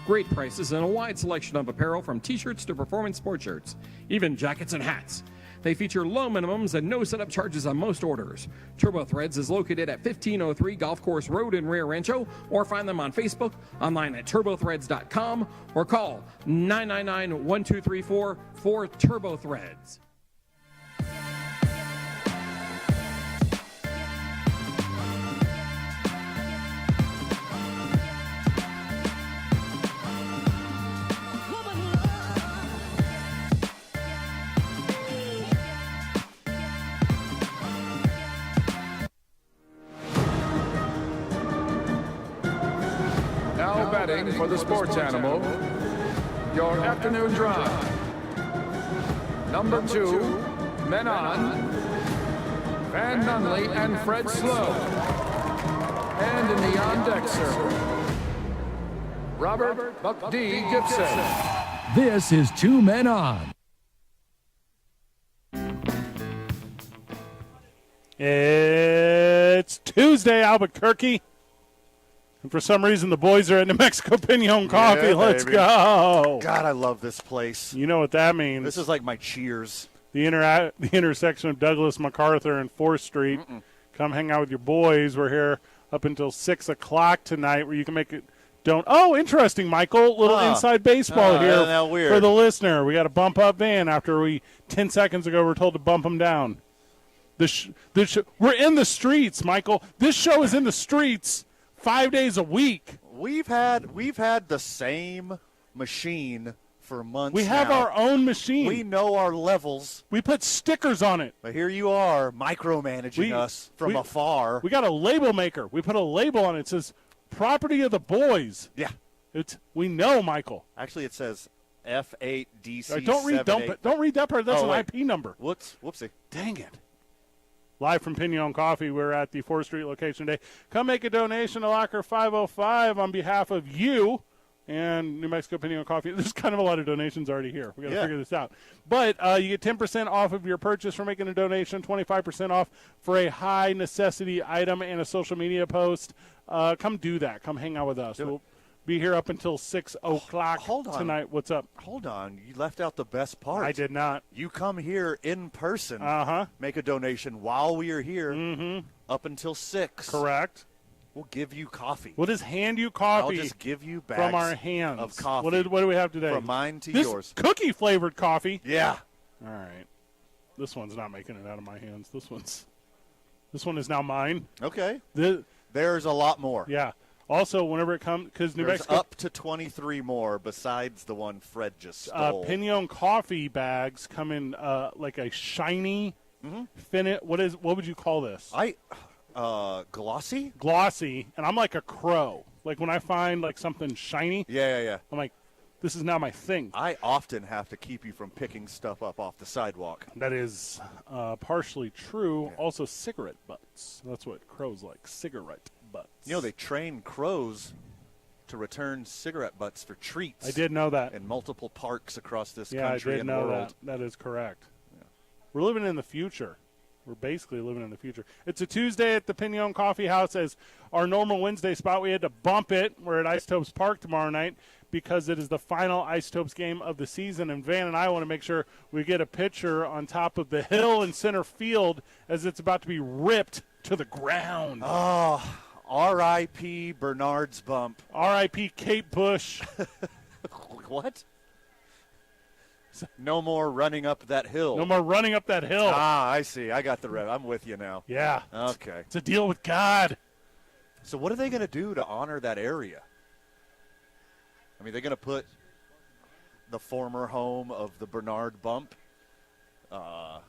Great prices and a wide selection of apparel from t-shirts to performance sport shirts, even jackets and hats. They feature low minimums and no setup charges on most orders. Turbo Threads is located at 1503 Golf Course Road in Rio Rancho, or find them on Facebook, online at turbothreads.com, or call 999-1234 for Turbo Threads. Betting for the sports animal, your afternoon drive. Number 2, Men On, Van Nunley and Fred Slow. And in the on-deck circle, Robert Buck D. Gibson. This is 2 Men On. It's Tuesday, Albuquerque. And for some reason, the boys are at New Mexico Pinon Coffee. Yeah, Let's baby. go. God, I love this place. You know what that means. This is like my Cheers. The intersection of Douglas MacArthur and 4th Street. Come hang out with your boys. We're here up until 6 o'clock tonight where you can make it. Oh, interesting, Michael. Little inside baseball here for the listener. We got a bump up van after 10 seconds ago, we're told to bump them down. We're in the streets, Michael. This show is in the streets 5 days a week. We've had the same machine for months. We have our own machine. We know our levels. We put stickers on it. But here you are micromanaging us from afar. We got a label maker. We put a label on it. It says property of the boys. Yeah. We know, Michael. Actually, it says F8DC. Right, don't read that part. That's an IP number. Whoopsie. Dang it. Live from Pinon Coffee, we're at the 4th Street location today. Come make a donation to Locker 505 on behalf of you and New Mexico Pinon Coffee. There's kind of a lot of donations already here. We got to figure this out. But you get 10% off of your purchase for making a donation, 25% off for a high necessity item and a social media post. Come do that. Come hang out with us. We'll be here up until 6 o'clock tonight. What's up? Hold on. You left out the best part. I did not. You come here in person, make a donation while we are here up until 6. Correct. We'll give you coffee. We'll just hand you coffee. I'll just give you bags from our hands of coffee. What do we have today? From mine to this yours. Cookie-flavored coffee. Yeah. All right. This one's not making it out of my hands. This one is now mine. Okay. There's a lot more. Yeah. Also, whenever it comes, because New Mexico up to 23 more besides the one Fred just stole. Pinon coffee bags come in like a shiny, what would you call this? Glossy. Glossy, and I'm like a crow. Like when I find like something shiny, yeah. I'm like, this is now my thing. I often have to keep you from picking stuff up off the sidewalk. That is partially true. Yeah. Also, cigarette butts. That's what crows like, cigarette butts. You know, they train crows to return cigarette butts for treats. I did know that. In multiple parks across this country and world. Yeah, I did know that. That is correct. Yeah. We're living in the future. We're basically living in the future. It's a Tuesday at the Pinon Coffee House. As our normal Wednesday spot, we had to bump it. We're at Isotopes Park tomorrow night because it is the final Isotopes game of the season. And Van and I want to make sure we get a picture on top of the hill in center field as it's about to be ripped to the ground. Oh, R.I.P. Bernard's bump. R.I.P. Kate Bush. What? No more running up that hill. No more running up that hill. I see. I got the rev. I'm with you now. Yeah. Okay. It's a deal with God. So what are they going to do to honor that area? I mean, they're going to put the former home of the Bernard bump. The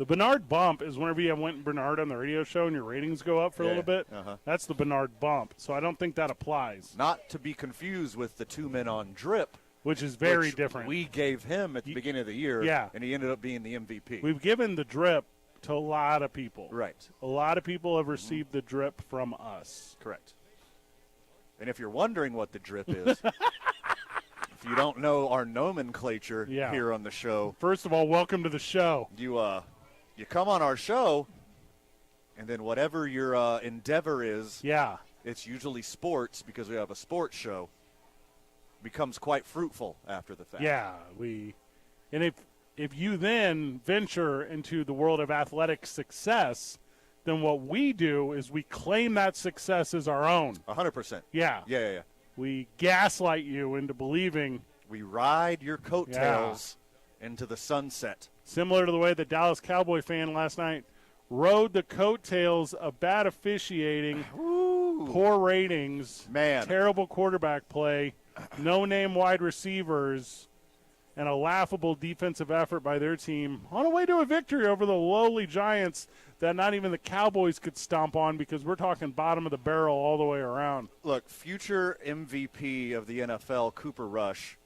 Bernard bump is whenever you have Went Bernard on the radio show and your ratings go up for a little bit. That's the Bernard bump. So I don't think that applies. Not to be confused with the 2 Men on Drip. Which is very different. We gave him at the beginning of the year, and he ended up being the MVP. We've given the drip to a lot of people. Right. A lot of people have received the drip from us. Correct. And if you're wondering what the drip is, if you don't know our nomenclature here on the show. First of all, welcome to the show. You come on our show, and then whatever your endeavor is, it's usually sports because we have a sports show. becomes quite fruitful after the fact. Yeah, and if you then venture into the world of athletic success, then what we do is we claim that success as our own. 100%. Yeah. Yeah. We gaslight you into believing. We ride your coattails into the sunset. Similar to the way the Dallas Cowboy fan last night rode the coattails of bad officiating, poor ratings, terrible quarterback play, no-name wide receivers, and a laughable defensive effort by their team on a way to a victory over the lowly Giants that not even the Cowboys could stomp on, because we're talking bottom of the barrel all the way around. Look, future MVP of the NFL, Cooper Rush,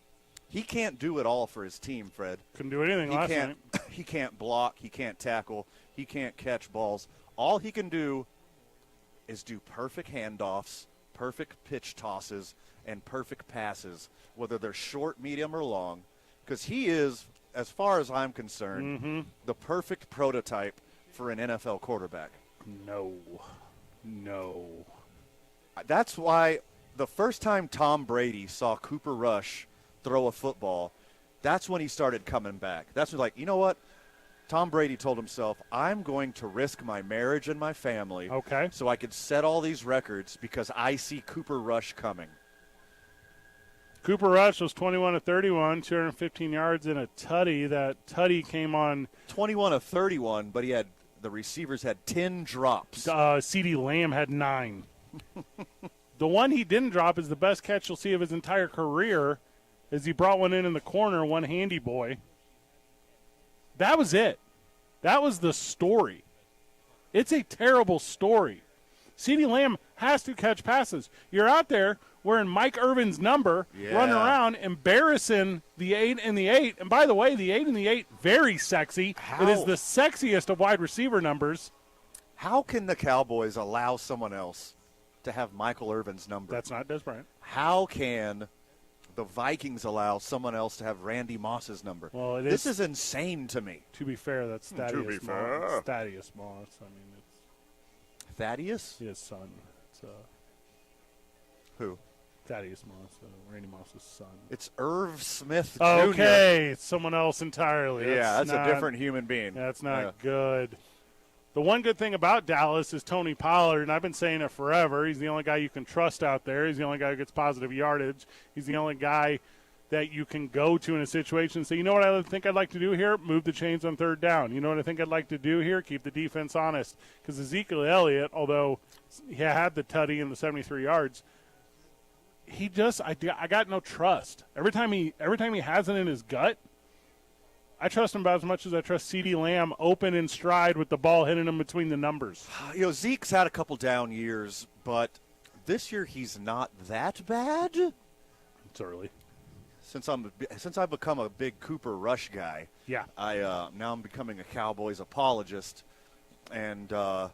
he can't do it all for his team, Fred. Couldn't do anything last night. He can't block. He can't tackle. He can't catch balls. All he can do is do perfect handoffs, perfect pitch tosses, and perfect passes, whether they're short, medium, or long, because he is, as far as I'm concerned, the perfect prototype for an NFL quarterback. No. That's why the first time Tom Brady saw Cooper Rush throw a football, that's when he started coming back. That's when, like, you know what? Tom Brady told himself, I'm going to risk my marriage and my family so I could set all these records because I see Cooper Rush coming. Cooper Rush was 21 of 31, 215 yards and a tutty. That tutty came on 21 of 31, but the receivers had 10 drops. CeeDee Lamb had 9. The one he didn't drop is the best catch you'll see of his entire career, as he brought one in the corner, one handy boy. That was it. That was the story. It's a terrible story. CeeDee Lamb has to catch passes. You're out there wearing Mike Irvin's number, running around, embarrassing the 8 and the 8. And by the way, the 8 and the 8, very sexy. It is the sexiest of wide receiver numbers. How can the Cowboys allow someone else to have Michael Irvin's number? That's not Des Bryant. How can the Vikings allow someone else to have Randy Moss's number? Well, this is insane to me. To be fair, that's Thaddeus Moss. It's Thaddeus Moss. I mean, it's Thaddeus? His son. It's, who? Thaddeus Moss, Randy Moss's son. It's Irv Smith Jr. Okay, it's someone else entirely. That's a different human being. That's not good. The one good thing about Dallas is Tony Pollard, and I've been saying it forever. He's the only guy you can trust out there. He's the only guy who gets positive yardage. He's the only guy that you can go to in a situation and say, you know what I think I'd like to do here? Move the chains on third down. You know what I think I'd like to do here? Keep the defense honest. Because Ezekiel Elliott, although he had the tutty and the 73 yards, he just I got no trust. Every time he has it in his gut, I trust him about as much as I trust CeeDee Lamb open in stride with the ball hitting him between the numbers. You know, Zeke's had a couple down years, but this year he's not that bad. It's early. Since I've become a big Cooper Rush guy, yeah, now I'm becoming a Cowboys apologist, and the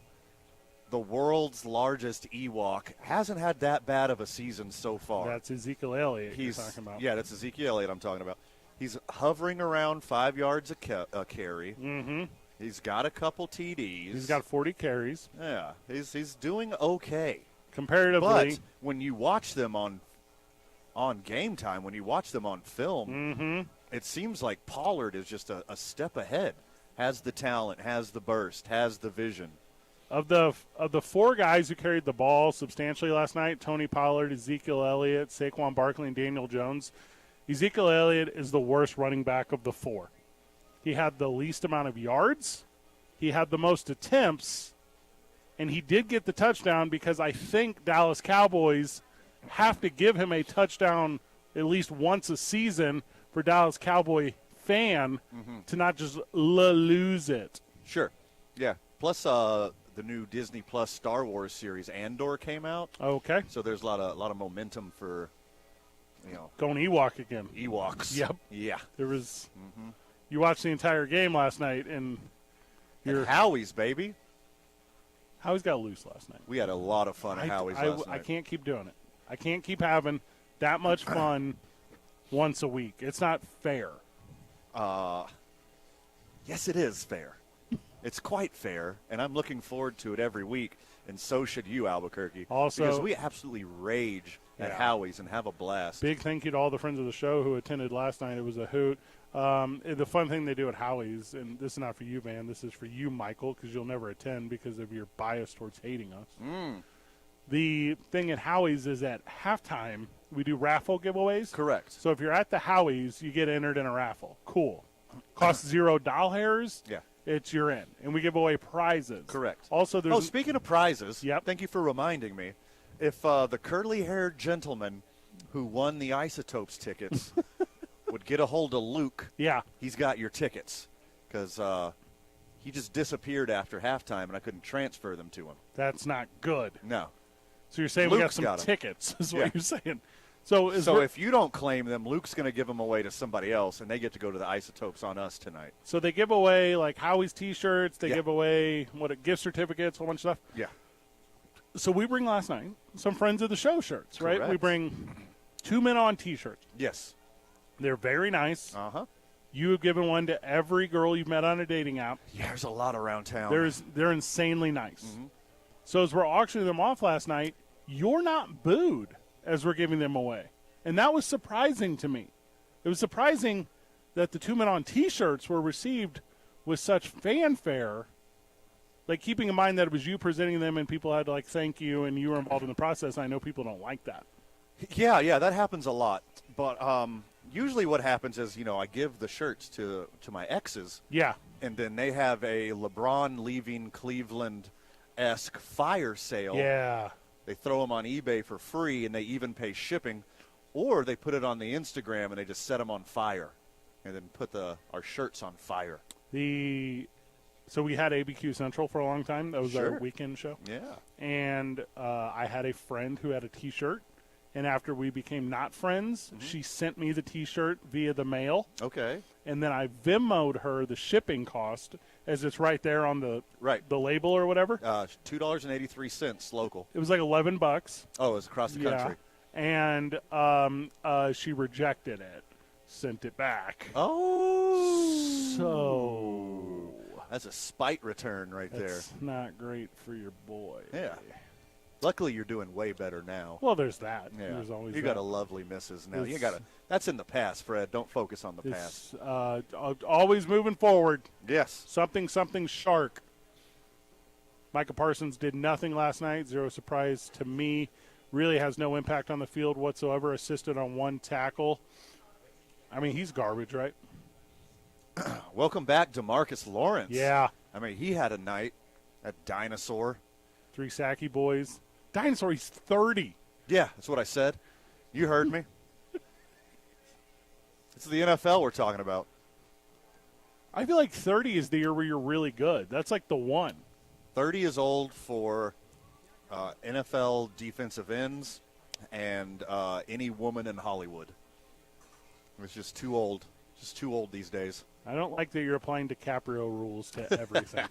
world's largest Ewok hasn't had that bad of a season so far. That's Ezekiel Elliott you're talking about. Yeah, that's Ezekiel Elliott I'm talking about. He's hovering around 5 yards a carry. Mm-hmm. He's got a couple TDs. He's got 40 carries. Yeah, he's doing okay. Comparatively. But when you watch them on game time, when you watch them on film, it seems like Pollard is just a step ahead. Has the talent, has the burst, has the vision. Of the 4 guys who carried the ball substantially last night, Tony Pollard, Ezekiel Elliott, Saquon Barkley, and Daniel Jones, Ezekiel Elliott is the worst running back of the 4. He had the least amount of yards. He had the most attempts. And he did get the touchdown because I think Dallas Cowboys have to give him a touchdown at least once a season for Dallas Cowboy fan to not just lose it. Sure. Yeah. Plus, the new Disney Plus Star Wars series Andor came out. Okay. So there's a lot of momentum for, going Ewok again. Ewoks. Yep. Yeah. There was. You watched the entire game last night, and Howie's, baby. Howie's got loose last night. We had a lot of fun at Howie's last night. I can't keep doing it. I can't keep having that much fun once a week. It's not fair. Yes, it is fair. It's quite fair, and I'm looking forward to it every week, and so should you, Albuquerque. Also, because we absolutely rage at Yeah. Howie's and have a blast. Big thank you to all the friends of the show who attended last night. It was a hoot. The fun thing they do at Howie's, and this is not for you, Van, this is for you, Michael, because you'll never attend because of your bias towards hating us. The thing at Howie's is at halftime, we do raffle giveaways. Correct. So if you're at the Howie's, you get entered in a raffle. Cool. Costs $0 hairs. Yeah. You're in. And we give away prizes. Correct. Also, there's speaking of prizes, Yep. thank you for reminding me. If the curly-haired gentleman who won the Isotopes tickets would get a hold of Luke, Yeah. he's got your tickets because he just disappeared after halftime, and I couldn't transfer them to him. That's not good. No. So you're saying we got Luke's some got 'em. tickets is what Yeah. you're saying. So If you don't claim them, Luke's going to give them away to somebody else, and they get to go to the Isotopes on us tonight. So they give away like Howie's T-shirts. They Yeah. give away gift certificates, a whole bunch of stuff. Yeah. So we bring last night some friends of the show shirts, right? Correct. We bring 2 Men On T-shirts. Yes. They're very nice. Uh-huh. You have given one to every girl you've met on a dating app. Yeah, there's a lot around town. They're insanely nice. Mm-hmm. So as we're auctioning them off last night, you're not booed as we're giving them away. And that was surprising to me. It was surprising that the 2 Men On T-shirts were received with such fanfare, like keeping in mind that it was you presenting them and people had to, like, thank you and you were involved in the process. I know people don't like that. Yeah, that happens a lot. But usually what happens is, I give the shirts to my exes, Yeah. and then they have a LeBron leaving Cleveland-esque fire sale. Yeah. They throw them on eBay for free, and they even pay shipping. Or they put it on the Instagram, and they just set them on fire and then put our shirts on fire. So we had ABQ Central for a long time. That was our Sure. weekend show. Yeah. And I had a friend who had a T-shirt. And after we became not friends, she sent me the T-shirt via the mail. Okay. And then I Venmo'd her the shipping cost, as it's right there on the label or whatever. $2.83 local. It was like $11. Oh, it's across the country. And she rejected it, sent it back. Oh. So that's a spite return right there. That's not great for your boy. Yeah. Luckily, you're doing way better now. Well, there's that. Yeah. There's always you that. got a lovely missus now. That's in the past, Fred. Don't focus on the past. Always moving forward. Yes. Something shark. Micah Parsons did nothing last night. Zero surprise to me. Really has no impact on the field whatsoever. Assisted on 1 tackle. I mean, he's garbage, right? Welcome back, DeMarcus Lawrence. Yeah. I mean, he had a night at Dinosaur. 3 sacky boys. Dinosaur, he's 30. Yeah, that's what I said. You heard me. It's the NFL we're talking about. I feel like 30 is the year where you're really good. That's like the one. 30 is old for NFL defensive ends and any woman in Hollywood. It's just too old. Just too old these days. I don't like that you're applying DiCaprio rules to everything.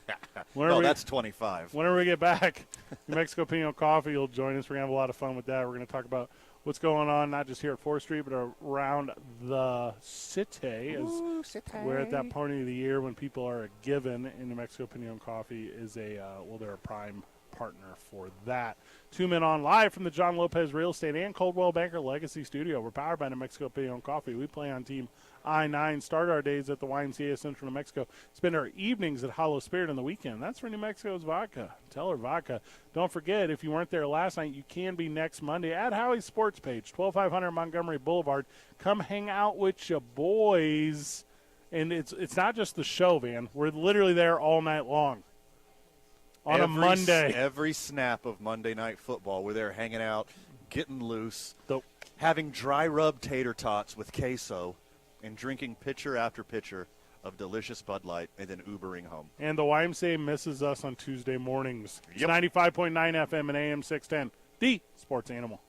That's 25. Whenever we get back, New Mexico Pino Coffee will join us. We're going to have a lot of fun with that. We're going to talk about what's going on, not just here at 4th Street, but around the city. We're at that party of the year when people are given, in New Mexico Pinion Coffee is they're a prime partner for that. 2 Men On live from the John Lopez Real Estate and Coldwell Banker Legacy Studio. We're powered by New Mexico Pinion Coffee. We play on Team I-9, start our days at the YMCA of Central New Mexico, spend our evenings at Hollow Spirit on the weekend. That's for New Mexico's vodka. Teller Vodka. Don't forget, if you weren't there last night, you can be next Monday at Howie's Sports Page, 12500 Montgomery Boulevard. Come hang out with your boys. And it's not just the show, Van. We're literally there all night long. On a Monday. Every snap of Monday Night Football, we're there hanging out, getting loose, Dope. having dry rub tater tots with queso, and drinking pitcher after pitcher of delicious Bud Light, and then Ubering home. And the YMCA misses us on Tuesday mornings. It's Yep. 95.9 FM and AM 610, the sports animal.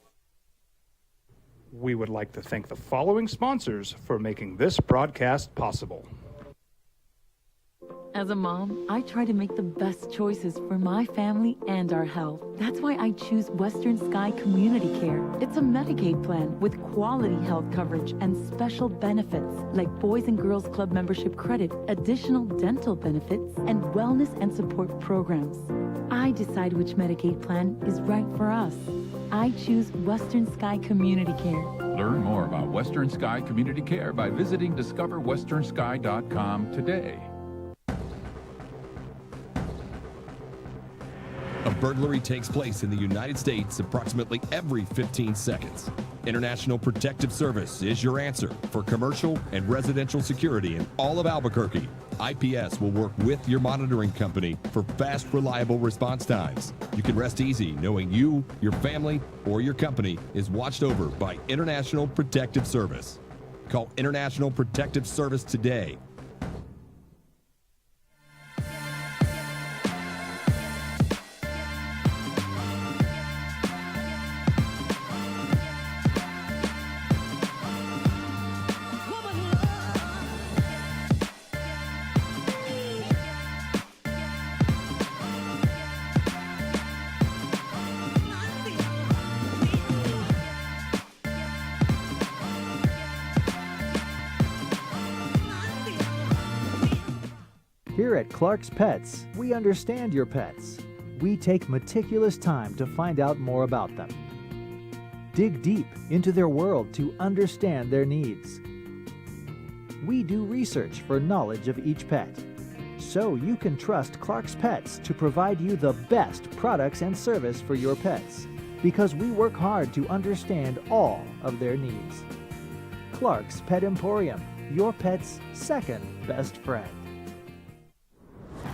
We would like to thank the following sponsors for making this broadcast possible. As a mom, I try to make the best choices for my family and our health. That's why I choose Western Sky Community Care. It's a Medicaid plan with quality health coverage and special benefits like Boys and Girls Club membership credit, additional dental benefits, and wellness and support programs. I decide which Medicaid plan is right for us. I choose Western Sky Community Care. Learn more about Western Sky Community Care by visiting discoverwesternsky.com today. A burglary takes place in the United States approximately every 15 seconds. International Protective Service is your answer for commercial and residential security in all of Albuquerque. IPS will work with your monitoring company for fast, reliable response times. You can rest easy knowing you, your family, or your company is watched over by International Protective Service. Call International Protective Service today. Here at Clark's Pets, we understand your pets. We take meticulous time to find out more about them. Dig deep into their world to understand their needs. We do research for knowledge of each pet, so you can trust Clark's Pets to provide you the best products and service for your pets, because we work hard to understand all of their needs. Clark's Pet Emporium, your pet's second best friend.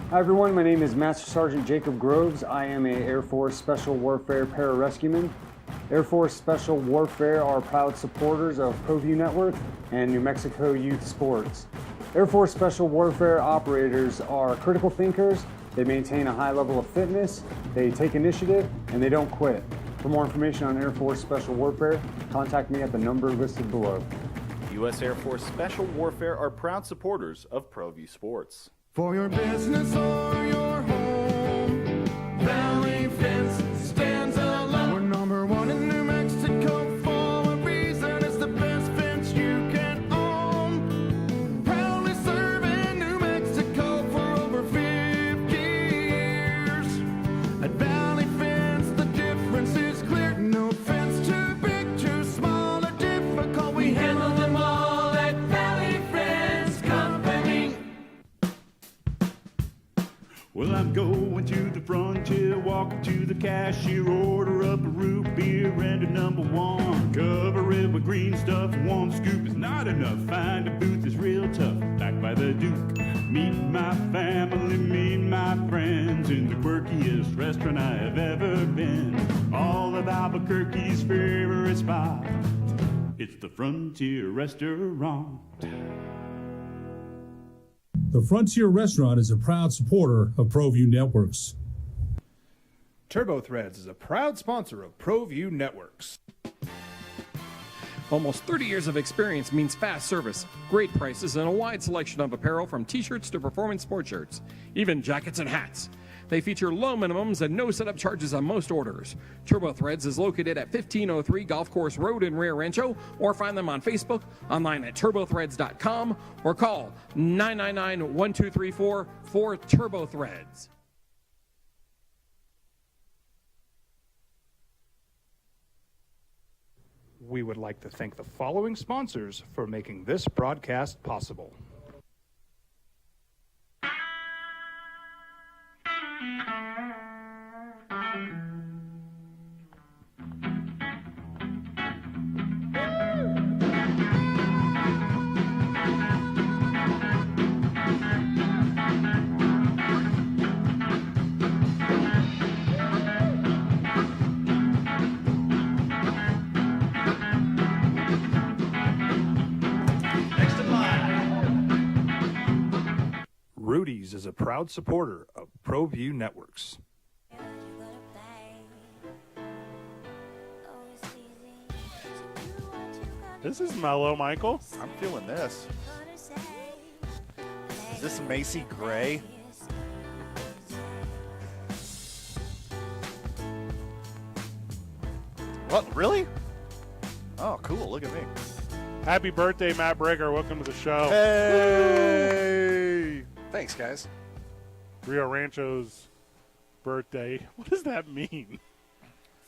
Hi everyone, my name is Master Sergeant Jacob Groves. I am a Air Force Special Warfare Pararescueman. Air Force Special Warfare are proud supporters of ProView Network and New Mexico Youth Sports. Air Force Special Warfare operators are critical thinkers. They maintain a high level of fitness, they take initiative, and they don't quit. For more information on Air Force Special Warfare, contact me at the number listed below. U.S. Air Force Special Warfare are proud supporters of ProView Sports. For your business or your home, Valley Fence stands alone. We're number one in New Mexico for a reason. It's the best fence you can own. Proudly serving New Mexico for over 50 years. At Valley Fence, the difference is clear. No fence too big, too small, or difficult. We handle them all at Valley Fence Company. Well, I'm going to the frontier, walking to the cashier, order up a root beer and a number one. Cover it with green stuff, one scoop is not enough. Find a booth that's real tough, backed by the Duke. Meet my family, meet my friends in the quirkiest restaurant I have ever been. All of Albuquerque's favorite spot, it's the Frontier Restaurant. The Frontier Restaurant is a proud supporter of ProView Networks. Turbo Threads is a proud sponsor of ProView Networks. Almost 30 years of experience means fast service, great prices, and a wide selection of apparel from t-shirts to performance sport shirts, even jackets and hats. They feature low minimums and no setup charges on most orders. Turbo Threads is located at 1503 Golf Course Road in Rio Rancho, or find them on Facebook, online at turbothreads.com, or call 999-1234 for Turbo Threads. We would like to thank the following sponsors for making this broadcast possible. Rudy's is a proud supporter of ProView Networks. This is mellow, Michael. I'm feeling this. Is this Macy Gray? What? Really? Oh, cool. Look at me. Happy birthday, Matt Breger. Welcome to the show. Hey! Thanks, guys. Rio Rancho's birthday. What does that mean?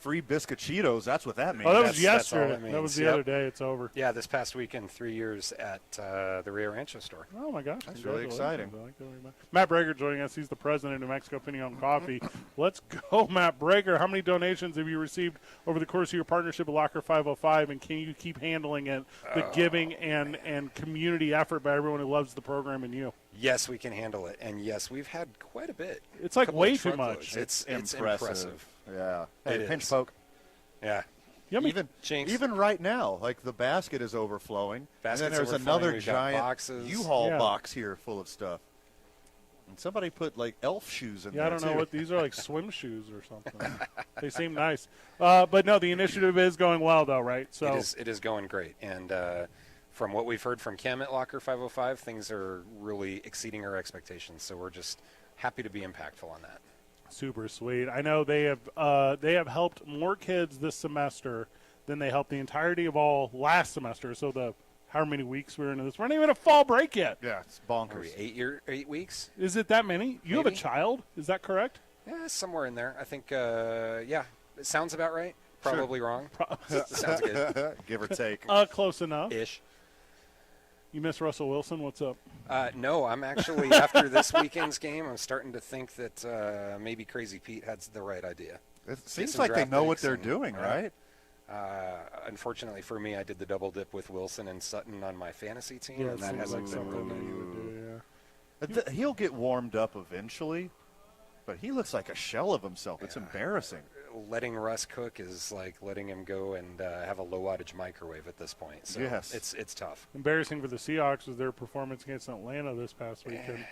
free biscuititos. That's what that means. Oh, that was That's yesterday. all it means. That was the Yep. other day. It's over. Yeah, this past weekend, 3 years at the Rio Rancho store. Oh, my gosh. That's really Congratulations. exciting. I like that very much. Matt Breger joining us. He's the president of New Mexico Pinion Coffee. Let's go, Matt Breger. How many donations have you received over the course of your partnership with Locker 505, and can you keep handling it, the giving and community effort by everyone who loves the program and you? Yes, we can handle it. And, yes, we've had quite a bit. It's like Couple way of too truckloads. much. It's impressive. Yeah. It Hey, pinch is. poke. Yeah. Yummy. Even right now, like the basket is overflowing. Basket's and then there's overflowing. another We've got giant boxes. U-Haul Yeah. box here full of stuff. And somebody put like elf shoes in Yeah, there I don't know too. what these are, like swim shoes or something. They seem nice. But no, the initiative is going well, though, right? So It is going great. And from what we've heard from Kim at Locker 505, things are really exceeding our expectations. So we're just happy to be impactful on that. super sweet. I know they have helped more kids this semester than they helped the entirety of all last semester. So the however many weeks we're into this, we're not even a fall break yet. Yeah, it's Are bonkers. we 8 weeks? Is it that many? You have a Maybe. child? Is that correct? Yeah, somewhere in there. I think, yeah, it sounds about right. Probably wrong. Sounds good. Give or take. Close enough. Ish. You miss Russell Wilson? What's up? No, I'm actually, after this weekend's game, I'm starting to think that maybe Crazy Pete had the right idea. It Get seems some like they draft know what picks they're and- doing, right? Unfortunately for me, I did the double dip with Wilson and Sutton on my fantasy team, Yeah, and it that seems hasn't like been something working. that you would do, yeah. He'll get warmed up eventually, but he looks like a shell of himself. It's embarrassing. Letting Russ cook is like letting him go and have a low wattage microwave at this point. So Yes. it's tough. Embarrassing for the Seahawks was their performance against Atlanta this past weekend.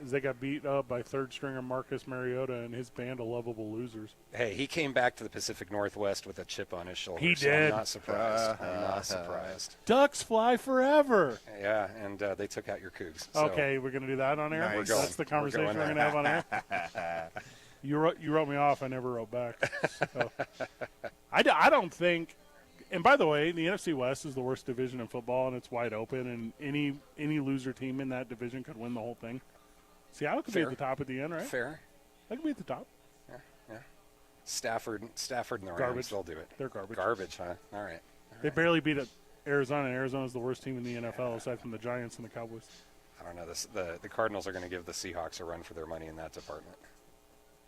They got beat up by third stringer Marcus Mariota and his band of lovable losers. Hey, he came back to the Pacific Northwest with a chip on his shoulder. He so did. I'm not surprised. I'm not surprised. Ducks fly forever. Yeah, and they took out your Cougs. So Okay, we're going to do that on air? Nice. We're That's the conversation we're going to have on air? You wrote me off. I never wrote back. So. I don't think – and by the way, the NFC West is the worst division in football, and it's wide open, and any loser team in that division could win the whole thing. Seattle could be at the top at the end, right? Fair. They could be at the top. Yeah. Stafford and the Rams, Garbage. they'll do it. They're garbage. Garbage, huh? All right. They barely beat Arizona, and Arizona's the worst team in the NFL aside from the Giants and the Cowboys. I don't know. The Cardinals are going to give the Seahawks a run for their money in that department.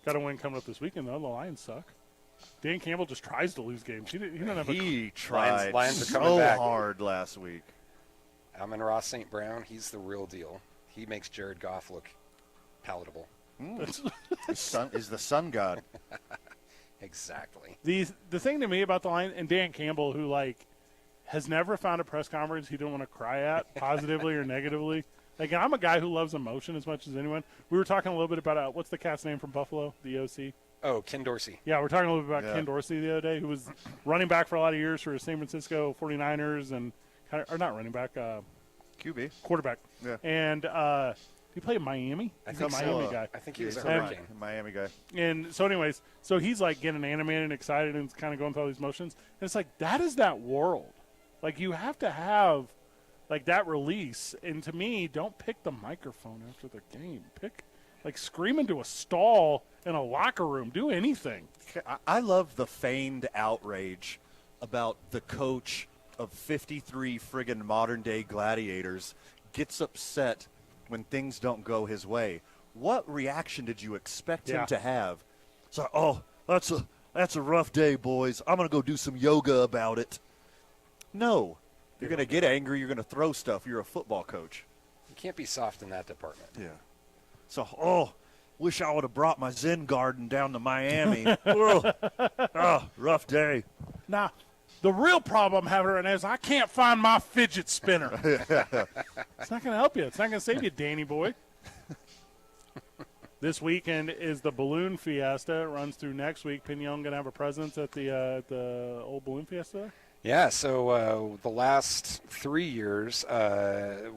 Got a win coming up this weekend, though. The Lions suck. Dan Campbell just tries to lose games. He doesn't have He tried Lions are coming so back. hard last week. Amon-Ra St. Brown, he's the real deal. He makes Jared Goff look palatable. Is the sun god. Exactly. The thing to me about the Lions and Dan Campbell, who has never found a press conference he didn't want to cry at, positively or negatively. Like, I'm a guy who loves emotion as much as anyone. We were talking a little bit about what's the cat's name from Buffalo, the OC. Oh, Ken Dorsey. Yeah, we're talking a little bit about Ken Dorsey the other day, who was running back for a lot of years for the San Francisco 49ers and or not running back, QB quarterback. Yeah, and he played in Miami. He's a Miami guy. I think he was a a Hurricane. Miami guy. And so, anyways, so he's like getting animated and excited and kind of going through all these motions. And it's like that is that world. Like you have to have like that release. And to me, don't pick the microphone after the game. Scream into a stall in a locker room. Do anything. I love the feigned outrage about the coach of 53 friggin' modern-day gladiators gets upset when things don't go his way. What reaction did you expect him to have? It's like, oh, that's a rough day, boys. I'm going to go do some yoga about it. No. You're going to get angry. You're going to throw stuff. You're a football coach. You can't be soft in that department. So, wish I would have brought my Zen garden down to Miami. Rough day. Nah, the real problem I'm having right now is I can't find my fidget spinner. It's not going to help you. It's not going to save you, Danny boy. This weekend is the Balloon Fiesta. It runs through next week. Pinion going to have a presence at the old Balloon Fiesta? Yeah, so the last 3 years, there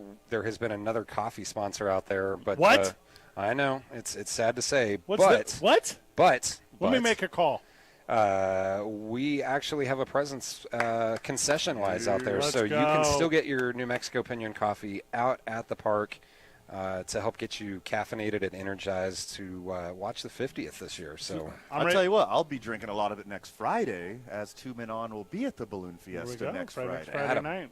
has been another coffee sponsor out there. But what? I know. It's sad to say. What? But Let me make a call. We actually have a presence concession-wise out there. Let's so go. you can still get your New Mexico Pinion coffee out at the park. to help get you caffeinated and energized to watch the 50th this year. So I'll tell you what, I'll be drinking a lot of it next Friday, as Two Men On will be at the Balloon Fiesta next Friday. Friday night.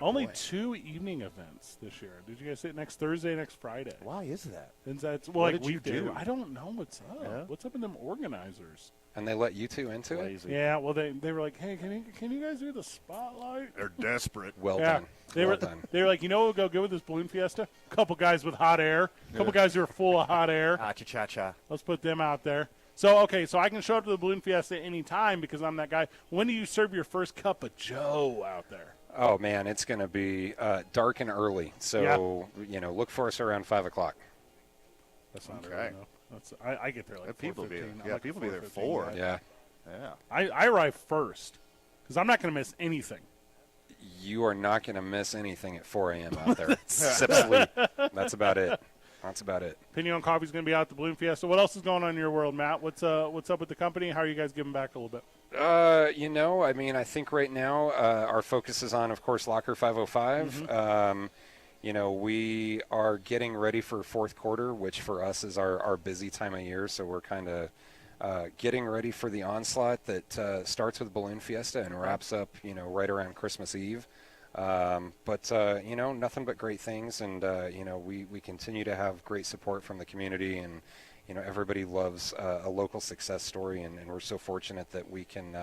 Only 2 evening events this year. Did you guys say next Thursday, next Friday? Why is that? And that's, What like did you do? I don't know what's up. Yeah. What's up with them organizers? And they let you two into it? Yeah, well, they were like, hey, can you guys do the spotlight? They're desperate. Well yeah. done. They well were done. They were like, you know what would go good with this Balloon Fiesta? A couple guys with hot air. A couple guys who are full of hot air. Cha-cha-cha. Let's put them out there. So, okay, so I can show up to the Balloon Fiesta any time because I'm that guy. When do you serve your first cup of Joe out there? Oh, man, it's going to be dark and early. So, look for us around 5 o'clock. That's not Okay. early, no. That's, I get there like People be 4:15. I'm yeah, like people be there 4:15 4. guy. Yeah. Yeah. I arrive first because I'm not going to miss anything. You are not going to miss anything at 4 a.m. out there. Sip sleep. That's about it. That's about it. Pinion Coffee's going to be out at the Balloon Fiesta. What else is going on in your world, Matt? What's up with the company? How are you guys giving back a little bit? I think right now our focus is on, of course, Locker 505. Mm-hmm. We are getting ready for fourth quarter, which for us is our busy time of year. So we're kind of getting ready for the onslaught that starts with Balloon Fiesta and wraps up, right around Christmas Eve. Nothing but great things. And, we continue to have great support from the community, and, everybody loves a local success story. And we're so fortunate that we can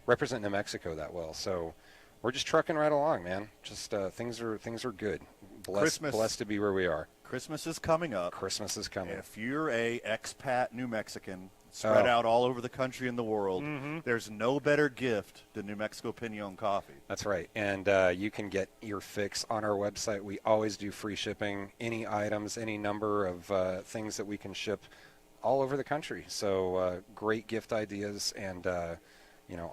represent New Mexico that well. So we're just trucking right along, man. Just things are good. Blessed to be where we are. Christmas is coming up. Christmas is coming. If you're a expat New Mexican spread out all over the country and the world, there's no better gift than New Mexico Pinion Coffee. That's right. And you can get your fix on our website. We always do free shipping, any items, any number of things that we can ship all over the country. So great gift ideas, and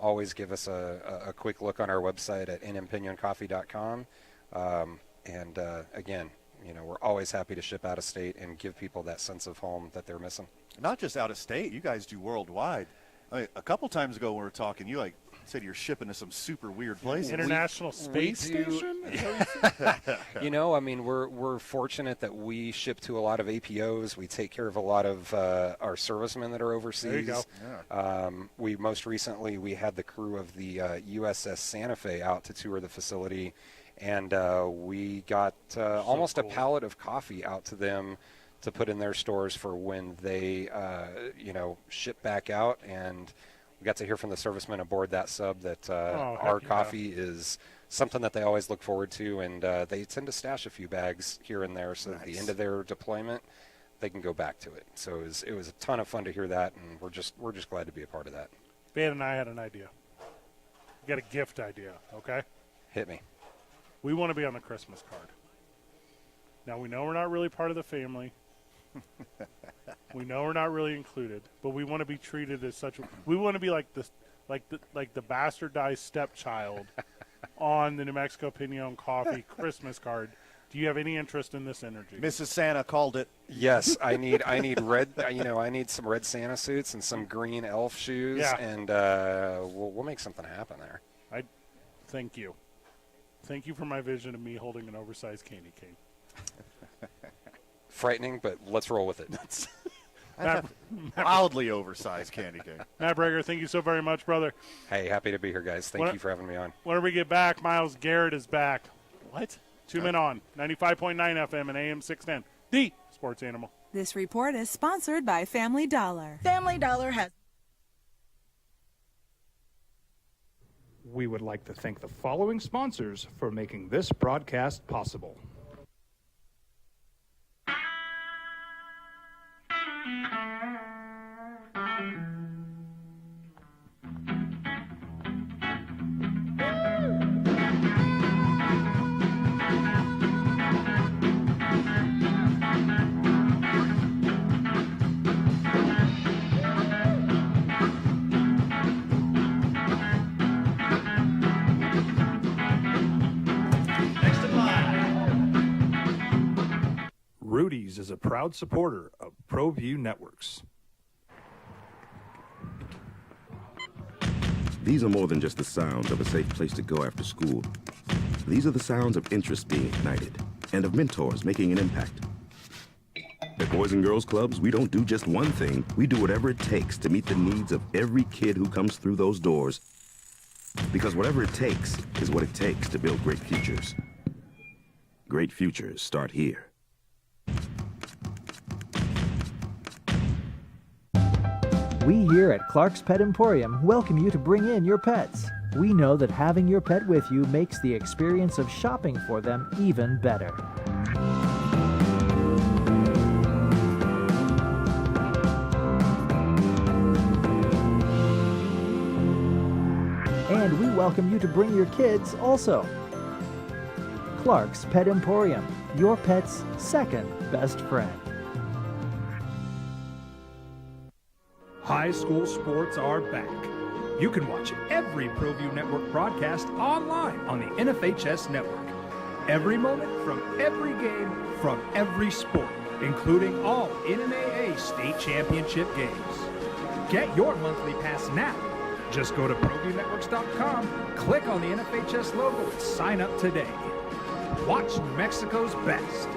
always give us a quick look on our website at nmpinioncoffee.com. Again, we're always happy to ship out of state and give people that sense of home that they're missing. Not just out of state, you guys do worldwide. A couple times ago when we were talking, you said you're shipping to some super weird places. International Space Station? We're fortunate that we ship to a lot of APOs. We take care of a lot of our servicemen that are overseas. There you go. Yeah. We most recently, we had the crew of the USS Santa Fe out to tour the facility, and we got almost a pallet of coffee out to them to put in their stores for when they, ship back out. And we got to hear from the servicemen aboard that sub that our coffee is something that they always look forward to, and they tend to stash a few bags here and there, so at the end of their deployment, they can go back to it. So it was a ton of fun to hear that, and we're just glad to be a part of that. Ben and I had an idea. We got a gift idea, okay? Hit me. We want to be on the Christmas card. Now, we know we're not really part of the family. We know we're not really included, but we want to be treated as such. We want to be like the bastardized stepchild on the New Mexico Pinion Coffee Christmas card. Do you have any interest in this energy? Mrs. Santa called it. Yes, I need red. I need some red Santa suits and some green elf shoes, and we'll make something happen there. Thank you. Thank you for my vision of me holding an oversized candy cane. Frightening, but let's roll with it. Wildly oversized candy cane. Matt Breger, thank you so very much, brother. Hey, happy to be here, guys. Thank you for having me on. Whenever we get back, Miles Garrett is back. What? 2 Men On, 95.9 FM and AM 610. The Sports Animal. This report is sponsored by Family Dollar. Family Dollar has... We would like to thank the following sponsors for making this broadcast possible. Rudy's is a proud supporter of ProView Networks. These are more than just the sounds of a safe place to go after school. These are the sounds of interest being ignited and of mentors making an impact. At Boys and Girls Clubs, we don't do just one thing. We do whatever it takes to meet the needs of every kid who comes through those doors. Because whatever it takes is what it takes to build great futures. Great futures start here. We here at Clark's Pet Emporium welcome you to bring in your pets. We know that having your pet with you makes the experience of shopping for them even better. And we welcome you to bring your kids also. Clark's Pet Emporium, your pet's second best friend. High school sports are back. You can watch every ProView Network broadcast online on the NFHS network. Every moment from every game from every sport, including all NMAA state championship games. Get your monthly pass now. Just go to ProViewNetworks.com, click on the NFHS logo, and sign up today. Watch Mexico's best.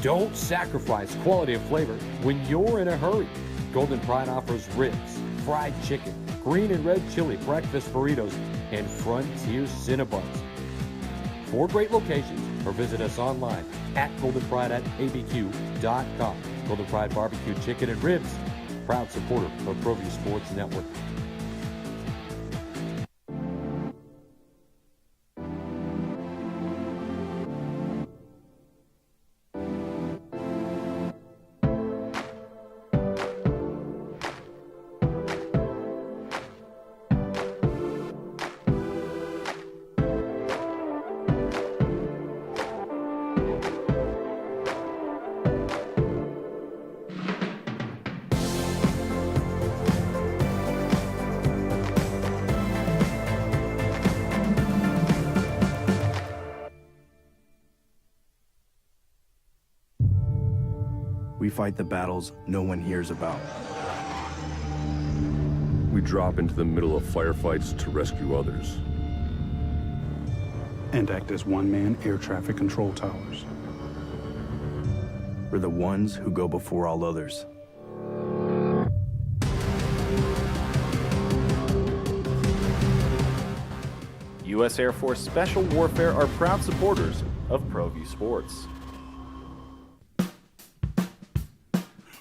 Don't sacrifice quality of flavor when you're in a hurry. Golden Pride offers ribs, fried chicken, green and red chili breakfast burritos, and Frontier Cinnabons. 4 great locations, or visit us online at goldenpride@abq.com. Golden Pride Barbecue Chicken and Ribs, proud supporter of ProView Sports Network. We fight the battles no one hears about. We drop into the middle of firefights to rescue others. And act as one-man air traffic control towers. We're the ones who go before all others. U.S. Air Force Special Warfare are proud supporters of ProView Sports.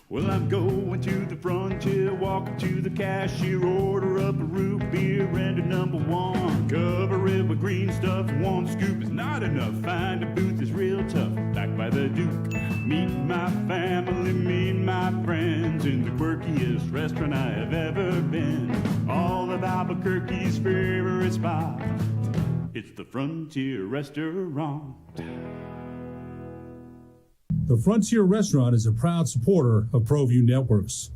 Well, I'm going to the frontier, walking to the cashier, order up a root beer and a number 1. Cover it with green stuff, 1 scoop is not enough. Find a booth is real tough, back by the Duke. Meet my family, meet my friends in the quirkiest restaurant I have ever been. All of Albuquerque's favorite spot, it's the Frontier Restaurant. The Frontier Restaurant is a proud supporter of ProView Networks.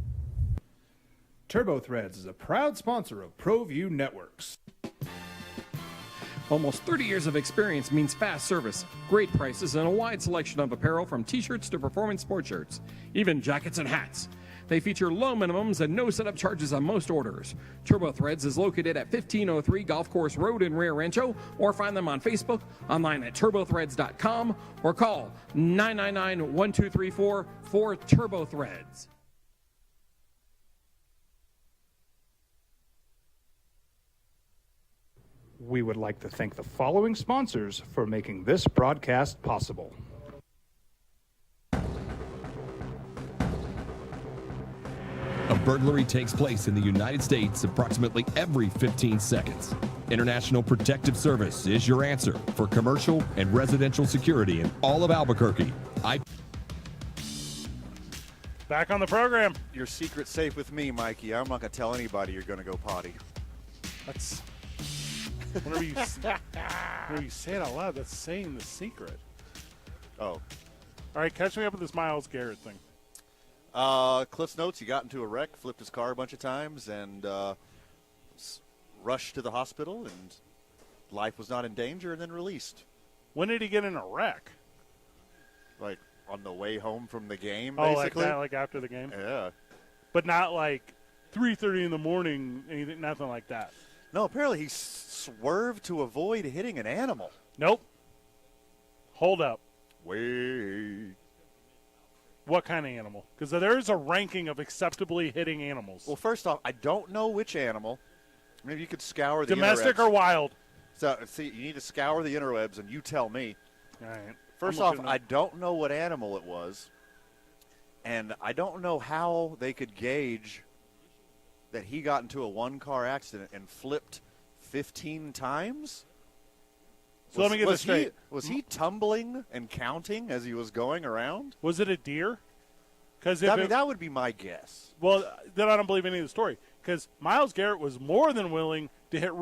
Turbo Threads is a proud sponsor of ProView Networks. Almost 30 years of experience means fast service, great prices, and a wide selection of apparel from t-shirts to performance sport shirts, even jackets and hats. They feature low minimums and no setup charges on most orders. Turbo Threads is located at 1503 Golf Course Road in Rio Rancho, or find them on Facebook, online at turbothreads.com, or call 999-1234 for Turbo Threads. We would like to thank the following sponsors for making this broadcast possible. A burglary takes place in the United States approximately every 15 seconds. International Protective Service is your answer for commercial and residential security in all of Albuquerque. Back on the program. Your secret's safe with me, Mikey. I'm not going to tell anybody you're going to go potty. That's whenever you say it out loud, that's saying the secret. Oh. All right, catch me up with this Myles Garrett thing. Cliff's notes, he got into a wreck, flipped his car a bunch of times, and rushed to the hospital, and life was not in danger, and then released. When did he get in a wreck? Like, on the way home from the game, basically? basically? Like that, like after the game? Yeah. But not like 3:30 in the morning, anything, nothing like that. No, apparently he swerved to avoid hitting an animal. Nope. Hold up. Wait. What kind of animal? Because there's a ranking of acceptably hitting animals. Well, first off, I don't know which animal. Maybe you could scour the domestic interwebs. or wild. So, see, you need to scour the interwebs, and you tell me. All right. First off, I don't know what animal it was, and I don't know how they could gauge that he got into a one-car accident and flipped 15 times. So let me get this straight. Was he tumbling and counting as he was going around? Was it a deer? Because that would be my guess. Well, then I don't believe any of the story. Because Myles Garrett was more than willing to hit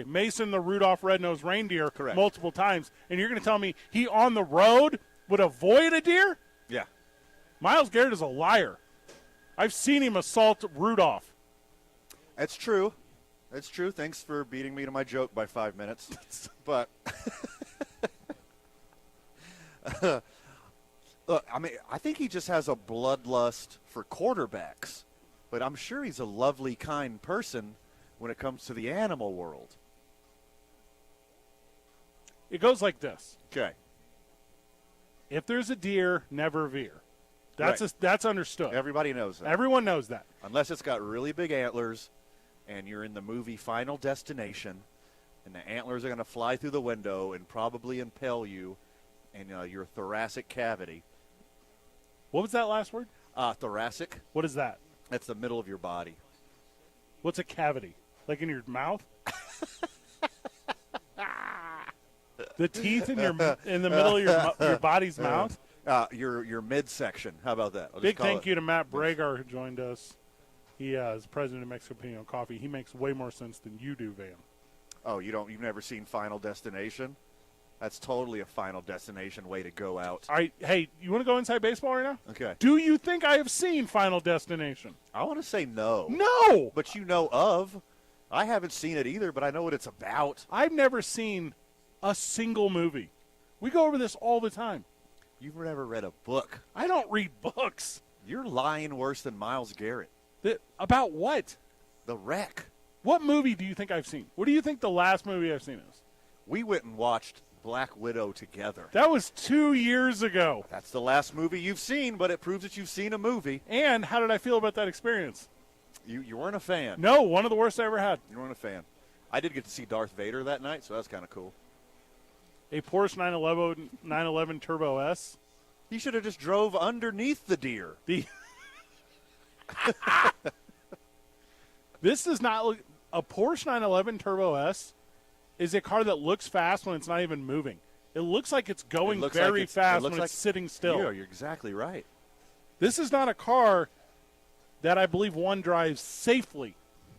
Mason the Rudolph Red-Nosed Reindeer multiple times. And you're going to tell me he on the road would avoid a deer? Yeah. Myles Garrett is a liar. I've seen him assault Rudolph. That's true. That's true. Thanks for beating me to my joke by 5 minutes. But look, I mean, I think he just has a bloodlust for quarterbacks. But I'm sure he's a lovely, kind person when it comes to the animal world. It goes like this. Okay. If there's a deer, never veer. That's understood. Everybody knows that. Everyone knows that. Unless it's got really big antlers and you're in the movie Final Destination and the antlers are going to fly through the window and probably impale you in your thoracic cavity. What was that last word? Thoracic. What is that? That's the middle of your body. What's a cavity? Like in your mouth? The teeth in the middle of your body's mouth? Your midsection. How about that? Big thank you to Matt Breger who joined us. He is president of Mexico Pino Coffee. He makes way more sense than you do, Van. Oh, you've never seen Final Destination? That's totally a Final Destination way to go out. All right, hey, you want to go inside baseball right now? Okay. Do you think I have seen Final Destination? I want to say no. No! But you know of. I haven't seen it either, but I know what it's about. I've never seen a single movie. We go over this all the time. You've never read a book. I don't read books. You're lying worse than Myles Garrett. About what? The Wreck. What movie do you think I've seen? What do you think the last movie I've seen is? We went and watched Black Widow together. That was 2 years ago. That's the last movie you've seen, but it proves that you've seen a movie. And how did I feel about that experience? You weren't a fan. No, one of the worst I ever had. You weren't a fan. I did get to see Darth Vader that night, so that's kind of cool. A Porsche 911 Turbo S. He should have just drove underneath the deer. This does not look. A Porsche 911 Turbo S is a car that looks fast when it's not even moving. It looks like it's going very fast when it's sitting still. Yeah, you're exactly right. This is not a car that I believe one drives safely.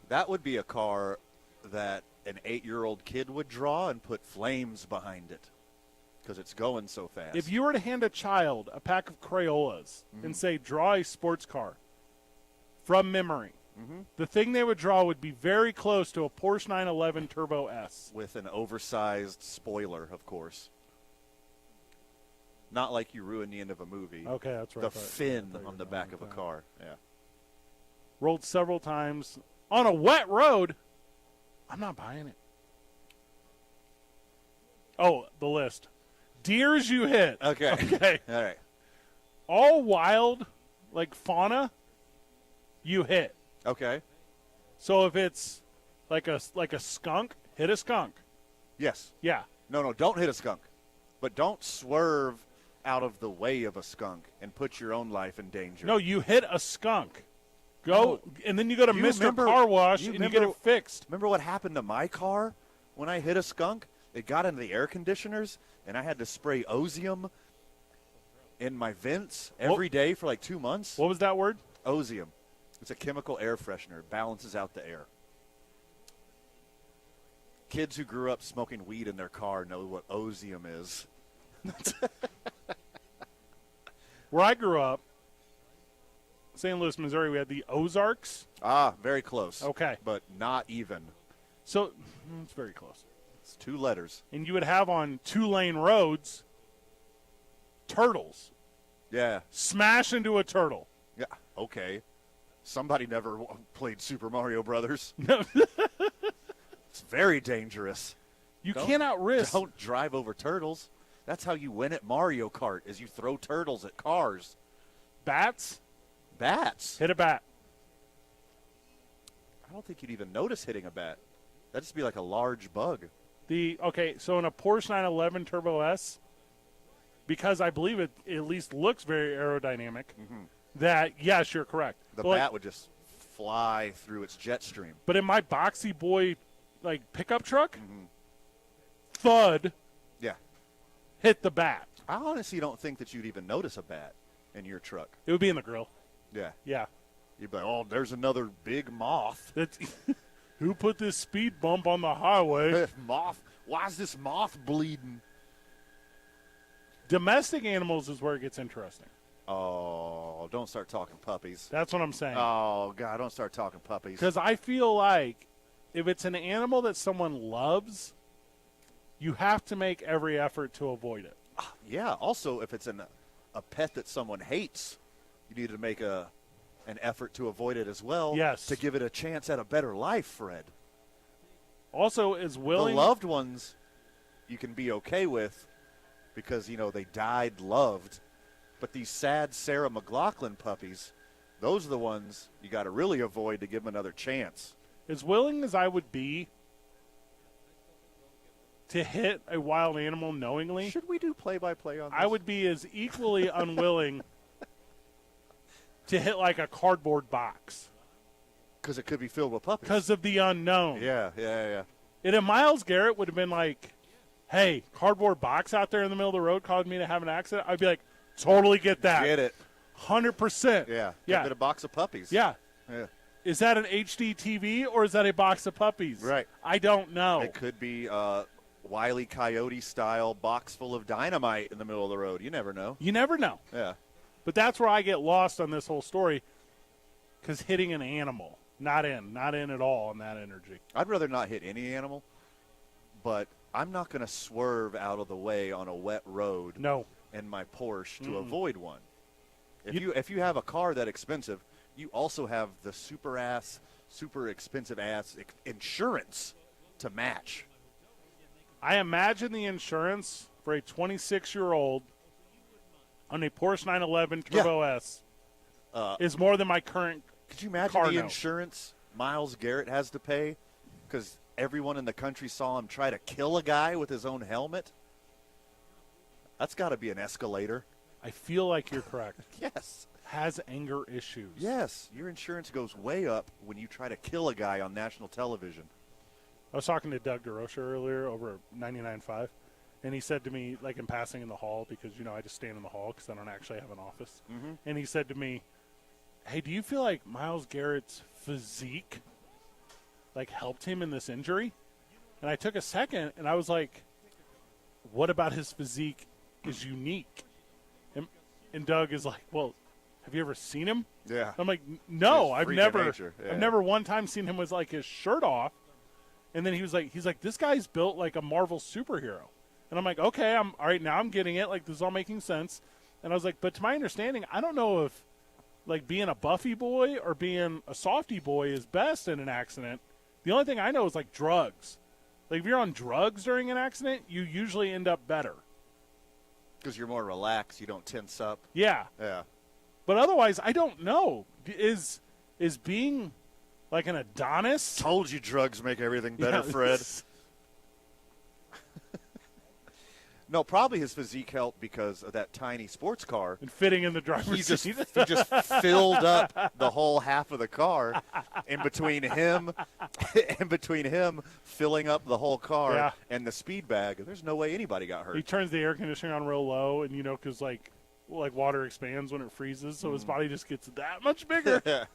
That would be a car that an 8-year-old kid would draw and put flames behind it because it's going so fast. If you were to hand a child a pack of Crayolas and say, draw a sports car from memory, the thing they would draw would be very close to a Porsche 911 Turbo S. With an oversized spoiler, of course. Not like you ruined the end of a movie. Okay, that's right. The fin on the back of a car. Yeah. Rolled several times on a wet road. I'm not buying it. Oh, the list. Deers you hit. Okay. All right. All wild, like fauna, you hit. Okay. So if it's like a skunk, hit a skunk. Yes. Yeah. No, don't hit a skunk. But don't swerve out of the way of a skunk and put your own life in danger. No, you hit a skunk. Go, and then you go to Mr. Car Wash and you get it fixed. Remember what happened to my car when I hit a skunk? It got into the air conditioners, and I had to spray Ozium in my vents every day for like 2 months. What was that word? Ozium. It's a chemical air freshener. It balances out the air. Kids who grew up smoking weed in their car know what Ozium is. Where I grew up, St. Louis, Missouri, we had the Ozarks. Ah, very close. Okay. But not even. So, it's very close. It's 2 letters. And you would have on 2-lane roads turtles. Yeah. Smash into a turtle. Yeah, okay. Somebody never played Super Mario Brothers. No. It's very dangerous. You cannot risk. Don't drive over turtles. That's how you win at Mario Kart, is you throw turtles at cars. Bats? Bats? Hit a bat. I don't think you'd even notice hitting a bat. That'd just be like a large bug. So in a Porsche 911 Turbo S, because I believe it at least looks very aerodynamic, that, yes, you're correct. The bat would just fly through its jet stream. But in my boxy boy, pickup truck, thud, hit the bat. I honestly don't think that you'd even notice a bat in your truck. It would be in the grill. Yeah. Yeah. You'd be like, oh, there's another big moth. Who put this speed bump on the highway? Moth. Why is this moth bleeding? Domestic animals is where it gets interesting. Oh, don't start talking puppies. That's what I'm saying. Oh, God, don't start talking puppies. Because I feel like if it's an animal that someone loves, you have to make every effort to avoid it. Yeah. Also, if it's a pet that someone hates, you need to make an effort to avoid it as well. Yes. To give it a chance at a better life, Fred. Also, is willing. The loved ones you can be okay with because, they died loved. But these sad Sarah McLachlan puppies, those are the ones you got to really avoid to give them another chance. As willing as I would be to hit a wild animal knowingly. Should we do play-by-play on this? I would be as equally unwilling to hit like a cardboard box. Because it could be filled with puppies. Because of the unknown. Yeah. And if Miles Garrett would have been like, hey, cardboard box out there in the middle of the road caused me to have an accident, I'd be like, totally get that. Get it. 100%. Yeah. Yeah. Get a box of puppies. Yeah. Yeah. Is that an HD TV or is that a box of puppies? Right. I don't know. It could be Wile E. Coyote-style box full of dynamite in the middle of the road. You never know. You never know. Yeah. But that's where I get lost on this whole story because hitting an animal, not in at all in that energy. I'd rather not hit any animal, but I'm not going to swerve out of the way on a wet road in my Porsche to avoid one. If you have a car that expensive, you also have the super expensive insurance to match. I imagine the insurance for a 26-year-old on a Porsche 911 Turbo S is more than my current Could you imagine car the note. insurance Miles Garrett has to pay because everyone in the country saw him try to kill a guy with his own helmet? That's got to be an escalator. I feel like you're correct. Yes. Has anger issues. Yes. Your insurance goes way up when you try to kill a guy on national television. I was talking to Doug DeRocha earlier over 99.5, and he said to me, like in passing in the hall, because, I just stand in the hall because I don't actually have an office. And he said to me, hey, do you feel like Miles Garrett's physique, helped him in this injury? And I took a second, and I was like, what about his physique is unique? And Doug is like, well, have you ever seen him? Yeah. I'm like, no, His I've freak never, of nature. Yeah. I've never one time seen him with his shirt off. And then he's like, this guy's built like a Marvel superhero. And I'm like, okay, all right, now I'm getting it. This is all making sense. And I was like, but to my understanding, I don't know if being a Buffy boy or being a softy boy is best in an accident. The only thing I know is drugs. If you're on drugs during an accident, you usually end up better. Because you're more relaxed. You don't tense up. Yeah. Yeah. But otherwise, I don't know. Is being an Adonis? Told you drugs make everything better, Fred. No, probably his physique helped because of that tiny sports car. And fitting in the driver's seat. He just filled up the whole half of the car in between him filling up the whole car and the speed bag. There's no way anybody got hurt. He turns the air conditioning on real low, and because water expands when it freezes, so his body just gets that much bigger.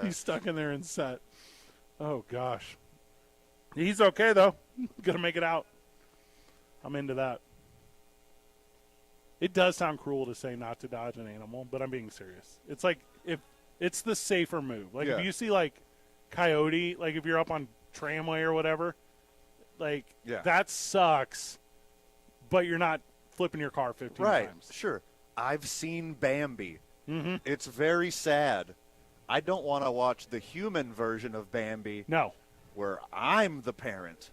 He's stuck in there and set. Oh gosh, he's okay though. Gonna make it out. I'm into that. It does sound cruel to say not to dodge an animal, but I'm being serious. It's if it's the safer move. If you see coyote, if you're up on tramway or whatever, that sucks. But you're not flipping your car 15 times. Sure. I've seen Bambi. It's very sad. I don't want to watch the human version of Bambi. No. Where I'm the parent.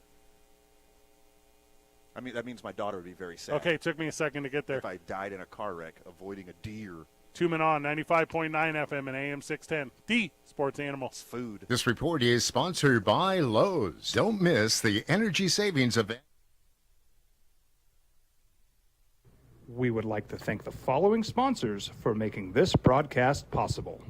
I mean, that means my daughter would be very sad. Okay, it took me a second to get there. If I died in a car wreck avoiding a deer. Tuning on 95.9 FM and AM 610. The Sports Animals. Food. This report is sponsored by Lowe's. Don't miss the energy savings event. We would like to thank the following sponsors for making this broadcast possible.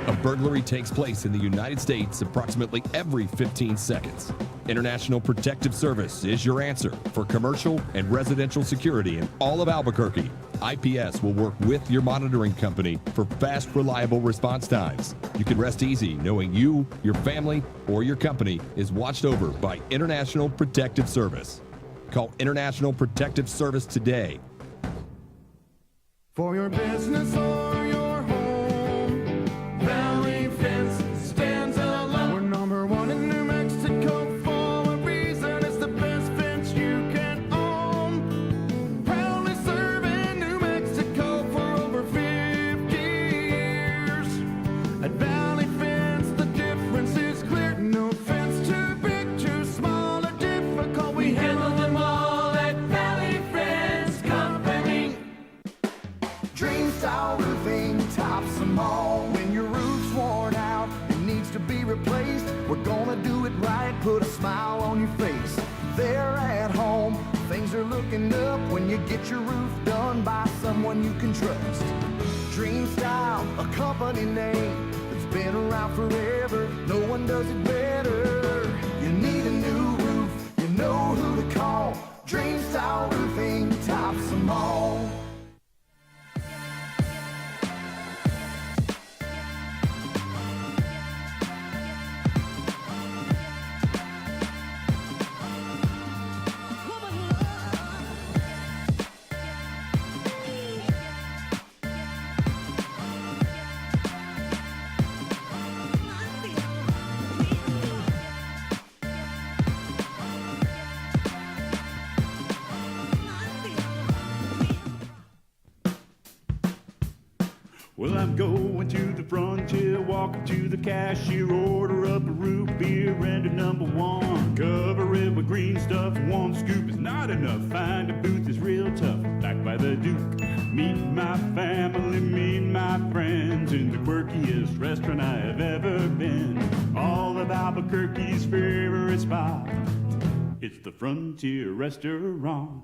A burglary takes place in the United States approximately every 15 seconds. International Protective Service is your answer for commercial and residential security in all of Albuquerque. IPS will work with your monitoring company for fast, reliable response times. You can rest easy knowing you, your family, or your company is watched over by International Protective Service. Call International Protective Service today. For your business or your home, Valley Fence stands alone. We're number one in New Mexico for a reason. It's the best fence you can own. Proudly serving New Mexico for over 50 years. At Valley Fence, the difference is clear. No fence too big, too small, or difficult. We handle them all at Valley Fence Company. Dream style roofing tops them all. When your roof's worn out and needs to be replaced, we're gonna do it right, put a smile on your face. There at home, things are looking up when you get your roof done by someone you can trust. Dream Style, a company name that's been around forever. No one does it better. You need a new roof, you know who to call. Dream Style roofing tops them all. Well, I'm going to the frontier, walking to the cashier, order up a root beer and a number one. Cover it with green stuff, one scoop is not enough. Find a booth is real tough, back by the Duke. Meet my family, meet my friends in the quirkiest restaurant I have ever been. All of Albuquerque's favorite spot, it's the Frontier Restaurant.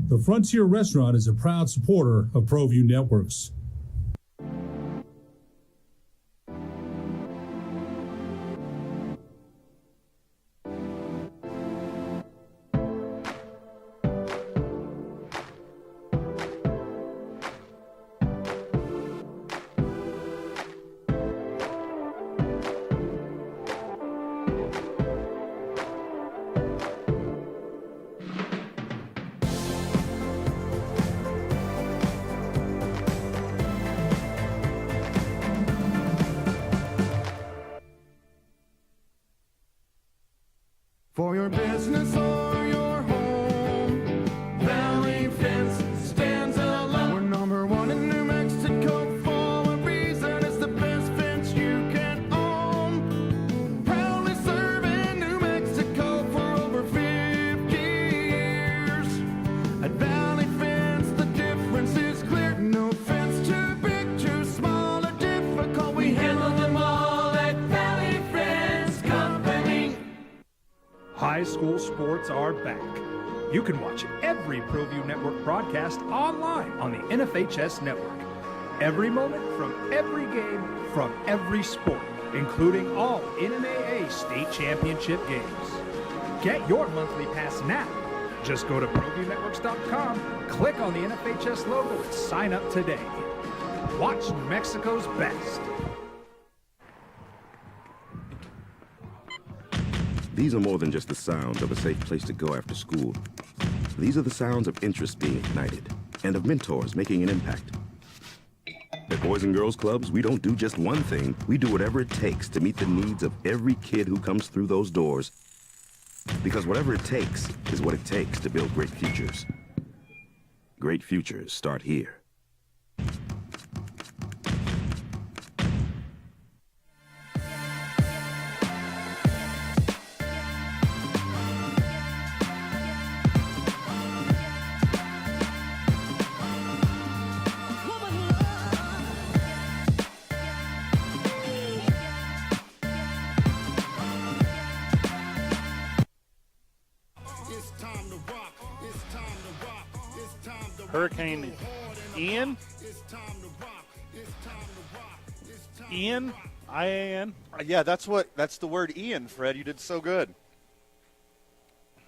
The Frontier Restaurant is a proud supporter of ProView Networks. For your business or your home, Valley Fence stands alone. We're number one in New Mexico for a reason. It's the best fence you can own. Proudly serving New Mexico for over 50 years. At Valley Fence, the difference is clear. No fence too big, too small, or difficult. We handle them all at Valley Fence Company. High school sports are back. You can watch every ProView Network broadcast online on the NFHS network. Every moment from every game from every sport, including all NMAA state championship games. Get your monthly pass now. Just go to ProViewNetworks.com, click on the NFHS logo, and sign up today. Watch New Mexico's best. These are more than just the sounds of a safe place to go after school. These are the sounds of interest being ignited and of mentors making an impact. At Boys and Girls Clubs, we don't do just one thing. We do whatever it takes to meet the needs of every kid who comes through those doors. Because whatever it takes is what it takes to build great futures. Great futures start here. Hurricane Ian? Ian? I-A-N? Yeah, that's the word Ian, Fred. You did so good.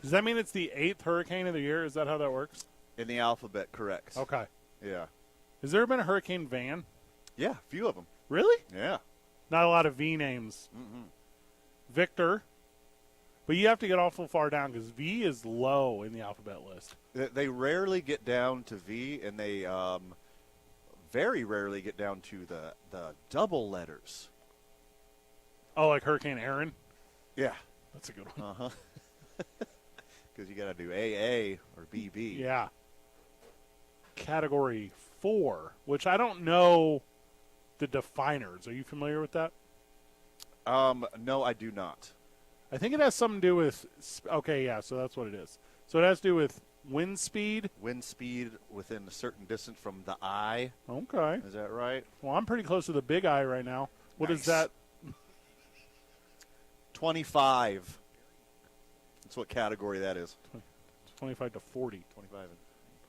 Does that mean it's the 8th hurricane of the year? Is that how that works? In the alphabet, correct. Okay. Yeah. Has there been a Hurricane Van? Yeah, a few of them. Really? Yeah. Not a lot of V names. Victor. But you have to get awful far down because V is low in the alphabet list. They rarely get down to V, and they very rarely get down to the double letters. Oh, like Hurricane Aaron? Yeah. That's a good one. Uh-huh. Because you got to do AA or BB. Yeah. Category 4, which I don't know the definers. Are you familiar with that? No, I do not. I think it has something to do with okay, yeah, so that's what it is. So it has to do with wind speed. Wind speed within a certain distance from the eye. Okay. Is that right? Well, I'm pretty close to the big eye right now. What is that? 25. That's what category that is. 25 to 40. 25 and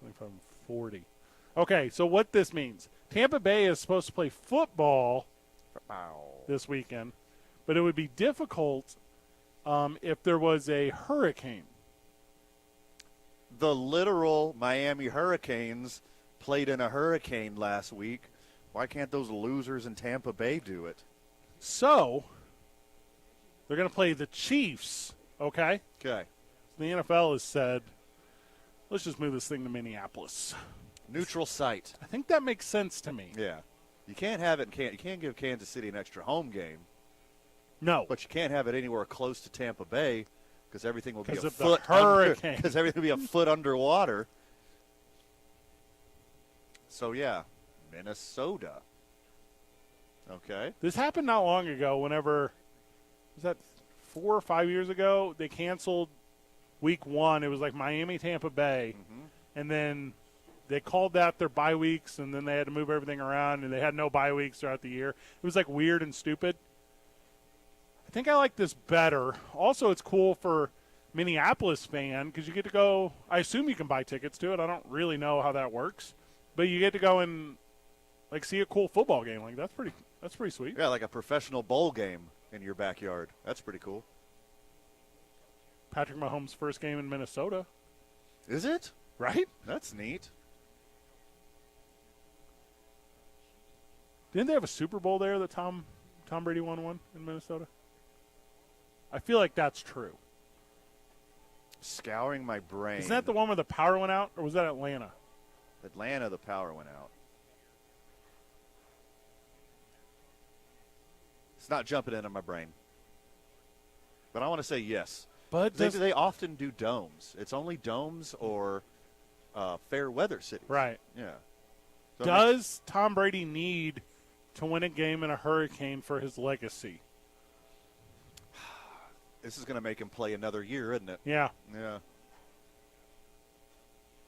25 and 40. Okay, so what this means. Tampa Bay is supposed to play football this weekend, but it would be difficult if there was a hurricane. The literal Miami Hurricanes played in a hurricane last week. Why can't those losers in Tampa Bay do it? So, they're going to play the Chiefs, okay? Okay. The NFL has said, let's just move this thing to Minneapolis. Neutral site. I think that makes sense to me. Yeah. You can't have it. You can't give Kansas City an extra home game. No. But you can't have it anywhere close to Tampa Bay because everything will be a of foot the hurricane. Because everything will be a foot underwater. So yeah, Minnesota. Okay. This happened not long ago. Whenever was that 4 or 5 years ago? They canceled week 1. It was like Miami, Tampa Bay, and then they called that their bye weeks, and then they had to move everything around, and they had no bye weeks throughout the year. It was like weird and stupid. I think I like this better. Also, it's cool for Minneapolis fan because you get to go. I assume you can buy tickets to it. I don't really know how that works, but you get to go and like see a cool football game. Like that's pretty sweet. Yeah, like a professional bowl game in your backyard. That's pretty cool. Patrick Mahomes' first game in Minnesota. Is it? Right? That's neat. Didn't they have a Super Bowl there that Tom Brady won one in Minnesota? I feel like that's true. Scouring my brain. Isn't that the one where the power went out, or was that Atlanta? Atlanta, the power went out. It's not jumping into my brain. But I want to say yes. But they often do domes. It's only domes or fair weather cities. Right. Yeah. So Does Tom Brady need to win a game in a hurricane for his legacy? This is going to make him play another year, isn't it? Yeah. Yeah.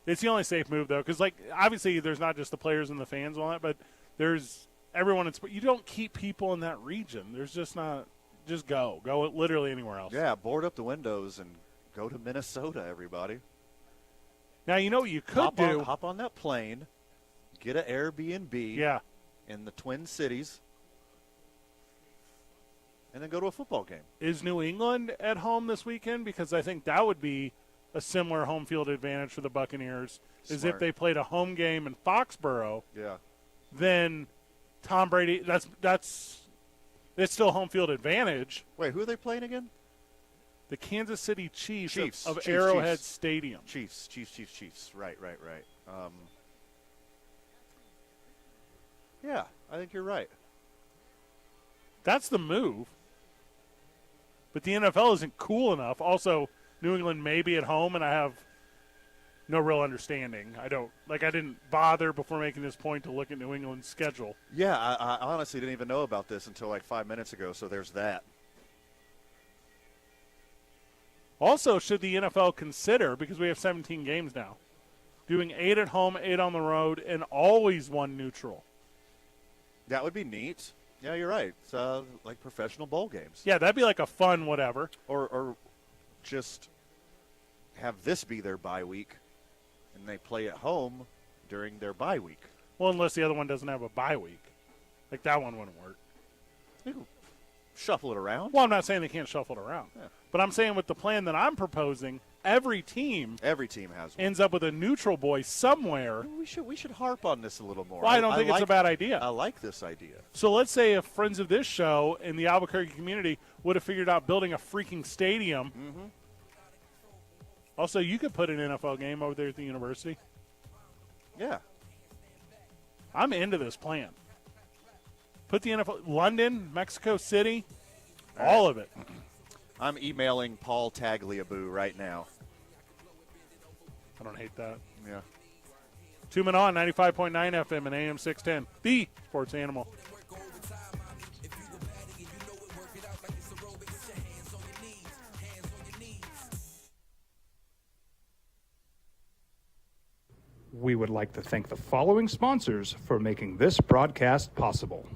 It's the only safe move, though, because, like, obviously there's not just the players and the fans and all that, but there's everyone. You don't keep people in that region. There's just not – just go. Go literally anywhere else. Yeah, board up the windows and go to Minnesota, everybody. Now, you know what you could do? Hop on that plane, get an Airbnb in the Twin Cities, and then go to a football game. Is New England at home this weekend? Because I think that would be a similar home field advantage for the Buccaneers. Is if they played a home game in Foxborough. Yeah. Then Tom Brady. It's still home field advantage. Wait, who are they playing again? The Kansas City Chiefs of Chiefs, Arrowhead Chiefs. Stadium. Chiefs. Right. Yeah, I think you're right. That's the move. But the NFL isn't cool enough. Also, New England may be at home, and I have no real understanding. I didn't bother before making this point to look at New England's schedule. Yeah, I honestly didn't even know about this until like 5 minutes ago, so there's that. Also, should the NFL consider, because we have 17 games now, doing 8 at home, 8 on the road, and always 1 neutral? That would be neat. Yeah, you're right. It's like professional bowl games. Yeah, that'd be like a fun whatever. Or just have this be their bye week, and they play at home during their bye week. Well, unless the other one doesn't have a bye week. Like, that one wouldn't work. You can shuffle it around. Well, I'm not saying they can't shuffle it around. Yeah. But I'm saying with the plan that I'm proposing, every team has one. Ends up with a neutral boy somewhere. We should harp on this a little more. Well, I don't think it's a bad idea. I like this idea. So let's say if friends of this show in the Albuquerque community would have figured out building a freaking stadium. Mm-hmm. Also, you could put an NFL game over there at the university. Yeah. I'm into this plan. Put the NFL, London, Mexico City, all of it. I'm emailing Paul Tagliabue right now. I don't hate that. Yeah. 2 Men On, 95.9 FM and AM 610. The Sports Animal. We would like to thank the following sponsors for making this broadcast possible.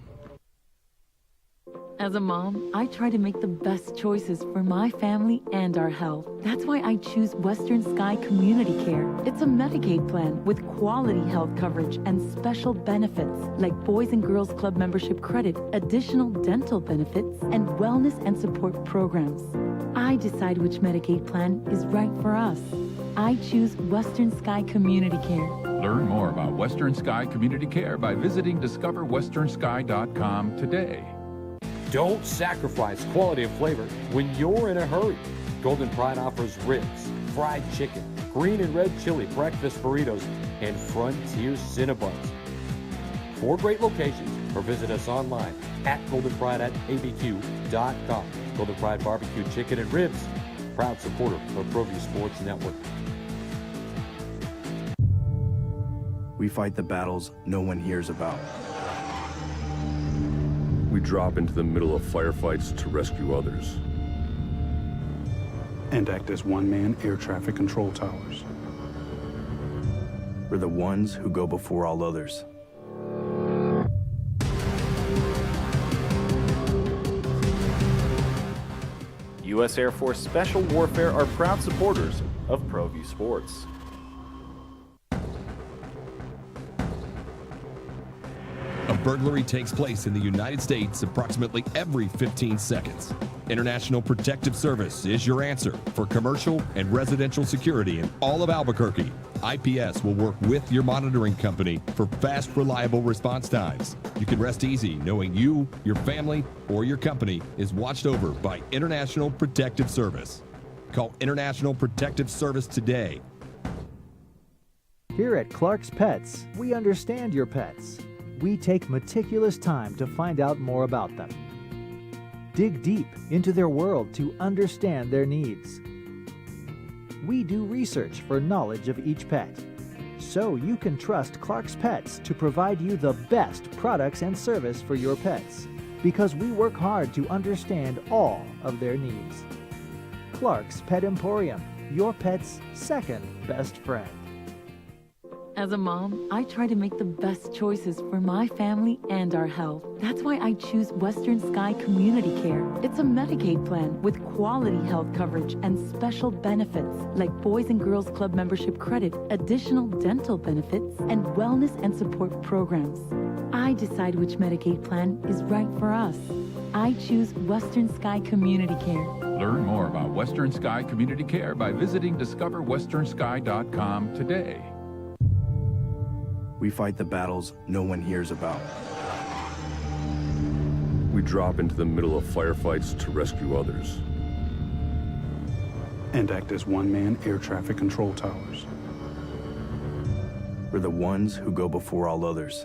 As a mom, I try to make the best choices for my family and our health. That's why I choose Western Sky Community Care. It's a Medicaid plan with quality health coverage and special benefits like Boys and Girls Club membership credit, additional dental benefits, and wellness and support programs. I decide which Medicaid plan is right for us. I choose Western Sky Community Care. Learn more about Western Sky Community Care by visiting discoverwesternsky.com today. Don't sacrifice quality and flavor when you're in a hurry. Golden Pride offers ribs, fried chicken, green and red chili breakfast burritos, and Frontier Cinnabons. 4 great locations, or visit us online at goldenpride@abq.com. Golden Pride Barbecue Chicken and Ribs, proud supporter of ProView Sports Network. We fight the battles no one hears about. We drop into the middle of firefights to rescue others. And act as one-man air traffic control towers. We're the ones who go before all others. U.S. Air Force Special Warfare are proud supporters of ProView Sports. A burglary takes place in the United States approximately every 15 seconds. International Protective Service is your answer for commercial and residential security in all of Albuquerque. IPS will work with your monitoring company for fast, reliable response times. You can rest easy knowing you, your family, or your company is watched over by International Protective Service. Call International Protective Service today. Here at Clark's Pets, we understand your pets. We take meticulous time to find out more about them. Dig deep into their world to understand their needs. We do research for knowledge of each pet, so you can trust Clark's Pets to provide you the best products and service for your pets, because we work hard to understand all of their needs. Clark's Pet Emporium, your pet's second best friend. As a mom, I try to make the best choices for my family and our health. That's why I choose Western Sky Community Care. It's a Medicaid plan with quality health coverage and special benefits like Boys and Girls Club membership credit, additional dental benefits, and wellness and support programs. I decide which Medicaid plan is right for us. I choose Western Sky Community Care. Learn more about Western Sky Community Care by visiting discoverwesternsky.com today. We fight the battles no one hears about. We drop into the middle of firefights to rescue others. And act as one-man air traffic control towers. We're the ones who go before all others.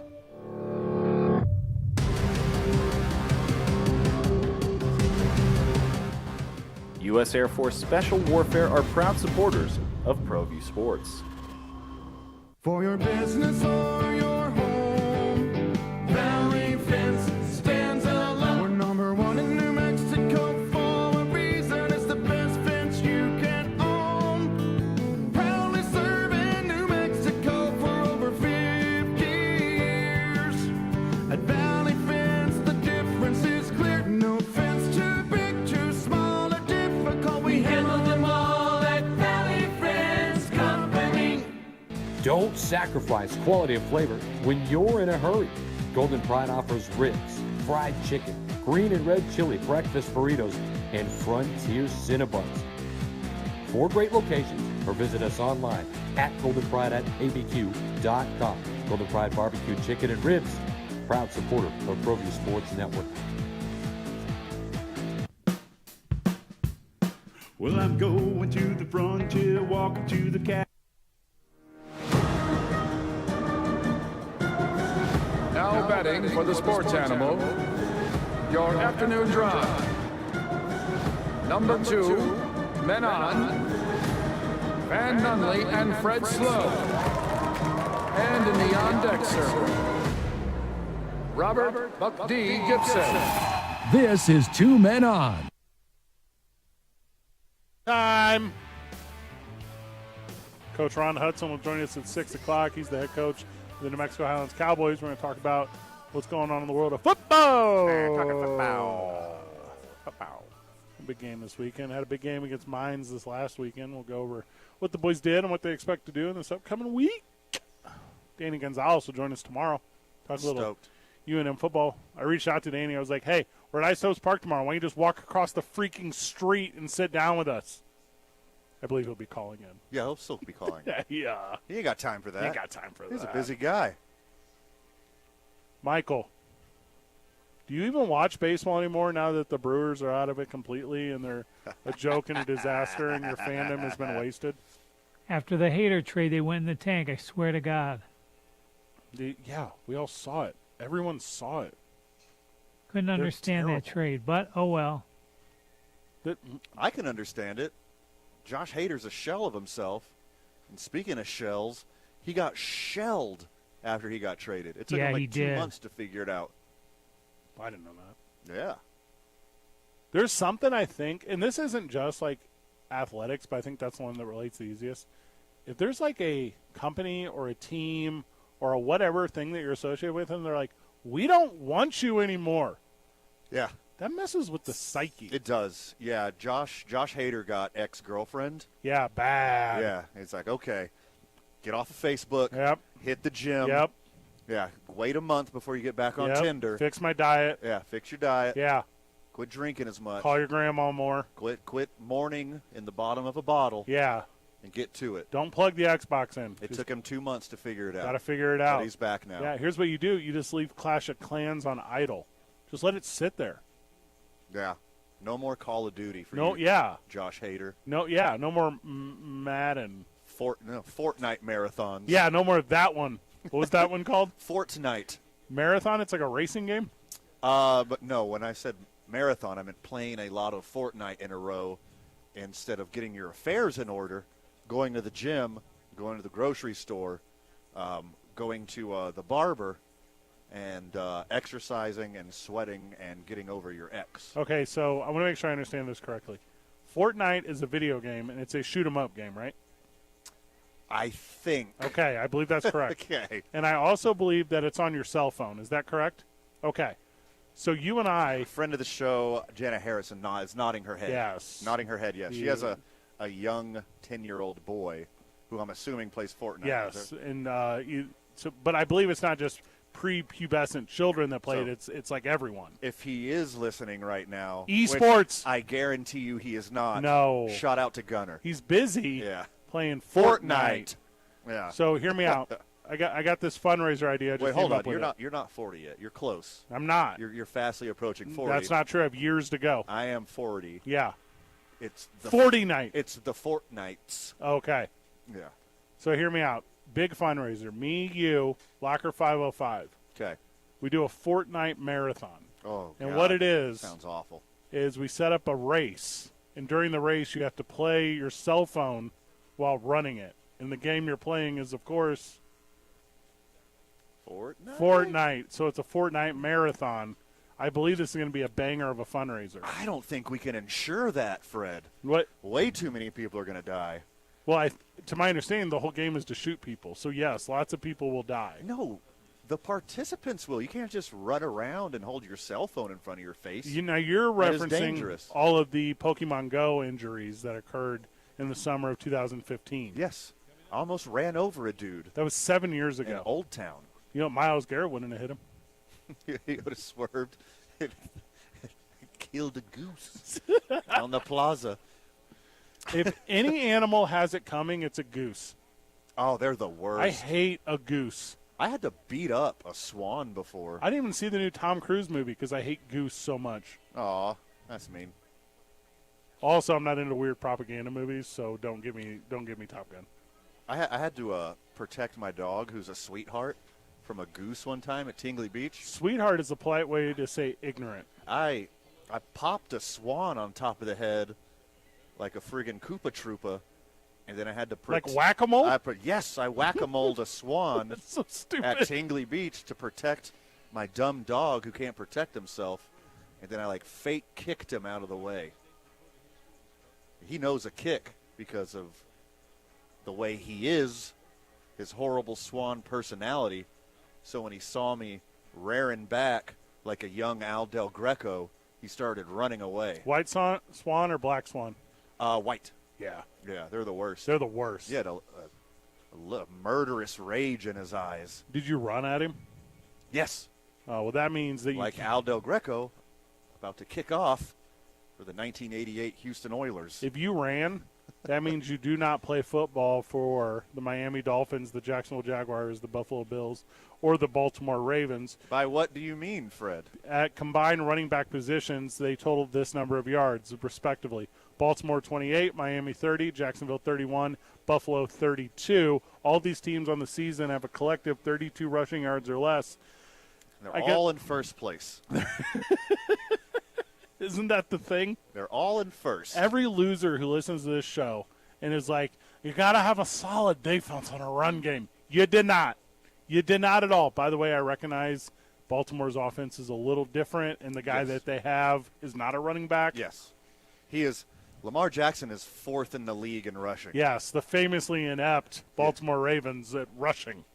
U.S. Air Force Special Warfare are proud supporters of ProView Sports. For your business or your home, Valley Fence stands alone. We're number 1 in New Mexico for a reason. It's the best fence you can own. Proudly serving New Mexico for over 50 years. At Valley Fence, the difference is clear. No fence too big, too small, or difficult. We handle them all at Valley Fence Company. Don't sacrifice quality of flavor when you're in a hurry. Golden Pride offers ribs, fried chicken, green and red chili breakfast burritos, and Frontier Cinnabons. 4 great locations, or visit us online at goldenpride@abq.com. Golden Pride Barbecue Chicken and Ribs, proud supporter of ProView Sports Network. Well, I'm going to the frontier, walking to the cat. Now betting for the sports animal, your afternoon drive. Number 2, Men On, Van Nunley and Fred Slow. And in the on-deck circle, Robert Buck D. Gibson. This is 2 Men On. Time. Coach Ron Hudson will join us at 6 o'clock. He's the head coach of the New Mexico Highlands Cowboys. We're going to talk about what's going on in the world of football. Football. A big game this weekend. Had a big game against Mines this last weekend. We'll go over what the boys did and what they expect to do in this upcoming week. Danny Gonzalez will join us tomorrow. Talk a little UNM football. I reached out to Danny. I was like, hey, we're at Isotopes Park tomorrow. Why don't you just walk across the freaking street and sit down with us? I believe he'll be calling in. Yeah, he'll still be calling. Yeah. He ain't got time for that. He ain't got time for that. He's a busy guy. Michael, do you even watch baseball anymore now that the Brewers are out of it completely and they're a joke and a disaster and your fandom has been wasted? After the Hater trade, they went in the tank, I swear to God. Yeah, we all saw it. Everyone saw it. Couldn't understand that trade, but oh well. I can understand it. Josh Hader's a shell of himself. And speaking of shells, he got shelled after he got traded. It took him like 2 months to figure it out. I didn't know that. Yeah. There's something I think, and this isn't just like athletics, but I think that's the one that relates the easiest. If there's like a company or a team or a whatever thing that you're associated with, and they're like, we don't want you anymore. Yeah. That messes with the psyche. It does. Yeah, Josh Hader got ex-girlfriend. Yeah, bad. Yeah, it's like, okay, get off of Facebook. Yep. Hit the gym. Yep. Yeah, wait a month before you get back on Tinder. Fix my diet. Yeah, fix your diet. Yeah. Quit drinking as much. Call your grandma more. Quit mourning in the bottom of a bottle. Yeah. And get to it. Don't plug the Xbox in. It took him 2 months to figure it out. Got to figure it out. But he's back now. Yeah, here's what you do. You just leave Clash of Clans on idle. Just let it sit there. Yeah. No more Call of Duty for you, Josh Hader. No more Madden. Fortnite marathons. Yeah, no more of that one. What was that one called? Fortnite. Marathon? It's like a racing game? But no, when I said marathon, I meant playing a lot of Fortnite in a row instead of getting your affairs in order, going to the gym, going to the grocery store, going to the barber, and exercising and sweating and getting over your ex. Okay, so I want to make sure I understand this correctly. Fortnite is a video game, and it's a shoot-'em-up game, right? I think. Okay, I believe that's correct. Okay. And I also believe that it's on your cell phone. Is that correct? Okay. So you and I... A friend of the show, Jana Harrison, is nodding her head. Yes. Nodding her head, yes. She has a young 10-year-old boy who I'm assuming plays Fortnite. Yes. And but I believe it's not just prepubescent children that play it. It's like everyone. If he is listening right now... Esports! I guarantee you he is not. No. Shout out to Gunner. He's busy. Yeah. Playing Fortnite. Yeah. So hear me out. I got this fundraiser idea. Wait, hold on. You're not 40 yet. You're close. I'm not. You're fastly approaching 40. That's not true. I have years to go. I am 40. Yeah. It's the 40 night. It's the Fortnites. Okay. Yeah. So hear me out. Big fundraiser. Me, you, Locker 505. Okay. We do a Fortnite marathon. Oh, and God. what it is Sounds awful. Is we set up a race, and during the race you have to play your cell phone while running it. And the game you're playing is, of course, Fortnite. So it's a Fortnite marathon. I believe this is going to be a banger of a fundraiser. I don't think we can ensure that, Fred. What? Way too many people are going to die. Well, to my understanding, the whole game is to shoot people. So, yes, lots of people will die. No, the participants will. You can't just run around and hold your cell phone in front of your face. You're That is referencing dangerous. all of the Pokemon Go injuries that occurred in the summer of 2015. Yes. I almost ran over a dude. That was 7 years ago. In Old Town. You know, Myles Garrett wouldn't have hit him. He would have swerved and killed a goose on the plaza. If any animal has it coming, it's a goose. Oh, they're the worst. I hate a goose. I had to beat up a swan before. I didn't even see the new Tom Cruise movie because I hate goose so much. Aw, that's mean. Also, I'm not into weird propaganda movies, so don't give me Top Gun. I had to protect my dog, who's a sweetheart, from a goose one time at Tingley Beach. Sweetheart is a polite way to say ignorant. I popped a swan on top of the head like a friggin' Koopa Troopa, and then I had to like whack-a-mole? Yes, I whack-a-moled a swan That's so stupid. at Tingley Beach to protect my dumb dog who can't protect himself, and then I fake kicked him out of the way. He knows a kick because of the way he is, his horrible swan personality. So when he saw me rearing back like a young Al Del Greco, he started running away. White swan or black swan? White. Yeah. Yeah, they're the worst. They're the worst. He had a murderous rage in his eyes. Did you run at him? Yes. Oh, well, that means that like Al Del Greco about to kick off for the 1988 Houston Oilers. If you ran, that means you do not play football for the Miami Dolphins, the Jacksonville Jaguars, the Buffalo Bills, or the Baltimore Ravens. By what do you mean, Fred? At combined running back positions, they totaled this number of yards, respectively. Baltimore 28, Miami 30, Jacksonville 31, Buffalo 32. All these teams on the season have a collective 32 rushing yards or less. They're all in first place. Isn't that the thing? They're all in first. Every loser who listens to this show and is like, you got to have a solid defense on a run game. You did not. You did not at all. By the way, I recognize Baltimore's offense is a little different, and the guy that they have is not a running back. Yes. He is. Lamar Jackson is fourth in the league in rushing. Yes, the famously inept Baltimore Ravens at rushing.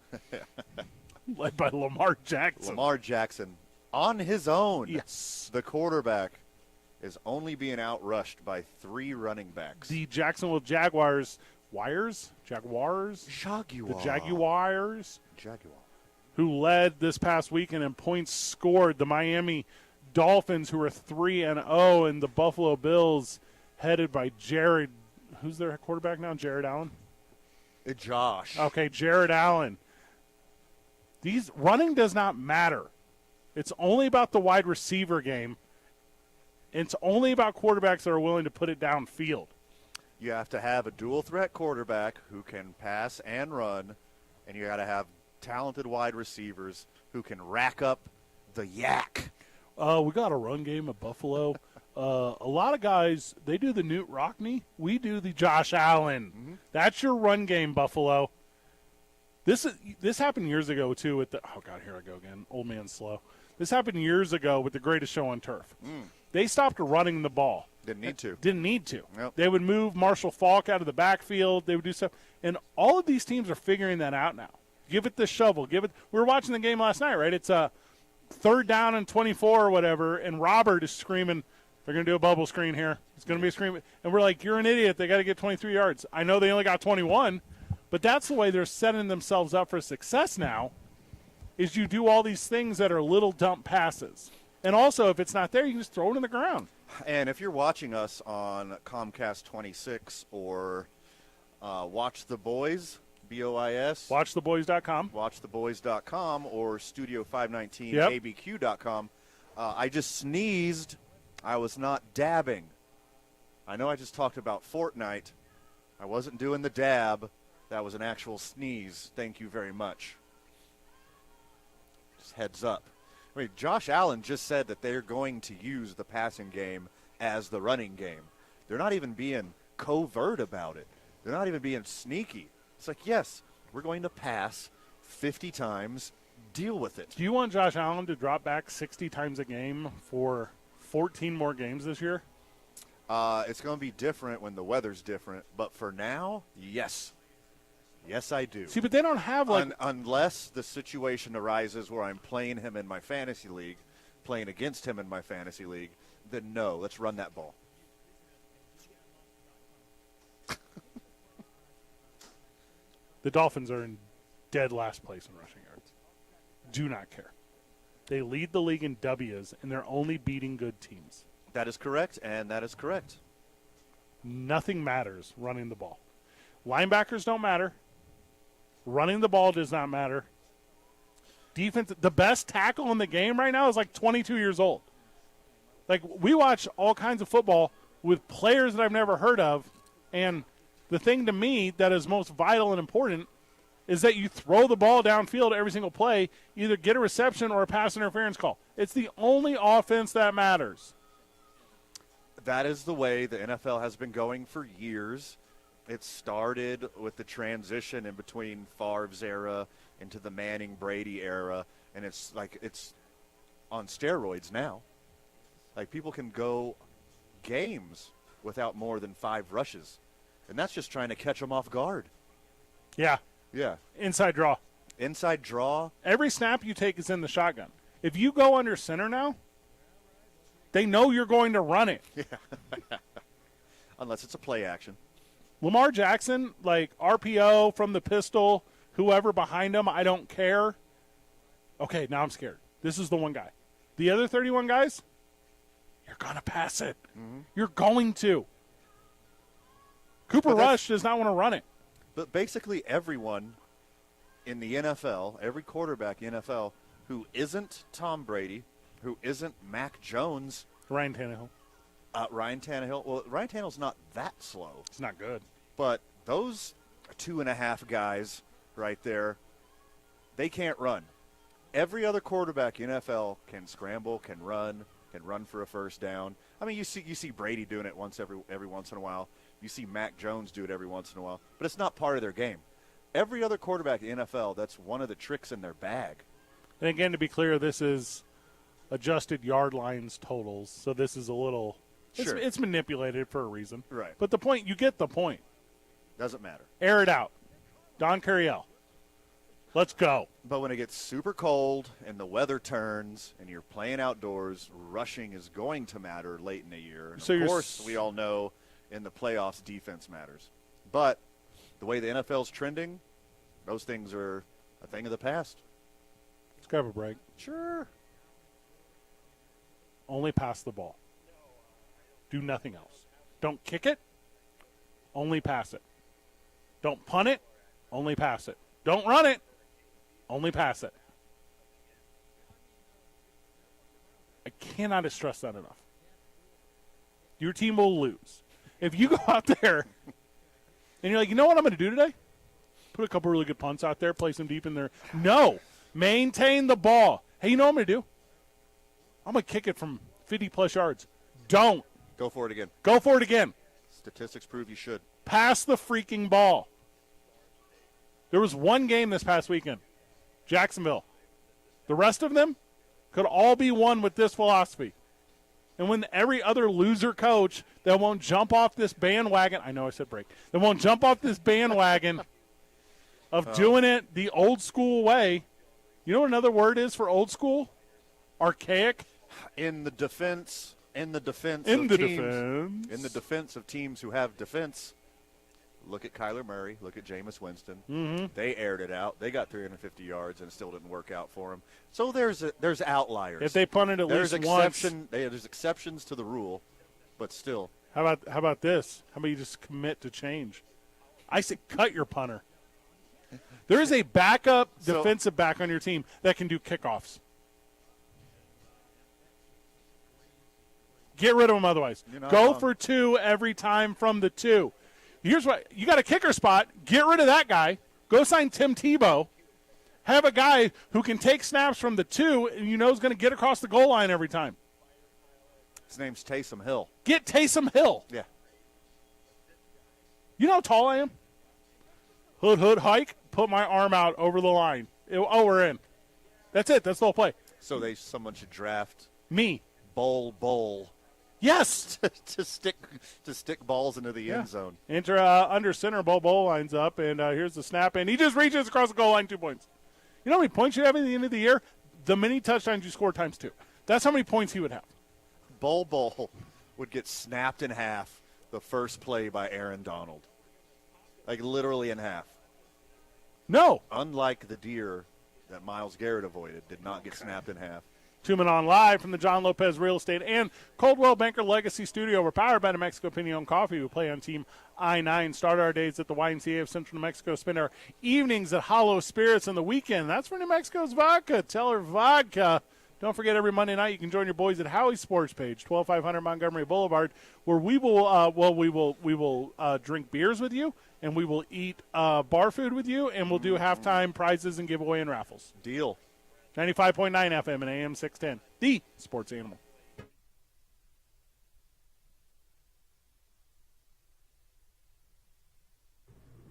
Led by Lamar Jackson. Lamar Jackson, on his own. Yes. The quarterback is only being outrushed by 3 running backs. The Jacksonville Jaguars, Jaguar. The Jaguars, Jaguar, who led this past weekend in points scored. The Miami Dolphins, who are 3-0, and the Buffalo Bills, headed by Jared. Who's their quarterback now? Jared Allen. Josh. Okay, Jared Allen. These running does not matter. It's only about the wide receiver game. It's only about quarterbacks that are willing to put it downfield. You have to have a dual threat quarterback who can pass and run, and you got to have talented wide receivers who can rack up the yak. We got a run game at Buffalo. A lot of guys, they do the Newt Rockney. We do the Josh Allen. Mm-hmm. That's your run game, Buffalo. This happened years ago, too, with the – oh, God, here I go again. Old man slow. This happened years ago with the Greatest Show on Turf. They stopped running the ball. Didn't need to. Nope. They would move Marshall Faulk out of the backfield. They would do stuff. And all of these teams are figuring that out now. Give it the shovel. We were watching the game last night, right? It's a 3rd down and 24 or whatever, and Robert is screaming, they're going to do a bubble screen here. It's going to be a screen. And we're like, you're an idiot. They got to get 23 yards. I know they only got 21, but that's the way they're setting themselves up for success now, is you do all these things that are little dump passes. And also, if it's not there, you can just throw it in the ground. And if you're watching us on Comcast 26 or Watch the Boys, BOIS. WatchTheBoys.com. WatchTheBoys.com or Studio519 Yep. ABQ.com. I just sneezed. I was not dabbing. I know I just talked about Fortnite. I wasn't doing the dab. That was an actual sneeze. Thank you very much. Just heads up. I mean, Josh Allen just said that they're going to use the passing game as the running game. They're not even being covert about it. They're not even being sneaky. It's like, yes, we're going to pass 50 times. Deal with it. Do you want Josh Allen to drop back 60 times a game for 14 more games this year? It's going to be different when the weather's different. But for now, yes. Yes, I do. See, but they don't have, like... unless the situation arises where I'm playing him in my fantasy league, playing against him in my fantasy league, then no, let's run that ball. The Dolphins are in dead last place in rushing yards. Do not care. They lead the league in W's, and they're only beating good teams. That is correct, and that is correct. Nothing matters running the ball. Linebackers don't matter. Running the ball does not matter. Defense, the best tackle in the game right now is like 22 years old. Like, we watch all kinds of football with players that I've never heard of, and the thing to me that is most vital and important is that you throw the ball downfield every single play, either get a reception or a pass interference call. It's the only offense that matters. That is the way the NFL has been going for years. It started with the transition in between Favre's era into the Manning-Brady era, and it's on steroids now. Like, people can go games without more than 5 rushes, and that's just trying to catch them off guard. Yeah. Yeah. Inside draw. Inside draw. Every snap you take is in the shotgun. If you go under center now, they know you're going to run it. Yeah. Unless it's a play action. Lamar Jackson, like RPO from the pistol, whoever behind him, I don't care. Okay, now I'm scared. This is the one guy. The other 31 guys, you're going to pass it. Mm-hmm. You're going to. Cooper Rush does not want to run it. But basically everyone in the NFL, every quarterback in the NFL who isn't Tom Brady, who isn't Mac Jones. Ryan Tannehill. Ryan Tannehill. Well, Ryan Tannehill's not that slow. It's not good. But those 2.5 guys right there, they can't run. Every other quarterback in NFL can scramble, can run for a first down. I mean, you see Brady doing it every once in a while. You see Mac Jones do it every once in a while. But it's not part of their game. Every other quarterback in the NFL, that's one of the tricks in their bag. And again, to be clear, this is adjusted yard lines totals, so this is a little Sure. it's manipulated for a reason. Right. But the point, you get the point. Doesn't matter. Air it out. Don Carriel. Let's go. But when it gets super cold and the weather turns and you're playing outdoors, rushing is going to matter late in the year. And So of course, we all know in the playoffs, defense matters. But the way the NFL's trending, those things are a thing of the past. Let's grab a break. Sure. Only pass the ball. Do nothing else. Don't kick it. Only pass it. Don't punt it. Only pass it. Don't run it. Only pass it. I cannot stress that enough. Your team will lose. If you go out there and you're like, you know what I'm going to do today? Put a couple really good punts out there, play some deep in there. No. Maintain the ball. Hey, you know what I'm going to do? I'm going to kick it from 50-plus yards. Don't. Go for it again. Go for it again. Statistics prove you should. Pass the freaking ball. There was one game this past weekend, Jacksonville. The rest of them could all be won with this philosophy. And when every other loser coach that won't jump off this bandwagon, I know I said break, that won't jump off this bandwagon of doing it the old school way, you know what another word is for old school? Archaic. In the defense of teams who have defense, look at Kyler Murray, look at Jameis Winston. Mm-hmm. They aired it out. They got 350 yards and it still didn't work out for them. So there's outliers. If they punted at least once. There's exceptions to the rule, but still. How about this? How about you just commit to change? I say cut your punter. There is a backup defensive back on your team that can do kickoffs. Get rid of them otherwise. Go for 2 every time from the 2. Here's what you got: a kicker spot. Get rid of that guy. Go sign Tim Tebow. Have a guy who can take snaps from the 2 and you know is going to get across the goal line every time. His name's Taysom Hill. Get Taysom Hill. Yeah. You know how tall I am? Hood, hike, put my arm out over the line. We're in. That's it. That's the whole play. So someone should draft me. Bull. Yes. to stick balls into the end zone. Enter under center, Bull lines up, and here's the snap, and he just reaches across the goal line, 2 points. You know how many points you have at the end of the year? The many touchdowns you score times 2. That's how many points he would have. Bull would get snapped in half the first play by Aaron Donald. Like literally in half. No. Unlike the deer that Myles Garrett avoided, did not get snapped in half. 2 Men on live from the John Lopez Real Estate and Coldwell Banker Legacy Studio. We're powered by New Mexico Pinon Coffee. We play on Team I-9. Start our days at the YMCA of Central New Mexico. Spend our evenings at Hollow Spirits on the weekend. That's for New Mexico's vodka. Teller Vodka. Don't forget, every Monday night you can join your boys at Howie's Sports Page, 12500 Montgomery Boulevard, where we will drink beers with you, and we will eat bar food with you, and we'll do halftime prizes and giveaway and raffles. Deal. 95.9 FM and AM 610, the sports animal.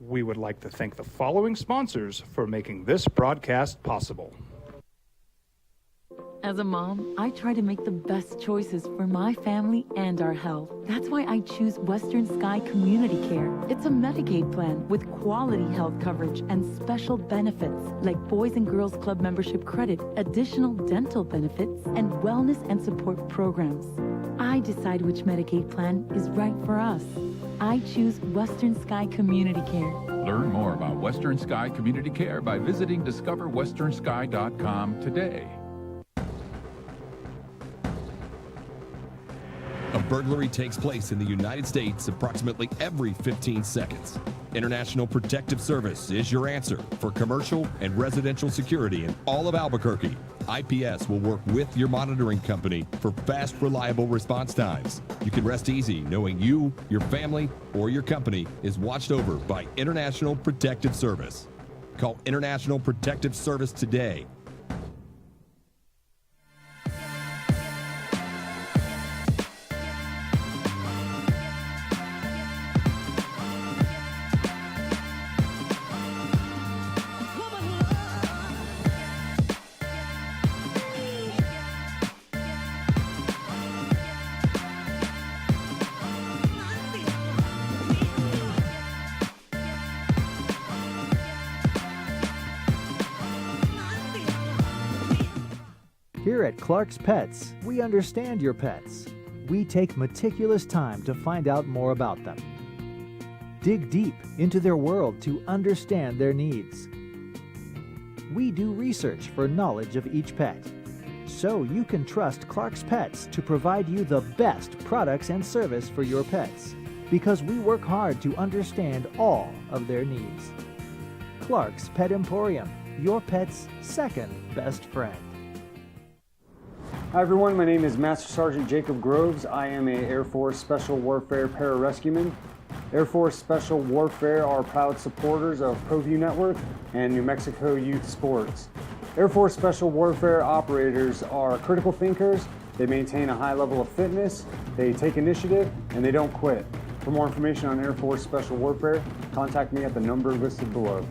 We would like to thank the following sponsors for making this broadcast possible. As a mom, I try to make the best choices for my family and our health. That's why I choose Western Sky Community Care. It's a Medicaid plan with quality health coverage and special benefits like Boys and Girls Club membership credit, additional dental benefits, and wellness and support programs. I decide which Medicaid plan is right for us. I choose Western Sky Community Care. Learn more about Western Sky Community Care by visiting discoverwesternsky.com today. A burglary takes place in the United States approximately every 15 seconds. International Protective Service is your answer for commercial and residential security in all of Albuquerque. IPS will work with your monitoring company for fast, reliable response times. You can rest easy knowing you, your family, or your company is watched over by International Protective Service. Call International Protective Service today. Here at Clark's Pets, we understand your pets. We take meticulous time to find out more about them. Dig deep into their world to understand their needs. We do research for knowledge of each pet, so you can trust Clark's Pets to provide you the best products and service for your pets, because we work hard to understand all of their needs. Clark's Pet Emporium, your pet's second best friend. Hi everyone, my name is Master Sergeant Jacob Groves. I am a Air Force Special Warfare Pararescueman. Air Force Special Warfare are proud supporters of ProView Network and New Mexico Youth Sports. Air Force Special Warfare operators are critical thinkers. They maintain a high level of fitness, they take initiative, and they don't quit. For more information on Air Force Special Warfare, contact me at the number listed below.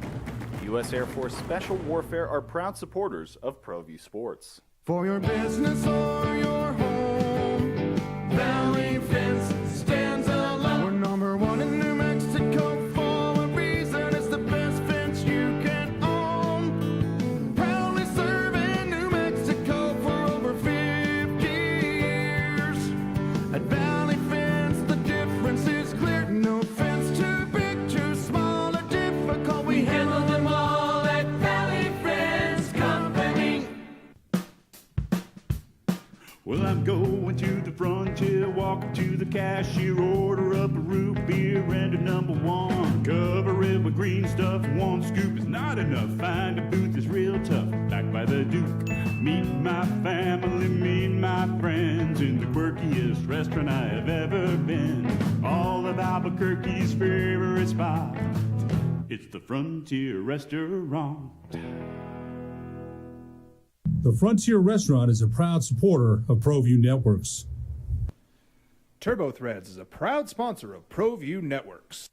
U.S. Air Force Special Warfare are proud supporters of ProView Sports. For your business or your home, Valley Fence stands alone. We're number one in New Mexico for a reason. It's the best fence you can own. Proudly serving New Mexico for over 50 years. At Valley Fence, the difference is clear. No fence too big, too small, or difficult. We handle them all at Valley Fence Company. Well, I'm going to the frontier, walking to the cashier, order up a root beer and a number one. Cover it with green stuff, one scoop is not enough. Find a booth is real tough, back by the Duke. Meet my family, meet my friends in the quirkiest restaurant I have ever been. All of Albuquerque's favorite spot, it's the Frontier Restaurant. The Frontier Restaurant is a proud supporter of ProView Networks. Turbo Threads is a proud sponsor of ProView Networks.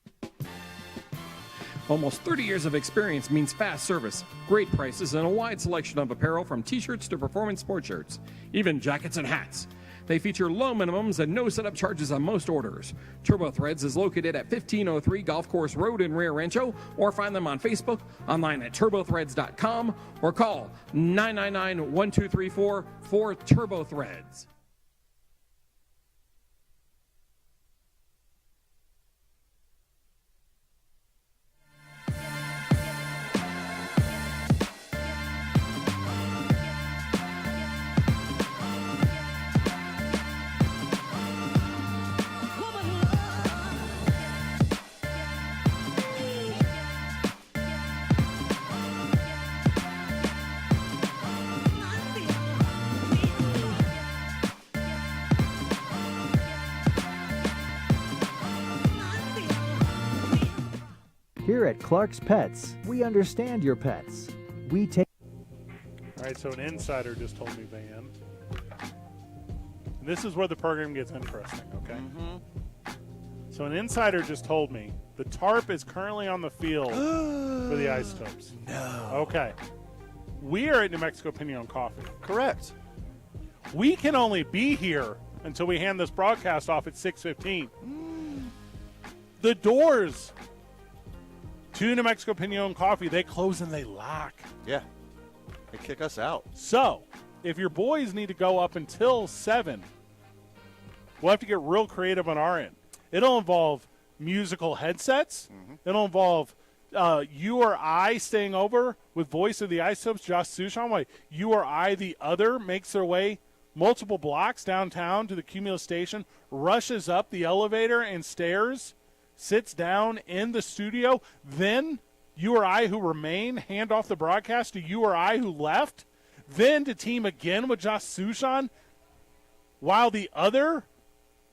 Almost 30 years of experience means fast service, great prices, and a wide selection of apparel from t-shirts to performance sport shirts, even jackets and hats. They feature low minimums and no setup charges on most orders. Turbo Threads is located at 1503 Golf Course Road in Rio Rancho, or find them on Facebook, online at turbothreads.com, or call 999-1234 for Turbo Threads. Here at Clark's Pets, we understand your pets. We take... All right, so an insider just told me, Van. This is where the program gets interesting, okay? So an insider just told me the tarp is currently on the field for the Isotopes. No. Okay. We are at New Mexico Pinion Coffee. Correct. We can only be here until we hand this broadcast off at 6:15. The doors to New Mexico Pinion Coffee, they close and they lock. Yeah. They kick us out. So, if your boys need to go up until 7, we'll have to get real creative on our end. It'll involve musical headsets. It'll involve you or I staying over with voice of the Isotopes, Josh Sushan, while you or I, the other, makes their way multiple blocks downtown to the Cumulus station, rushes up the elevator and stairs, sits down in the studio. Then you or I who remain hand off the broadcast to you or I who left. Then to team again with Josh Sushan while the other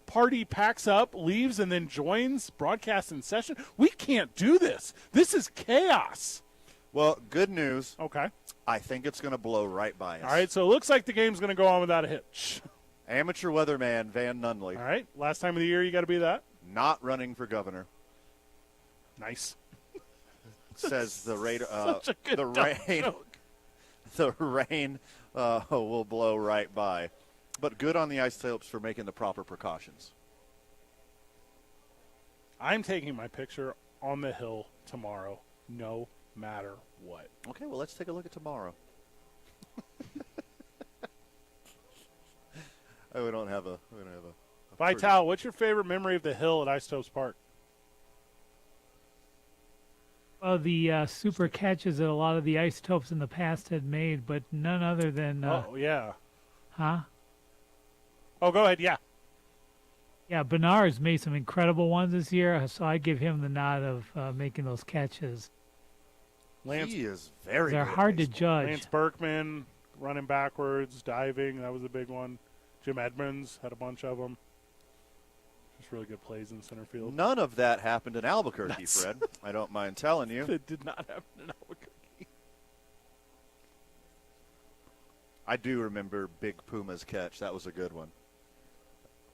party packs up, leaves, and then joins broadcast in session. We can't do this. This is chaos. Well, good news. Okay. I think it's going to blow right by us. All right, so it looks like the game's going to go on without a hitch. Amateur weatherman Van Nunley. All right, last time of the year you got to be that. Not running for governor. Nice. Says the radar. Such a good the rain. joke. The rain will blow right by. But good on the Isotopes for making the proper precautions. I'm taking my picture on the hill tomorrow, no matter what. Okay, well, let's take a look at tomorrow. We don't have a Vital, what's your favorite memory of the hill at Isotopes Park? Well, the super catches that a lot of the Isotopes in the past had made, but none other than... oh, yeah. Huh? Oh, go ahead, yeah. Yeah, Bernard's made some incredible ones this year, so I give him the nod of making those catches. Lance, he is very They're good hard to baseball. judge. Lance Berkman running backwards, diving, that was a big one. Jim Edmonds had a bunch of them. Just really good plays in center field. None of that happened in Albuquerque, Fred. I don't mind telling you. It did not happen in Albuquerque. I do remember Big Puma's catch. That was a good one.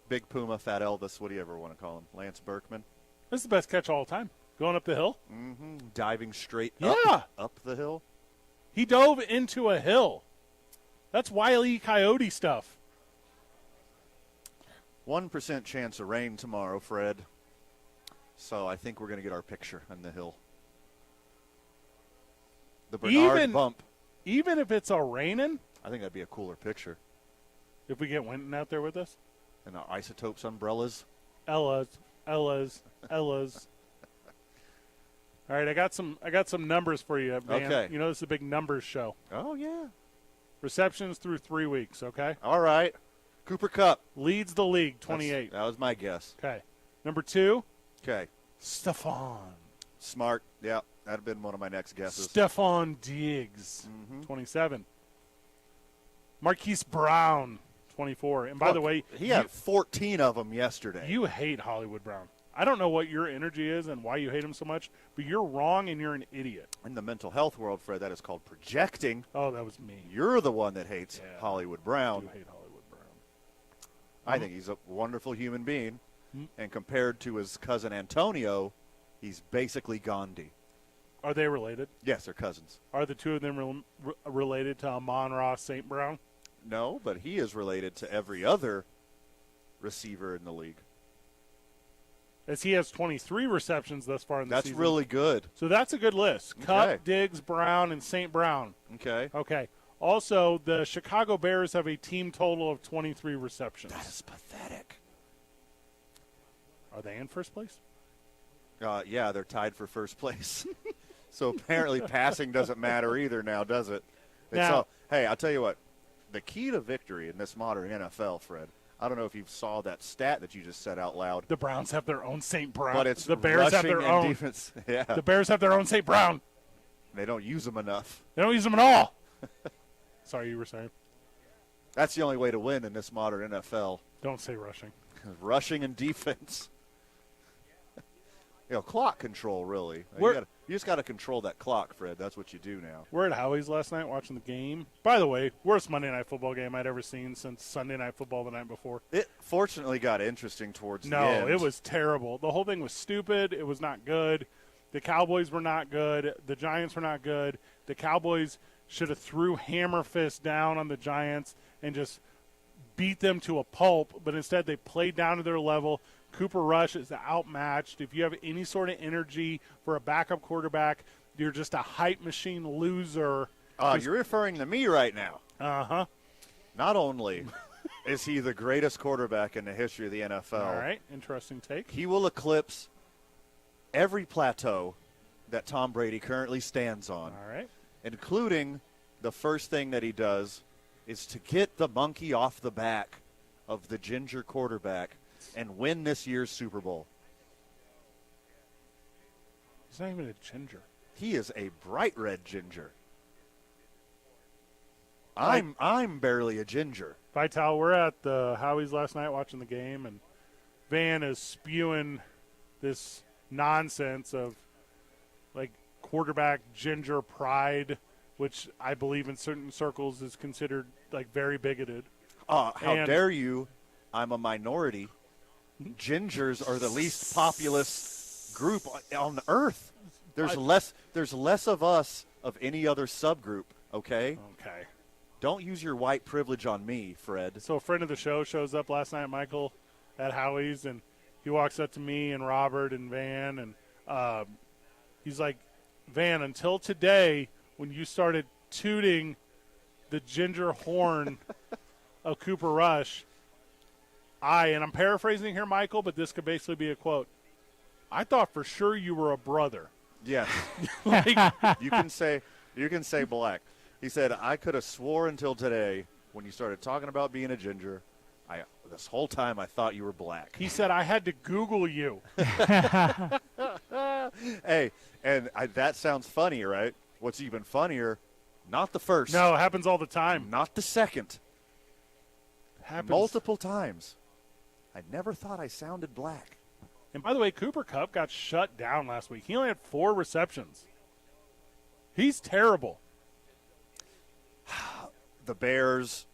Big Puma, Fat Elvis, what do you ever want to call him? Lance Berkman. This is the best catch of all time. Going up the hill. Mm-hmm. Diving straight up the hill. He dove into a hill. That's Wile E. Coyote stuff. 1% chance of rain tomorrow, Fred. So I think we're going to get our picture on the hill. The Bernard bump. Even if it's a raining? I think that'd be a cooler picture. If we get Winton out there with us? And our Isotopes umbrellas. Ellas. All right, I got some numbers for you, man. Okay. You know this is a big numbers show. Oh, yeah. Receptions through 3 weeks, okay? All right. Cooper Kupp. Leads the league, 28. That was my guess. Okay. Number 2. Okay. Stephon. Smart. Yeah, that had been one of my next guesses. Stephon Diggs, 27. Marquise Brown, 24. And by the way, he had 14 of them yesterday. You hate Hollywood Brown. I don't know what your energy is and why you hate him so much, but you're wrong and you're an idiot. In the mental health world, Fred, that is called projecting. Oh, that was me. You're the one that hates Hollywood Brown. I do hate Hollywood Brown. I think he's a wonderful human being. And compared to his cousin Antonio, he's basically Gandhi. Are they related? Yes, they're cousins. Are the two of them related to Amon-Ra St. Brown? No, but he is related to every other receiver in the league. As he has 23 receptions thus far in the season. That's really good. So that's a good list. Okay. Kupp, Diggs, Brown, and St. Brown. Okay. Okay. Also, the Chicago Bears have a team total of 23 receptions. That is pathetic. Are they in first place? Yeah, they're tied for first place. So apparently passing doesn't matter either now, does it? Hey, I'll tell you what. The key to victory in this modern NFL, Fred, I don't know if you saw that stat that you just said out loud. The Browns have their own St. Brown. But it's the Bears have their own defense. Yeah. The Bears have their own St. Brown. They don't use them enough. They don't use them at all. Sorry, you were saying. That's the only way to win in this modern NFL. Don't say rushing. Rushing and defense. clock control, really. You just got to control that clock, Fred. That's what you do now. We're at Howie's last night watching the game. By the way, worst Monday Night Football game I'd ever seen since Sunday Night Football the night before. It fortunately got interesting towards the No, end. it was terrible. The whole thing was stupid. It was not good. The Cowboys were not good. The Giants were not good. The Cowboys should have threw hammer fist down on the Giants and just beat them to a pulp, but instead they played down to their level. Cooper Rush is outmatched. If you have any sort of energy for a backup quarterback, you're just a hype machine loser. You're referring to me right now. Uh-huh. Not only is he the greatest quarterback in the history of the NFL. All right, interesting take. He will eclipse every plateau that Tom Brady currently stands on. All right. Including the first thing that he does is to get the monkey off the back of the ginger quarterback and win this year's Super Bowl. He's not even a ginger. He is a bright red ginger. I'm barely a ginger. Vital, we're at the Howie's last night watching the game, and Van is spewing this nonsense of, like, quarterback ginger pride, which I believe in certain circles is considered, like, very bigoted. How dare you? I'm a minority. Gingers are the least populous group on earth. There's less of us of any other subgroup, okay? Okay. Don't use your white privilege on me, Fred. So a friend of the show shows up last night, Michael, at Howie's, and he walks up to me and Robert and Van, and he's like, Van, until today, when you started tooting the ginger horn of Cooper Rush, and I'm paraphrasing here, Michael, but this could basically be a quote, I thought for sure you were a brother. Yes. You can say black. He said, I could have swore until today when you started talking about being a ginger, this whole time I thought you were black. He said, I had to Google you. Hey, and that sounds funny, right? What's even funnier, not the first. No, it happens all the time. Not the second. Happens multiple times. I never thought I sounded black. And by the way, Cooper Kupp got shut down last week. He only had 4 receptions. He's terrible. The Bears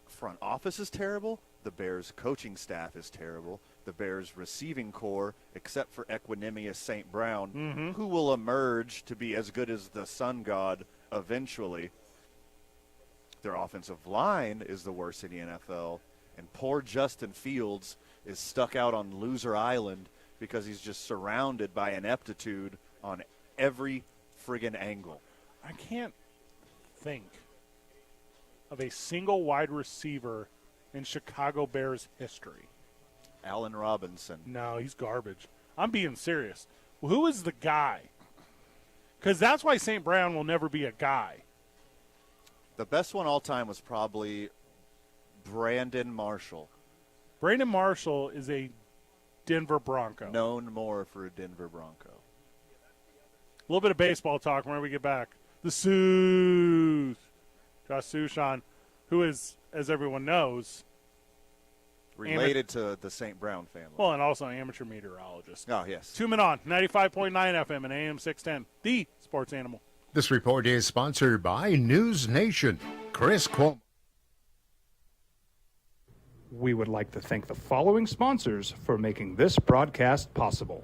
front office is terrible. The Bears coaching staff is terrible. The Bears receiving core, except for Equanimous St. Brown, who will emerge to be as good as the sun god eventually. Their offensive line is the worst in the NFL. And poor Justin Fields is stuck out on loser island because he's just surrounded by ineptitude on every friggin' angle. I can't think of a single wide receiver in Chicago Bears history. Allen Robinson. No, he's garbage. I'm being serious. Who is the guy? Because that's why St. Brown will never be a guy. The best one all time was probably Brandon Marshall. Brandon Marshall is a Denver Bronco. Known more for a Denver Bronco. A little bit of baseball talk when we get back. The Sioux. Josh Sushan, who is, as everyone knows, related to the St. Brown family. Well, and also an amateur meteorologist. Oh, yes. 2 Men On, 95.9 FM and AM 610, the sports animal. This report is sponsored by News Nation. Chris Cuomo. We would like to thank the following sponsors for making this broadcast possible.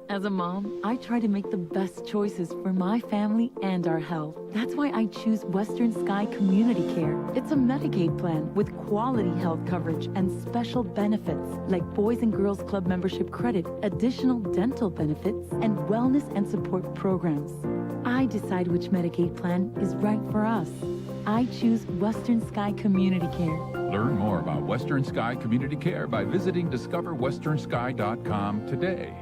As a mom, I try to make the best choices for my family and our health. That's why I choose Western Sky Community Care. It's a Medicaid plan with quality health coverage and special benefits like Boys and Girls Club membership credit, additional dental benefits, and wellness and support programs. I decide which Medicaid plan is right for us. I choose Western Sky Community Care. Learn more about Western Sky Community Care by visiting discoverwesternsky.com today.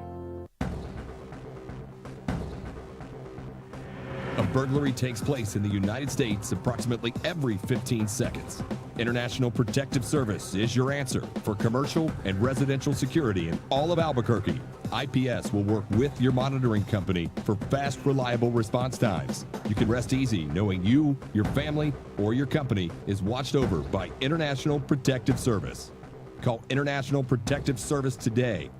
A burglary takes place in the United States approximately every 15 seconds. International Protective Service is your answer for commercial and residential security in all of Albuquerque. IPS will work with your monitoring company for fast, reliable response times. You can rest easy knowing you, your family, or your company is watched over by International Protective Service. Call International Protective Service today.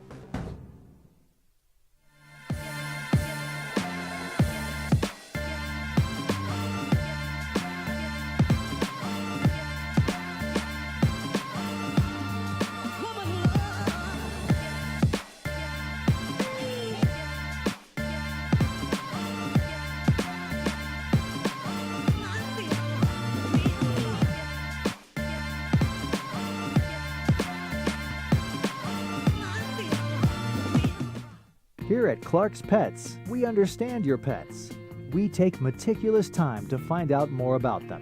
Here at Clark's Pets, we understand your pets. We take meticulous time to find out more about them.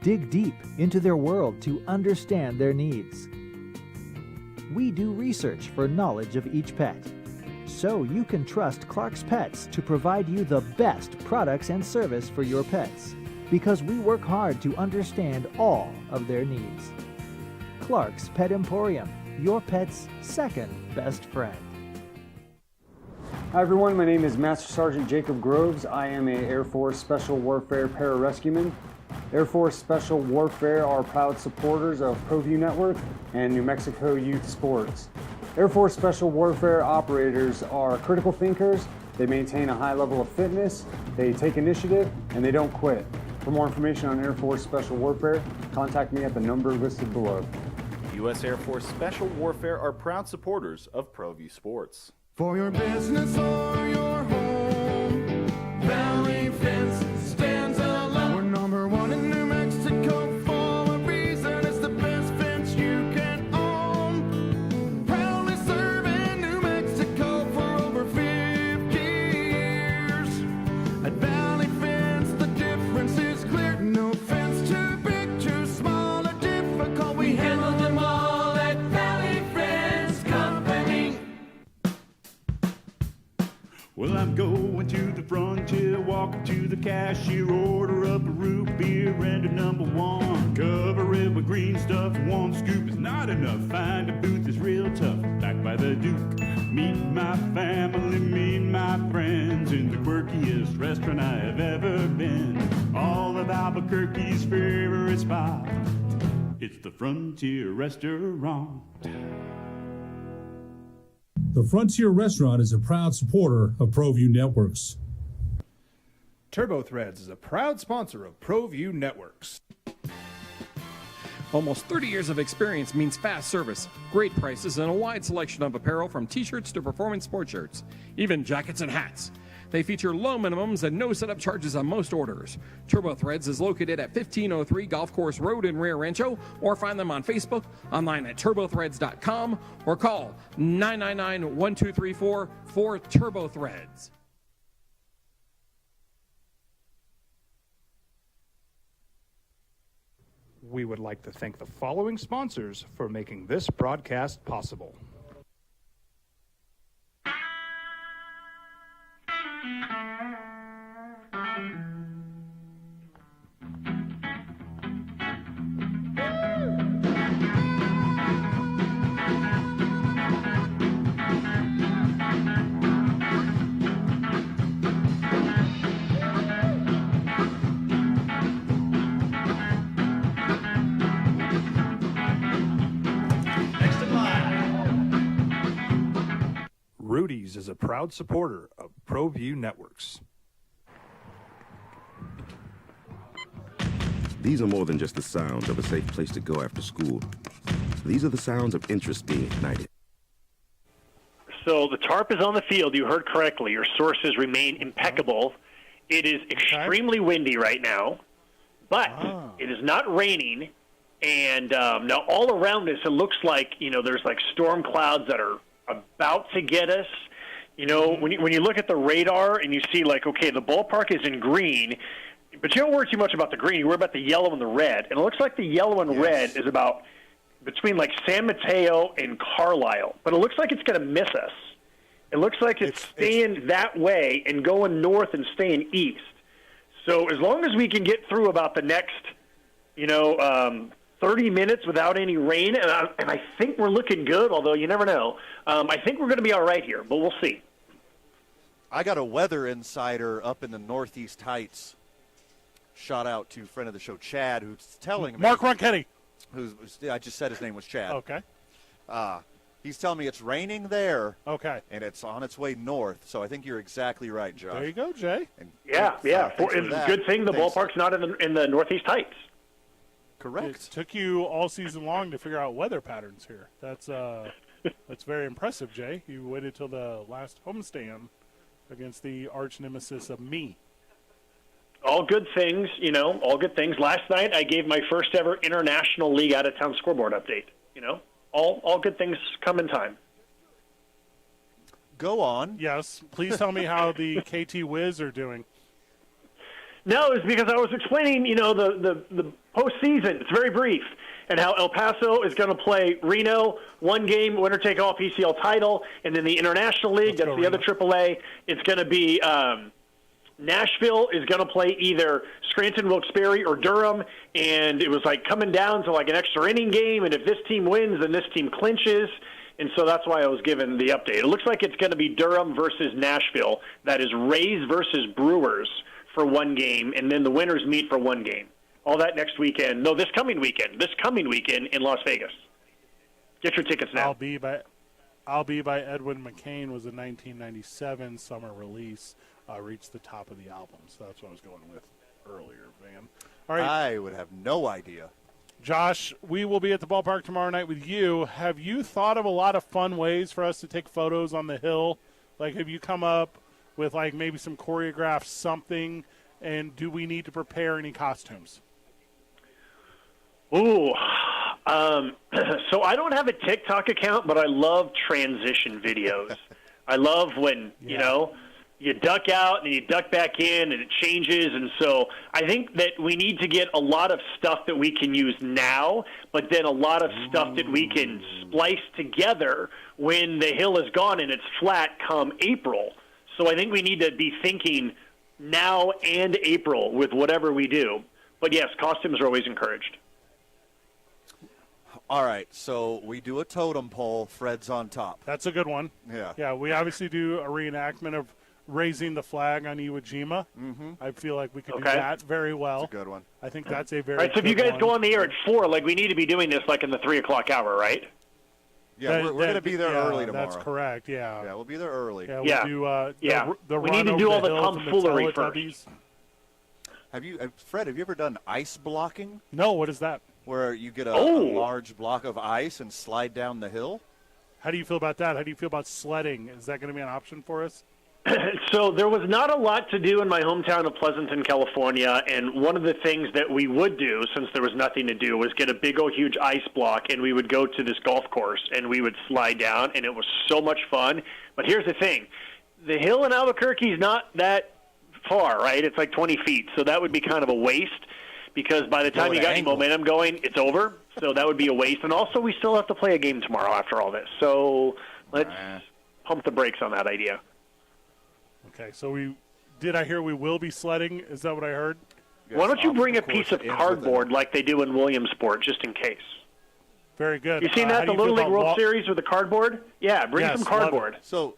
Dig deep into their world to understand their needs. We do research for knowledge of each pet, so you can trust Clark's Pets to provide you the best products and service for your pets, because we work hard to understand all of their needs. Clark's Pet Emporium, your pet's second best friend. Hi everyone, my name is Master Sergeant Jacob Groves. I am a Air Force Special Warfare Pararescueman. Air Force Special Warfare are proud supporters of ProView Network and New Mexico Youth Sports. Air Force Special Warfare operators are critical thinkers. They maintain a high level of fitness, they take initiative, and they don't quit. For more information on Air Force Special Warfare, contact me at the number listed below. U.S. Air Force Special Warfare are proud supporters of ProView Sports. For your business or your home, Valley Fence stands alone. We're number one in New Mexico for a reason. It's the best fence you can own. Proudly serving New Mexico for over 50 years. At Valley Fence, the difference is clear. No fence too big, too small, or difficult. We handle them all at Valley Fence Company. Well, I'm going to the frontier, walking to the cashier, order up a root beer and a number one. Cover it with green stuff, one scoop is not enough. Find a booth that's real tough, back by the Duke. Meet my family, meet my friends in the quirkiest restaurant I have ever been. All of Albuquerque's favorite spot, it's the Frontier Restaurant. The Frontier Restaurant is a proud supporter of ProView Networks. Turbo Threads is a proud sponsor of ProView Networks. Almost 30 years of experience means fast service, great prices, and a wide selection of apparel from t-shirts to performance sport shirts, even jackets and hats. They feature low minimums and no setup charges on most orders. Turbo Threads is located at 1503 Golf Course Road in Rio Rancho, or find them on Facebook, online at turbothreads.com, or call 999-1234 for Turbo Threads. We would like to thank the following sponsors for making this broadcast possible. Rudy's is a proud supporter of ProView Networks. These are more than just the sounds of a safe place to go after school. These are the sounds of interest being ignited. So the tarp is on the field. You heard correctly. Your sources remain impeccable. It is extremely windy right now, but it is not raining. And now all around us, it looks like, there's like storm clouds that are about to get us. When you look at the radar and you see okay, the ballpark is in green, but you don't worry too much about the green. You worry about the yellow and the red. And it looks like the yellow and red is about between San Mateo and Carlisle. But it looks like it's going to miss us. It looks like it's staying that way and going north and staying east. So as long as we can get through about the next, 30 minutes without any rain, and I think we're looking good, although you never know. I think we're going to be all right here, but we'll see. I got a weather insider up in the Northeast Heights. Shout out to friend of the show, Chad, who's telling me. Mark Ronchetti. I just said his name was Chad. Okay. He's telling me it's raining there. Okay. And it's on its way north. So I think you're exactly right, Josh. There you go, Jay. And yeah. It's a good thing the ballpark's not in the Northeast Heights. Correct. It took you all season long to figure out weather patterns here. That's very impressive, Jay. You waited till the last homestand against the arch nemesis of me. All good things, all good things. Last night I gave my first ever International League out-of-town scoreboard update. All good things come in time. Go on. Yes. Please tell me how the KT Wiz are doing. No, it's because I was explaining, the postseason. It's very brief, and how El Paso is going to play Reno, one game, winner take all PCL title, and then the International League. That's the other AAA. It's going to be Nashville is going to play either Scranton, Wilkes-Barre, or Durham, and it was like coming down to like an extra inning game, and if this team wins, then this team clinches. And so that's why I was given the update. It looks like it's going to be Durham versus Nashville. That is Rays versus Brewers for one game, and then the winners meet for one game. All that next weekend. No, this coming weekend. This coming weekend in Las Vegas. Get your tickets now. I'll Be by Edwin McCain was a 1997 summer release. Reached the top of the album, so that's what I was going with earlier, Van. All right. I would have no idea. Josh, we will be at the ballpark tomorrow night with you. Have you thought of a lot of fun ways for us to take photos on the hill? Like, have you come up with, like, maybe some choreographed something, and do we need to prepare any costumes? Ooh. So I don't have a TikTok account, but I love transition videos. I love when, you duck out and you duck back in and it changes. And so I think that we need to get a lot of stuff that we can use now, but then a lot of stuff that we can splice together when the hill is gone and it's flat come April. So I think we need to be thinking now and April with whatever we do. But yes, costumes are always encouraged. All right, so we do a totem pole. Fred's on top. That's a good one. Yeah. Yeah, we obviously do a reenactment of raising the flag on Iwo Jima. Mm-hmm. I feel like we could do that very well. That's a good one. I think that's a very All right, so if you good guys one. go on the air at 4, like we need to be doing this like in the 3 o'clock hour, right? Yeah, we're going to be there early tomorrow. That's correct, yeah. Yeah, we'll be there early. Yeah, we'll do the we run need to over do all the hills and tomfoolery Teletubbies. Fred, have you ever done ice blocking? No, what is that? Where you get a large block of ice and slide down the hill? How do you feel about that? How do you feel about sledding? Is that going to be an option for us? So there was not a lot to do in my hometown of Pleasanton, California, and one of the things that we would do, since there was nothing to do, was get a big old huge ice block, and we would go to this golf course, and we would slide down, and it was so much fun. But here's the thing. The hill in Albuquerque is not that far, right? It's like 20 feet, so that would be kind of a waste, because by the time you got any momentum going, it's over. So that would be a waste. And also, we still have to play a game tomorrow after all this. So let's pump the brakes on that idea. Okay, so I hear we will be sledding? Is that what I heard? Yes, why don't you bring a piece of cardboard like they do in Williamsport, just in case? Very good. You seen that, the Little League World Series with the cardboard? Yeah, bring some cardboard. So,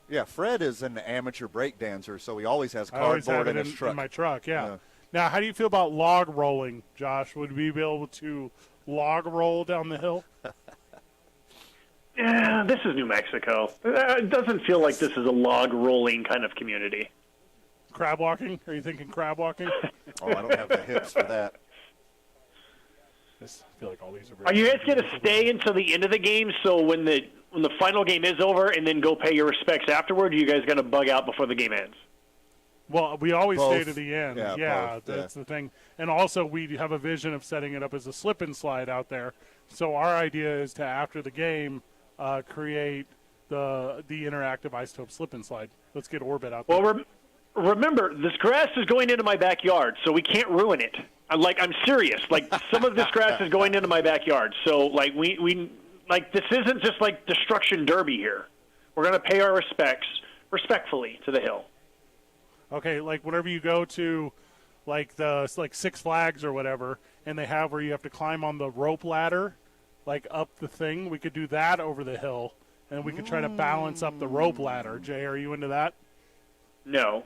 yeah, Fred is an amateur break dancer, so he always has cardboard in his truck. In my truck, yeah. Now, how do you feel about log rolling, Josh? Would we be able to log roll down the hill? Yeah, this is New Mexico. It doesn't feel like this is a log rolling kind of community. Crab walking? Are you thinking crab walking? Oh, I don't have the hips for that. I feel like all these Are you guys going to stay until the end of the game, so when the final game is over and then go pay your respects afterward, are you guys going to bug out before the game ends? Well, we always Both. stay to the end. Yeah, both, that's the thing. And also, we have a vision of setting it up as a slip and slide out there. So our idea is to, after the game, create the interactive Isotope slip and slide. Let's get Orbit out there. Well, remember, this grass is going into my backyard, so we can't ruin it. I'm serious. Like, some of this grass is going into my backyard. So, like, we this isn't just like Destruction Derby here. We're going to pay our respects respectfully to the hill. Okay, like whenever you go to like Six Flags or whatever, and they have where you have to climb on the rope ladder, like up the thing, we could do that over the hill, and we could try to balance up the rope ladder. Jay, are you into that? No.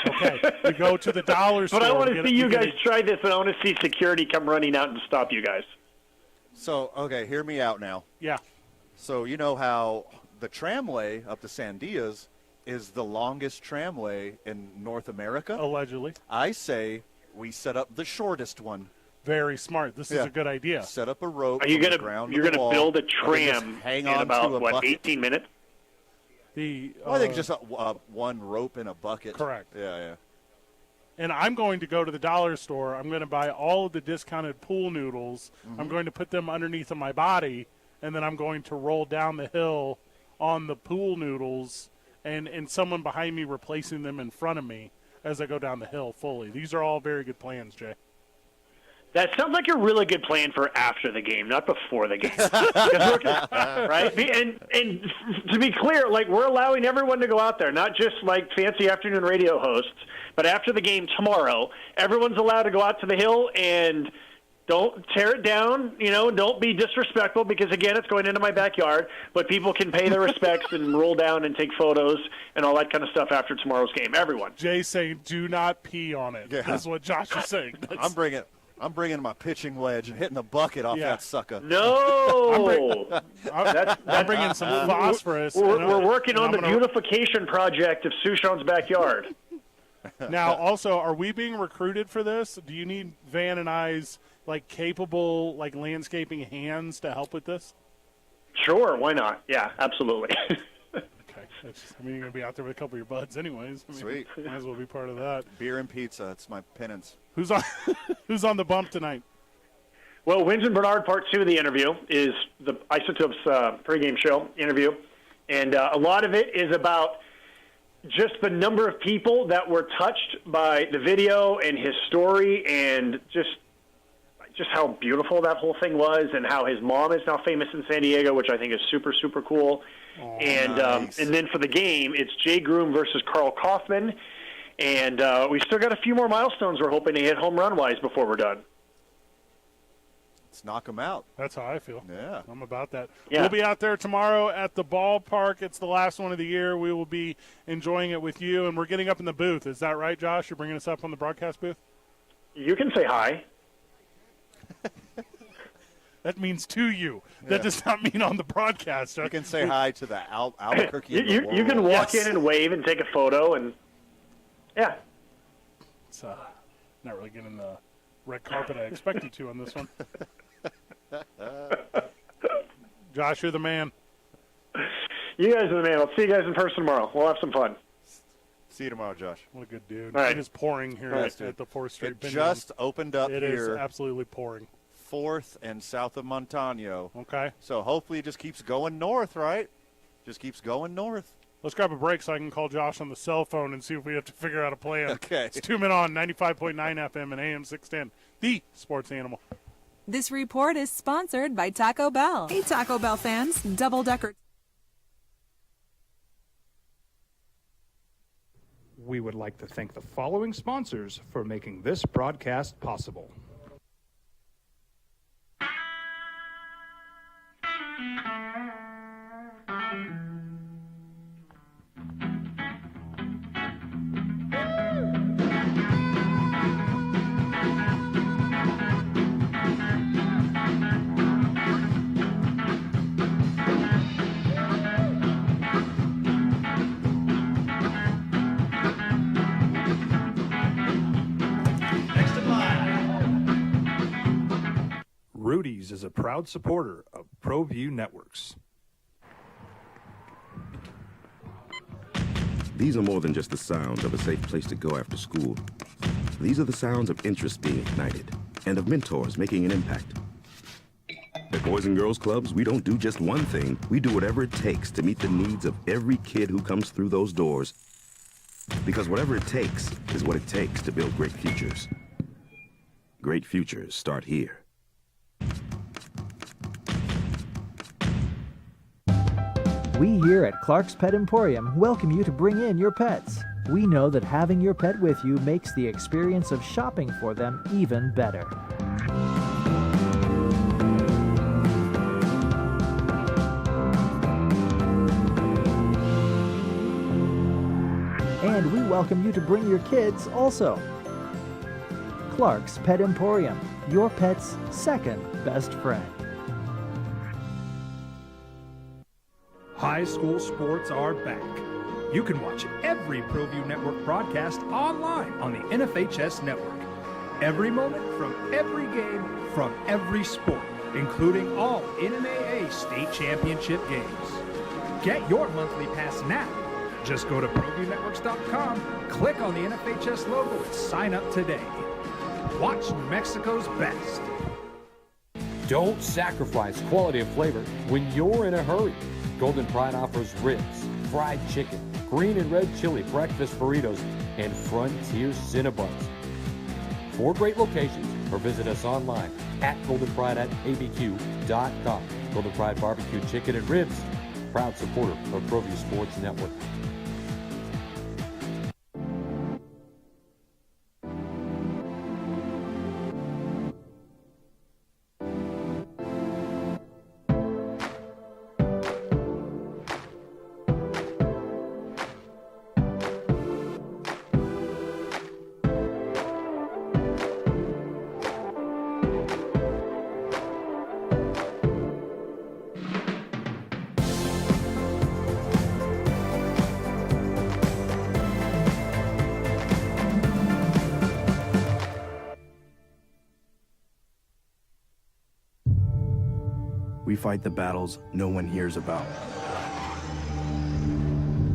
Okay, we go to the dollar store. But I want to see you guys try this, and I want to see security come running out and stop you guys. So, okay, hear me out now. Yeah. So you know how the tramway up to Sandias is the longest tramway in North America? Allegedly. I say we set up the shortest one. Very smart. This is a good idea. Set up a rope. Are you going to you're gonna build a tram hang in on about to a what bucket? 18 minutes? I think just one rope in a bucket. Correct. Yeah. And I'm going to go to the dollar store. I'm going to buy all of the discounted pool noodles. I'm going to put them underneath of my body, and then I'm going to roll down the hill on the pool noodles and someone behind me replacing them in front of me as I go down the hill fully. These are all very good plans, Jay. That sounds like a really good plan for after the game, not before the game. Right? And to be clear, like, we're allowing everyone to go out there, not just like fancy afternoon radio hosts, but after the game tomorrow, everyone's allowed to go out to the hill and don't tear it down, don't be disrespectful because, again, it's going into my backyard, but people can pay their respects and roll down and take photos and all that kind of stuff after tomorrow's game. Everyone. Jay's saying do not pee on it. Yeah. That's what Josh is saying. I'm bringing my pitching wedge and hitting the bucket off that sucker. No! I'm bringing some phosphorus. We're working on the beautification project of Sushan's backyard. Now, also, are we being recruited for this? Do you need Van and I's capable landscaping hands to help with this? Sure, why not? Yeah, absolutely. Okay. You're going to be out there with a couple of your buds anyways. Sweet. Might as well be part of that. Beer and pizza. It's my penance. Who's on the bump tonight? Well, Wins and Bernard Part 2 of the interview is the Isotopes pregame show interview. And a lot of it is about just the number of people that were touched by the video and his story and just how beautiful that whole thing was and how his mom is now famous in San Diego, which I think is super, super cool. Oh, and nice. And then for the game, it's Jay Groom versus Carl Kaufman. And we still got a few more milestones we're hoping to hit home run-wise before we're done. Let's knock them out. That's how I feel. Yeah. I'm about that. Yeah. We'll be out there tomorrow at the ballpark. It's the last one of the year. We will be enjoying it with you, and we're getting up in the booth. Is that right, Josh? You're bringing us up on the broadcast booth? You can say hi. That means to you. That does not mean on the broadcast. You can say hi to the Albuquerque. You can walk in and wave and take a photo, and yeah. It's not really getting the red carpet I expected to on this one. Josh, you're the man. You guys are the man. I'll see you guys in person tomorrow. We'll have some fun. See you tomorrow, Josh. What a good dude. All right. It is pouring here at the 4th Street. It just opened up here. It is absolutely pouring. 4th and south of Montano. Okay. So hopefully it just keeps going north, right? Just keeps going north. Let's grab a break so I can call Josh on the cell phone and see if we have to figure out a plan. Okay. It's 2 Men On, 95.9 FM and AM 610, the sports animal. This report is sponsored by Taco Bell. Hey, Taco Bell fans, double-decker. We would like to thank the following sponsors for making this broadcast possible. Rudy's is a proud supporter of ProView Networks. These are more than just the sounds of a safe place to go after school. These are the sounds of interest being ignited and of mentors making an impact. At Boys and Girls Clubs, we don't do just one thing. We do whatever it takes to meet the needs of every kid who comes through those doors. Because whatever it takes is what it takes to build great futures. Great futures start here. We here at Clark's Pet Emporium welcome you to bring in your pets. We know that having your pet with you makes the experience of shopping for them even better. And we welcome you to bring your kids also. Clark's Pet Emporium, your pet's second best friend. High school sports are back. You can watch every ProView Network broadcast online on the NFHS network. Every moment from every game from every sport, including all NMAA state championship games. Get your monthly pass now. Just go to ProViewNetworks.com, click on the NFHS logo, and sign up today. Watch Mexico's best. Don't sacrifice quality of flavor when you're in a hurry. Golden Pride offers ribs, fried chicken, green and red chili breakfast burritos, and Frontier Cinnabons. 4 great locations, or visit us online at goldenpride@abq.com. Golden Pride Barbecue Chicken and Ribs, proud supporter of ProView Sports Network. We fight the battles no one hears about.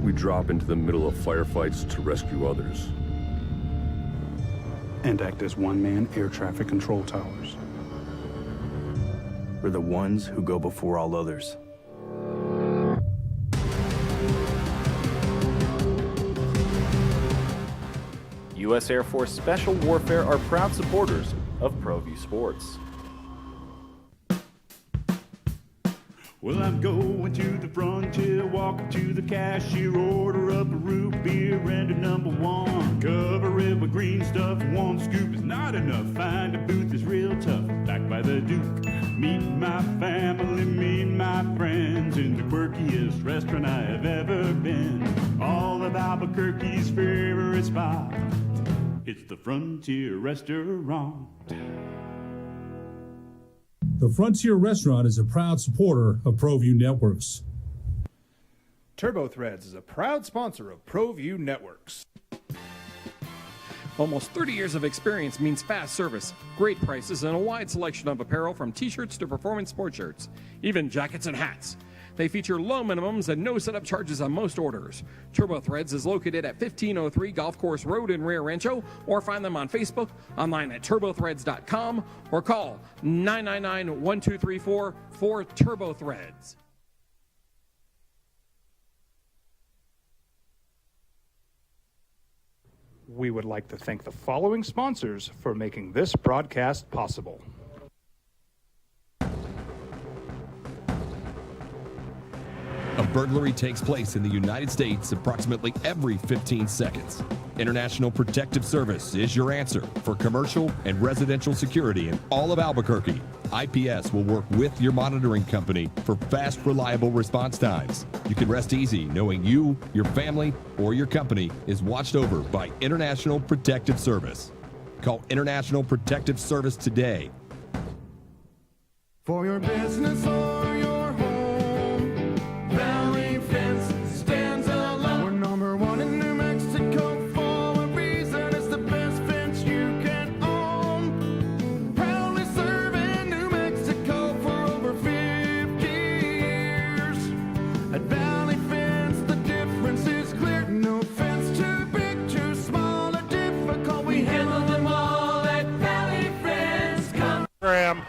We drop into the middle of firefights to rescue others. And act as one-man air traffic control towers. We're the ones who go before all others. U.S. Air Force Special Warfare are proud supporters of ProView Sports. Well, I'm going to the frontier, walking to the cashier, order up a root beer and a number 1. Cover it with green stuff, 1 scoop is not enough. Find a booth that's real tough, back by the Duke. Meet my family, meet my friends in the quirkiest restaurant I have ever been. All of Albuquerque's favorite spot, it's the Frontier Restaurant. The Frontier Restaurant is a proud supporter of ProView Networks. Turbo Threads is a proud sponsor of ProView Networks. Almost 30 years of experience means fast service, great prices, and a wide selection of apparel from t-shirts to performance sport shirts, even jackets and hats. They feature low minimums and no setup charges on most orders. Turbo Threads is located at 1503 Golf Course Road in Rio Rancho, or find them on Facebook, online at turbothreads.com, or call 999-1234 for Turbo Threads. We would like to thank the following sponsors for making this broadcast possible. A burglary takes place in the United States approximately every 15 seconds. International Protective Service is your answer for commercial and residential security in all of Albuquerque. IPS will work with your monitoring company for fast, reliable response times. You can rest easy knowing you, your family, or your company is watched over by International Protective Service. Call International Protective Service today. For your business or your home, Valley Fence stands alone. We're number 1 in New Mexico for a reason. It's the best fence you can own. Proudly serving New Mexico for over 50 years. At Valley Fence, the difference is clear. No fence too big, too small, or difficult. We handle them all at Valley Fence. Graham.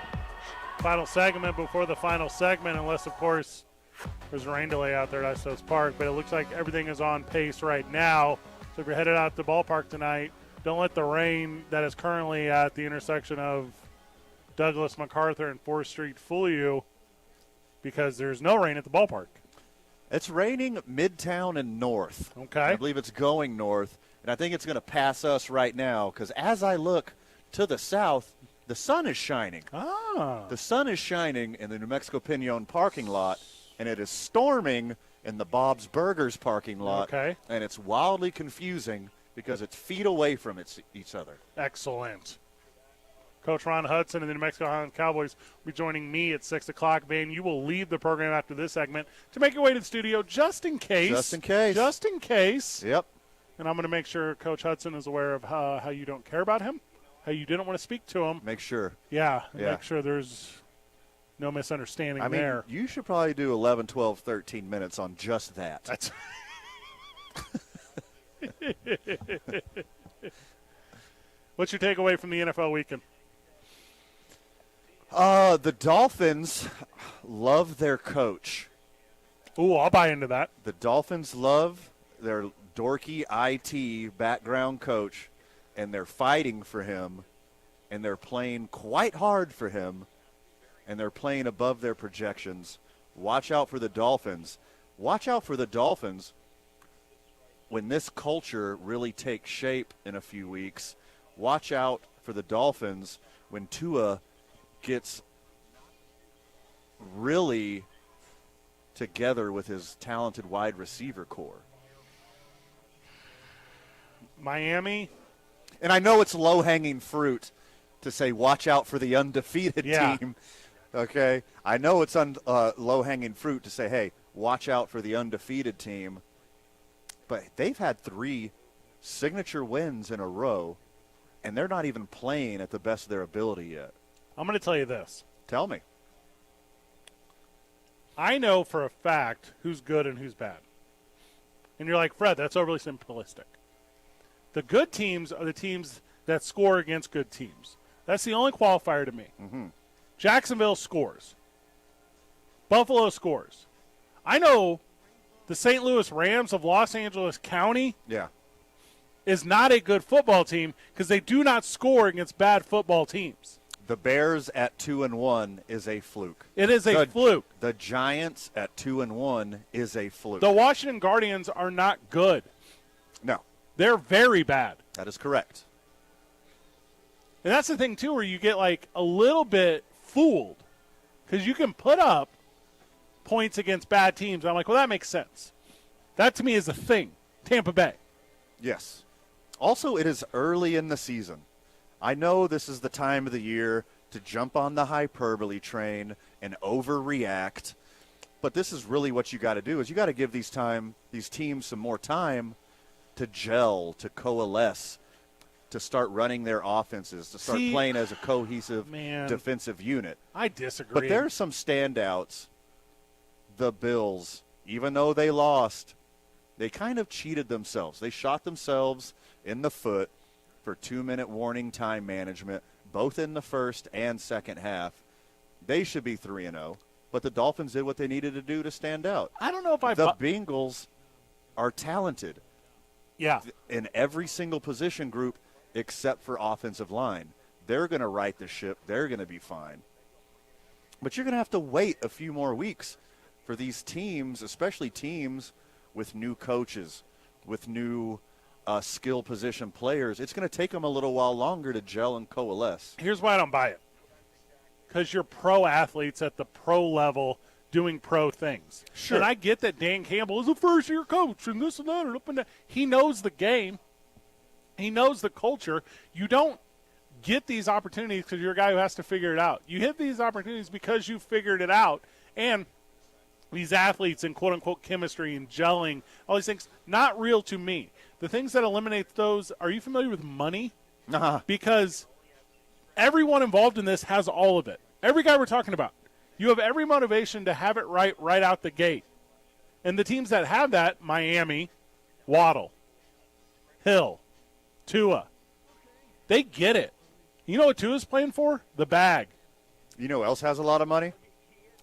Final segment before the final segment, unless, of course, there's a rain delay out there at Isotopes Park. But it looks like everything is on pace right now. So if you're headed out to the ballpark tonight, don't let the rain that is currently at the intersection of Douglas, MacArthur, and 4th Street fool you, because there's no rain at the ballpark. It's raining Midtown and north. Okay. I believe it's going north, and I think it's going to pass us right now because as I look to the south, the sun is shining. The sun is shining in the New Mexico Pinon parking lot, and it is storming in the Bob's Burgers parking lot. Okay. And it's wildly confusing because it's feet away from each other. Excellent. Coach Ron Hudson and the New Mexico Highland Cowboys will be joining me at 6 o'clock. Van, you will leave the program after this segment to make your way to the studio just in case. Just in case. Just in case. Yep. And I'm going to make sure Coach Hudson is aware of how you don't care about him, how you didn't want to speak to him. Make sure. Yeah. Make sure there's no misunderstanding there. You should probably do 11, 12, 13 minutes on just that. That's What's your takeaway from the NFL weekend? The Dolphins love their coach. Ooh, I'll buy into that. The Dolphins love their dorky IT background coach, and they're fighting for him, and they're playing quite hard for him, and they're playing above their projections. Watch out for the Dolphins. Watch out for the Dolphins when this culture really takes shape in a few weeks. Watch out for the Dolphins when Tua gets really together with his talented wide receiver core. Miami. And I know it's low-hanging fruit to say watch out for the undefeated team. Okay? I know it's low-hanging fruit to say, hey, watch out for the undefeated team. But they've had 3 signature wins in a row, and they're not even playing at the best of their ability yet. I'm going to tell you this. Tell me. I know for a fact who's good and who's bad. And you're like, Fred, that's overly simplistic. The good teams are the teams that score against good teams. That's the only qualifier to me. Mm-hmm. Jacksonville scores. Buffalo scores. I know the St. Louis Rams of Los Angeles County is not a good football team because they do not score against bad football teams. The Bears at 2-1 is a fluke. It is a fluke. The Giants at 2-1 is a fluke. The Washington Guardians are not good. No. They're very bad. That is correct. And that's the thing, too, where you get, like, a little bit fooled. Because you can put up points against bad teams. I'm like, well, that makes sense. That, to me, is a thing. Tampa Bay. Yes. Also, it is early in the season. I know this is the time of the year to jump on the hyperbole train and overreact. But this is really what you got to do is you got to give these teams some more time to gel, to coalesce, to start running their offenses, to start playing as a cohesive defensive unit. I disagree. But there are some standouts. The Bills, even though they lost, they kind of cheated themselves. They shot themselves in the foot for 2-minute warning time management, both in the first and second half. They should be 3-0, but the Dolphins did what they needed to do to stand out. I don't know if The Bengals are talented. Yeah. In every single position group except for offensive line. They're going to right the ship. They're going to be fine. But you're going to have to wait a few more weeks for these teams, especially teams with new coaches, with new skill position players. It's going to take them a little while longer to gel and coalesce. Here's why I don't buy it. Because you're pro athletes at the pro level doing pro things. Sure. And I get that Dan Campbell is a first-year coach and this and that and up and down. He knows the game. He knows the culture. You don't get these opportunities because you're a guy who has to figure it out. You hit these opportunities because you figured it out. And these athletes and quote-unquote chemistry and gelling, all these things, not real to me. The things that eliminate those, are you familiar with money? Uh-huh. Because everyone involved in this has all of it. Every guy we're talking about. You have every motivation to have it right out the gate. And the teams that have that, Miami, Waddle, Hill, Tua, they get it. You know what Tua's playing for? The bag. You know who else has a lot of money?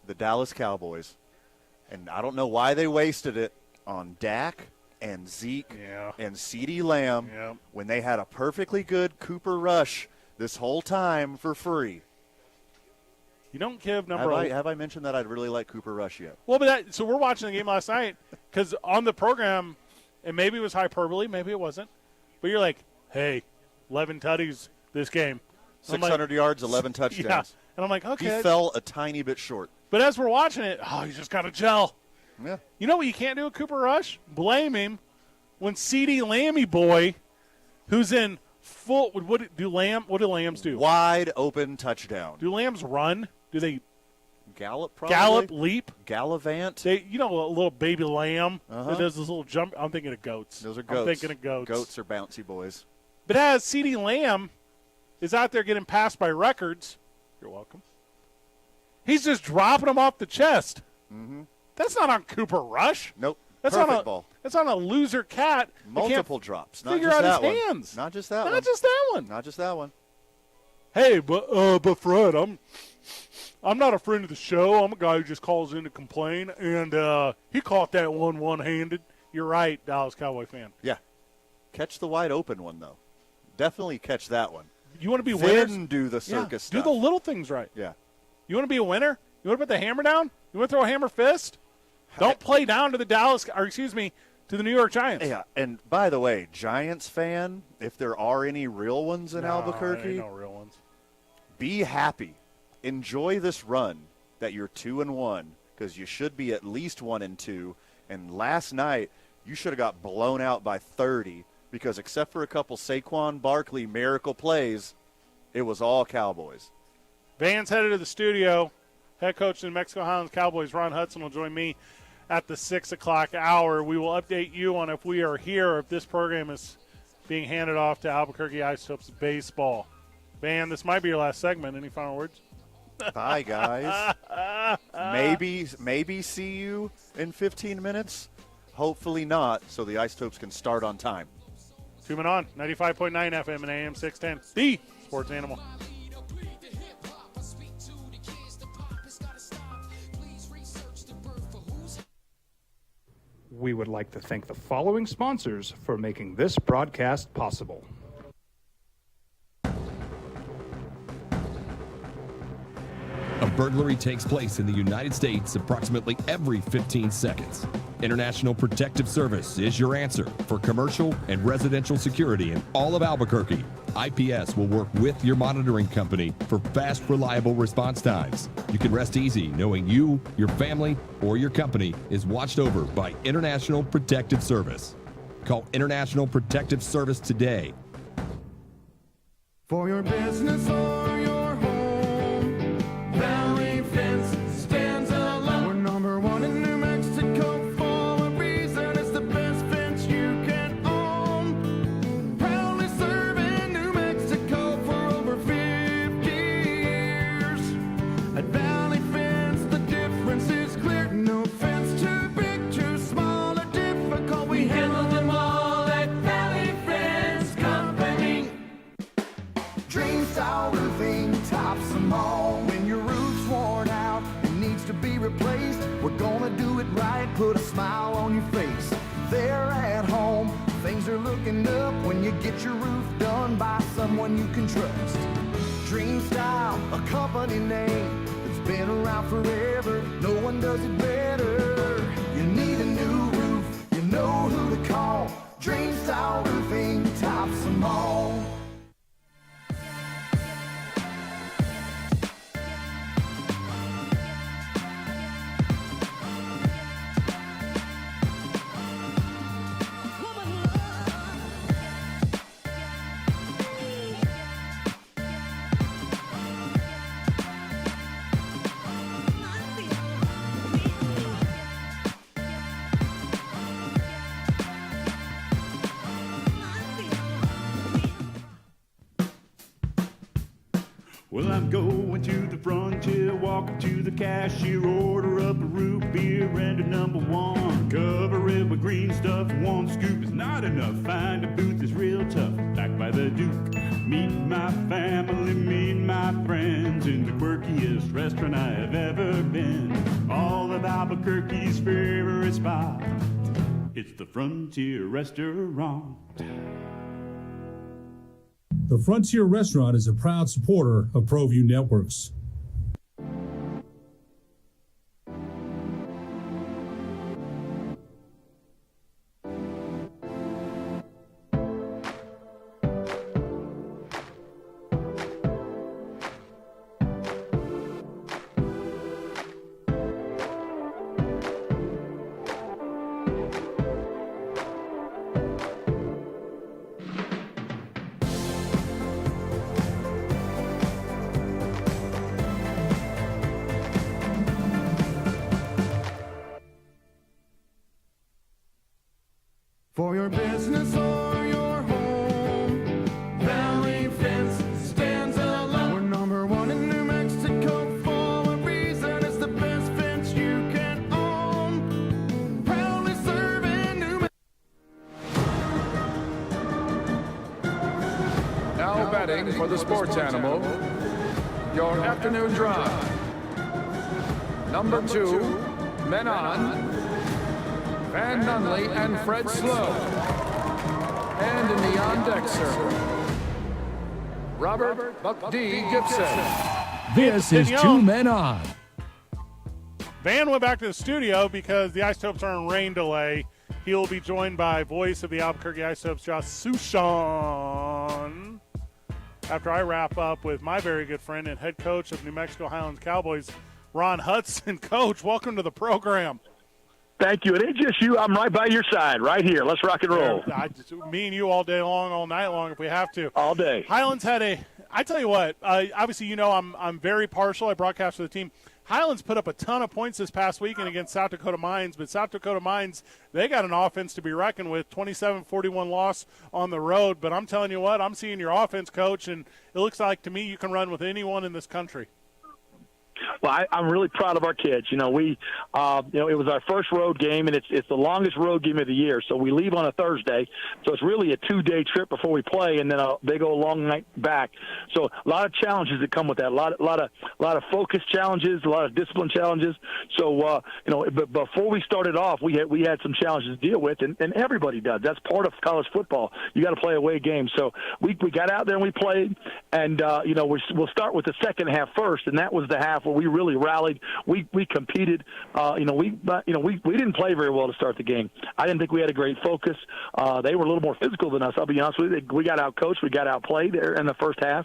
The Dallas Cowboys. And I don't know why they wasted it on Dak and Zeke and CeeDee Lamb when they had a perfectly good Cooper Rush this whole time for free. You don't give Have I mentioned that I'd really like Cooper Rush yet? Well, but so we're watching the game last night because on the program, and maybe it was hyperbole, maybe it wasn't, but you're like, hey, 11 tutties this game. 600 yards, 11 touchdowns. Yeah. And I'm like, okay. He fell a tiny bit short. But as we're watching it, you just got to gel. Yeah. You know what you can't do with Cooper Rush? Blame him when CeeDee Lammy boy, who's in full, what do lambs do? Wide open touchdown. Do lambs run? Do they gallop? Probably. Gallop, leap, gallivant. They, a little baby lamb that does this little jump. I'm thinking of goats. Those are goats. I'm thinking of goats. Goats are bouncy boys. But as CeeDee Lamb is out there getting passed by records, you're welcome. He's just dropping them off the chest. Mm-hmm. That's not on Cooper Rush. Nope. That's Perfect on a ball. That's on a loser cat. Multiple drops. Not Figure just out that his one. hands. Not just that one. Not just that one. Not just that one. Hey, but Fred, I'm not a friend of the show. I'm a guy who just calls in to complain, and he caught that one-handed. You're right, Dallas Cowboy fan. Yeah. Catch the wide open one, though. Definitely catch that one. You want to be then winners? Do the circus stuff. Do the little things right. Yeah. You want to be a winner? You want to put the hammer down? You want to throw a hammer fist? Don't play down to to the New York Giants. Yeah, and by the way, Giants fan, if there are any real ones in Albuquerque, no real ones. Be happy. Enjoy this run that you're 2-1, because you should be at least 1-2. And last night, you should have got blown out by 30, because except for a couple Saquon Barkley miracle plays, it was all Cowboys. Van's headed to the studio. Head coach of the New Mexico Highlands Cowboys, Ron Hudson, will join me at the 6 o'clock hour. We will update you on if we are here or if this program is being handed off to Albuquerque Isotopes baseball. Van, this might be your last segment. Any final words? Bye, guys. Maybe see you in 15 minutes. Hopefully not, so the Isotopes can start on time. 2 men on, 95.9 FM and AM 610. The Sports Animal. We would like to thank the following sponsors for making this broadcast possible. A burglary takes place in the United States approximately every 15 seconds. International Protective Service is your answer for commercial and residential security in all of Albuquerque. IPS will work with your monitoring company for fast, reliable response times. You can rest easy knowing you, your family, or your company is watched over by International Protective Service. Call International Protective Service today. For your business or your home, Valley Fence stands alone. We're number one in New Mexico for a reason. It's the best fence you can own. Proudly serving New Mexico for over 50 years. At Valley Fence, the difference is clear. No fence too big, too small, or difficult. We handle them all at Valley Fence Company. Dream style roofing tops them all. When your roof's worn out and needs to be replaced, we're gonna do it right, put a smile on your face. There at home, things are looking up when you get your roof done by someone you can trust. Dream Style, a company name that's been around forever. No one does it better. You need a new roof, you know who to call. Dream Style roofing tops them all. Well, I'm going to the frontier, walking to the cashier, order up a root beer and a number one. Cover it with green stuff, one scoop is not enough. Find a booth that's real tough, backed by the Duke. Meet my family, meet my friends in the quirkiest restaurant I have ever been. All of Albuquerque's favorite spot, it's the Frontier Restaurant. The Frontier Restaurant is a proud supporter of ProView Networks. For your business or your home, Valley Fence stands alone. We're number one in New Mexico for a reason. It's the best fence you can own. Proudly serving New Mexico. Now betting for the sports animal, your afternoon drive. Number 2, men on, Van Nunley and Fred Slow. And in the on-deck circle, Robert Buck D. Gibson. This is Two Men On. Van went back to the studio because the Isotopes are in rain delay. He will be joined by voice of the Albuquerque Isotopes, Josh Sushan, after I wrap up with my very good friend and head coach of New Mexico Highlands Cowboys, Ron Hudson. Coach, welcome to the program. Thank you. It ain't just you. I'm right by your side, right here. Let's rock and roll. Me and you all day long, all night long, if we have to. All day. Highlands had I tell you what, obviously you know I'm very partial. I broadcast for the team. Highlands put up a ton of points this past weekend against South Dakota Mines, but South Dakota Mines, they got an offense to be reckoned with, 27-41 loss on the road. But I'm telling you what, I'm seeing your offense, Coach, and it looks like to me you can run with anyone in this country. Well, I'm really proud of our kids. You know, it was our first road game, and it's the longest road game of the year. So we leave on a Thursday, so it's really a 2-day trip before we play, and then they go a long night back. So a lot of challenges that come with that. A lot of focus challenges, a lot of discipline challenges. So but before we started off, we had some challenges to deal with, and everybody does. That's part of college football. You got to play away games. So we got out there and we played, and we'll start with the second half first, and that was the half where we really rallied. We competed. We didn't play very well to start the game. I didn't think we had a great focus. They were a little more physical than us. I'll be honest with you. We got out-coached. We got outplayed there in the first half.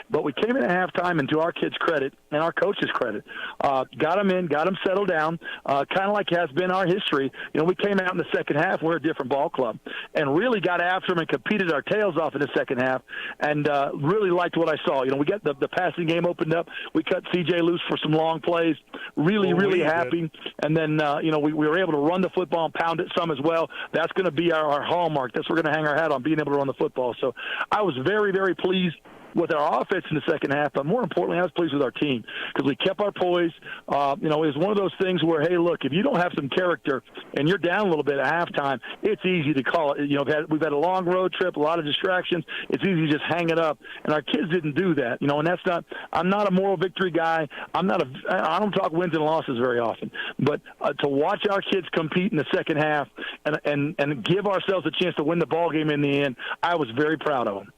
But we came in at halftime, and to our kids' credit and our coaches' credit, got them in, got them settled down, kind of like has been our history. We came out in the second half. We're a different ball club, and really got after them and competed our tails off in the second half, and really liked what I saw. We got the passing game opened up. We cut CJ loose for some long plays. Really happy. And then, we were able to run the football and pound it some as well. That's going to be our hallmark. That's what we're going to hang our hat on, being able to run the football. So I was very, very pleased with our offense in the second half, but more importantly, I was pleased with our team because we kept our poise. It was one of those things where, hey, look, if you don't have some character and you're down a little bit at halftime, it's easy to call it. We've had a long road trip, a lot of distractions. It's easy to just hang it up, and our kids didn't do that. And that's not. I'm not a moral victory guy. I don't talk wins and losses very often, but to watch our kids compete in the second half and give ourselves a chance to win the ball game in the end, I was very proud of them.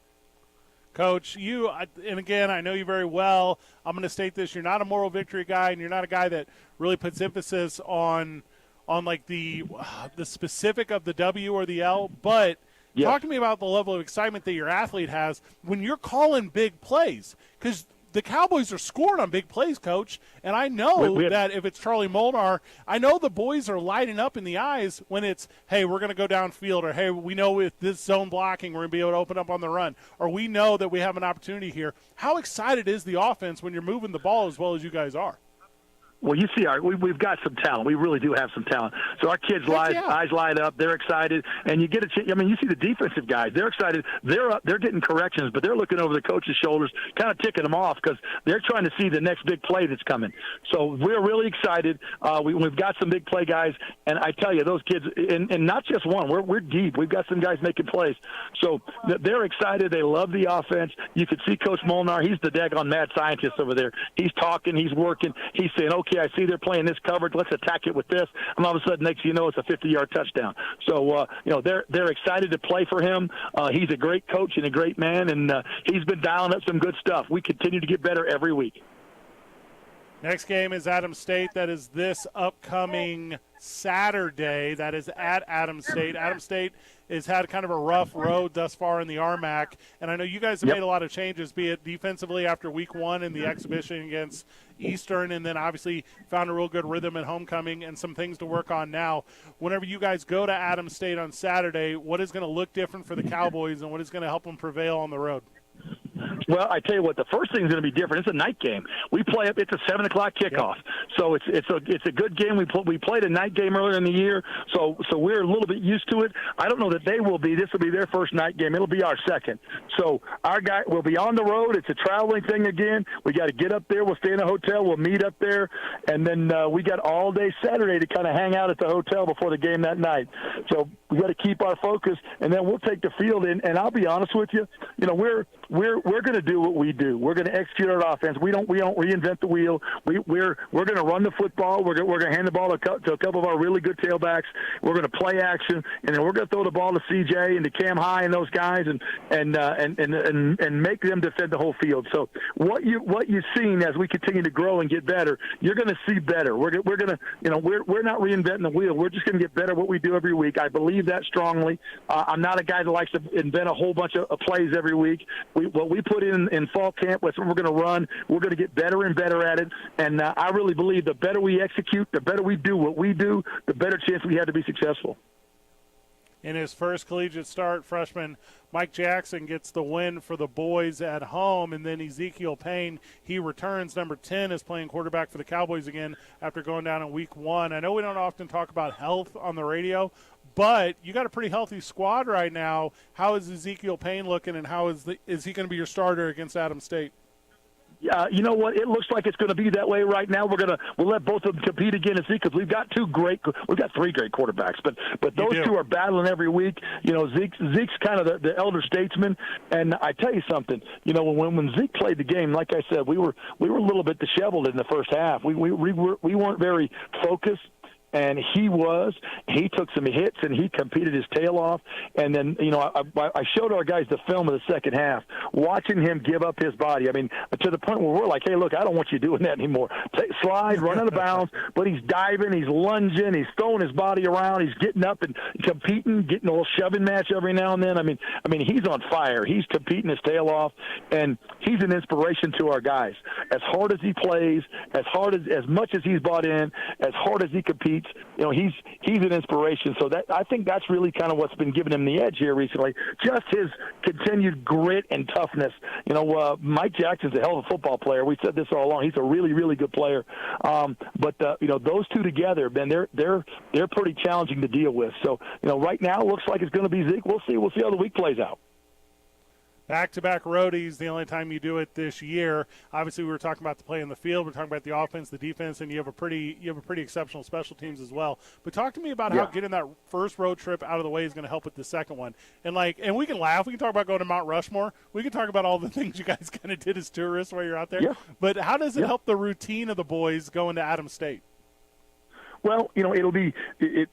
Coach, and again, I know you very well. I'm going to state this. You're not a moral victory guy, and you're not a guy that really puts emphasis on like the specific of the W or the L. But talk to me about the level of excitement that your athlete has when you're calling big plays, because the Cowboys are scoring on big plays, Coach. And I know that if it's Charlie Molnar, I know the boys are lighting up in the eyes when it's, hey, we're going to go downfield, or, hey, we know with this zone blocking we're going to be able to open up on the run, or we know that we have an opportunity here. How excited is the offense when you're moving the ball as well as you guys are? Well, you see, we've got some talent. We really do have some talent. So our kids' eyes light up. They're excited, and you get a chance. You see the defensive guys. They're excited. They're getting corrections, but they're looking over the coach's shoulders, kind of ticking them off because they're trying to see the next big play that's coming. So we're really excited. We've got some big play guys, and I tell you, those kids, and not just one. We're deep. We've got some guys making plays. So they're excited. They love the offense. You can see Coach Molnar. He's the daggone mad scientist over there. He's talking. He's working. He's saying, okay, I see they're playing this coverage. Let's attack it with this. And all of a sudden, next thing you know, it's a 50-yard touchdown. So, they're excited to play for him. He's a great coach and a great man, and he's been dialing up some good stuff. We continue to get better every week. Next game is Adams State. That is this upcoming Saturday. That is at Adams State. Adams State has had kind of a rough road thus far in the RMAC, and I know you guys have made a lot of changes, be it defensively after week one in the exhibition against Eastern, and then obviously found a real good rhythm at homecoming and some things to work on now. Whenever you guys go to Adams State on Saturday, what is going to look different for the Cowboys and what is going to help them prevail on the road? Well, I tell you what, the first thing is going to be different. It's a night game. We play up. It's a 7:00 kickoff, so it's a good game. We played a night game earlier in the year, so we're a little bit used to it. I don't know that they will be. This will be their first night game. It'll be our second. So our guy will be on the road. It's a traveling thing again. We got to get up there. We'll stay in a hotel. We'll meet up there, and then we got all day Saturday to kind of hang out at the hotel before the game that night. So we got to keep our focus, and then we'll take the field in. And I'll be honest with you, we're we're going to do what we do. We're going to execute our offense. We don't reinvent the wheel. We're going to run the football. We're going to hand the ball to a couple of our really good tailbacks. We're going to play action, and then we're going to throw the ball to CJ and to Cam High and those guys, and make them defend the whole field. So what you've seen as we continue to grow and get better, you're going to see better. We're going to, we're not reinventing the wheel. We're just going to get better at what we do every week. I believe that strongly. I'm not a guy that likes to invent a whole bunch of plays every week. What we put in fall camp, that's what we're going to run. We're going to get better and better at it. And I really believe the better we execute, the better we do what we do, the better chance we have to be successful. In his first collegiate start, freshman Mike Jackson gets the win for the boys at home, and then Ezekiel Payne, he returns. Number 10 is playing quarterback for the Cowboys again after going down in week 1. I know we don't often talk about health on the radio, but you got a pretty healthy squad right now. How is Ezekiel Payne looking, and how is he going to be your starter against Adams State? You know what? It looks like it's going to be that way right now. We'll let both of them compete again and see, because we've got three great quarterbacks, but those two are battling every week. Zeke's kind of the elder statesman, and I tell you something. When Zeke played the game, like I said, we were a little bit disheveled in the first half. We weren't very focused. And he took some hits, and he competed his tail off. And then, I showed our guys the film of the second half, watching him give up his body. I mean, to the point where we're like, hey, look, I don't want you doing that anymore. Slide, run out of bounds, but he's diving, he's lunging, he's throwing his body around, he's getting up and competing, getting a little shoving match every now and then. I mean, he's on fire. He's competing his tail off, and he's an inspiration to our guys. As hard as he plays, as much as he's bought in, as hard as he competes, he's an inspiration. So I think that's really kind of what's been giving him the edge here recently. Just his continued grit and toughness. Mike Jackson's a hell of a football player. We said this all along. He's a really, really good player. But those two together, man, they're pretty challenging to deal with. So right now it looks like it's going to be Zeke. We'll see how the week plays out. Back-to-back roadies, the only time you do it this year. Obviously, we were talking about the play in the field. We're talking about the offense, the defense, and you have a pretty exceptional special teams as well. But talk to me about how getting that first road trip out of the way is going to help with the second one. And we can laugh. We can talk about going to Mount Rushmore. We can talk about all the things you guys kind of did as tourists while you're out there. Yeah. But how does it help the routine of the boys going to Adams State? Well, it'll be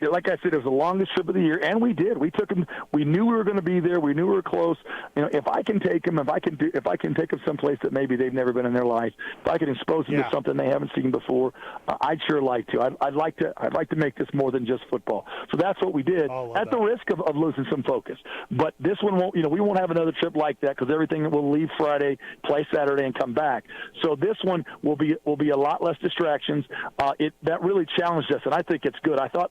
like I said, it was the longest trip of the year, and we did. We took them. We knew we were going to be there. We knew we were close. If I can take them, if I can take them someplace that maybe they've never been in their life, if I can expose them to something they haven't seen before, I'd sure like to. I'd like to make this more than just football. So that's what we did, at the risk of losing some focus. But this one won't. We won't have another trip like that, because everything will leave Friday, play Saturday, and come back. So this one will be a lot less distractions. That really challenged us, and I think it's good. I thought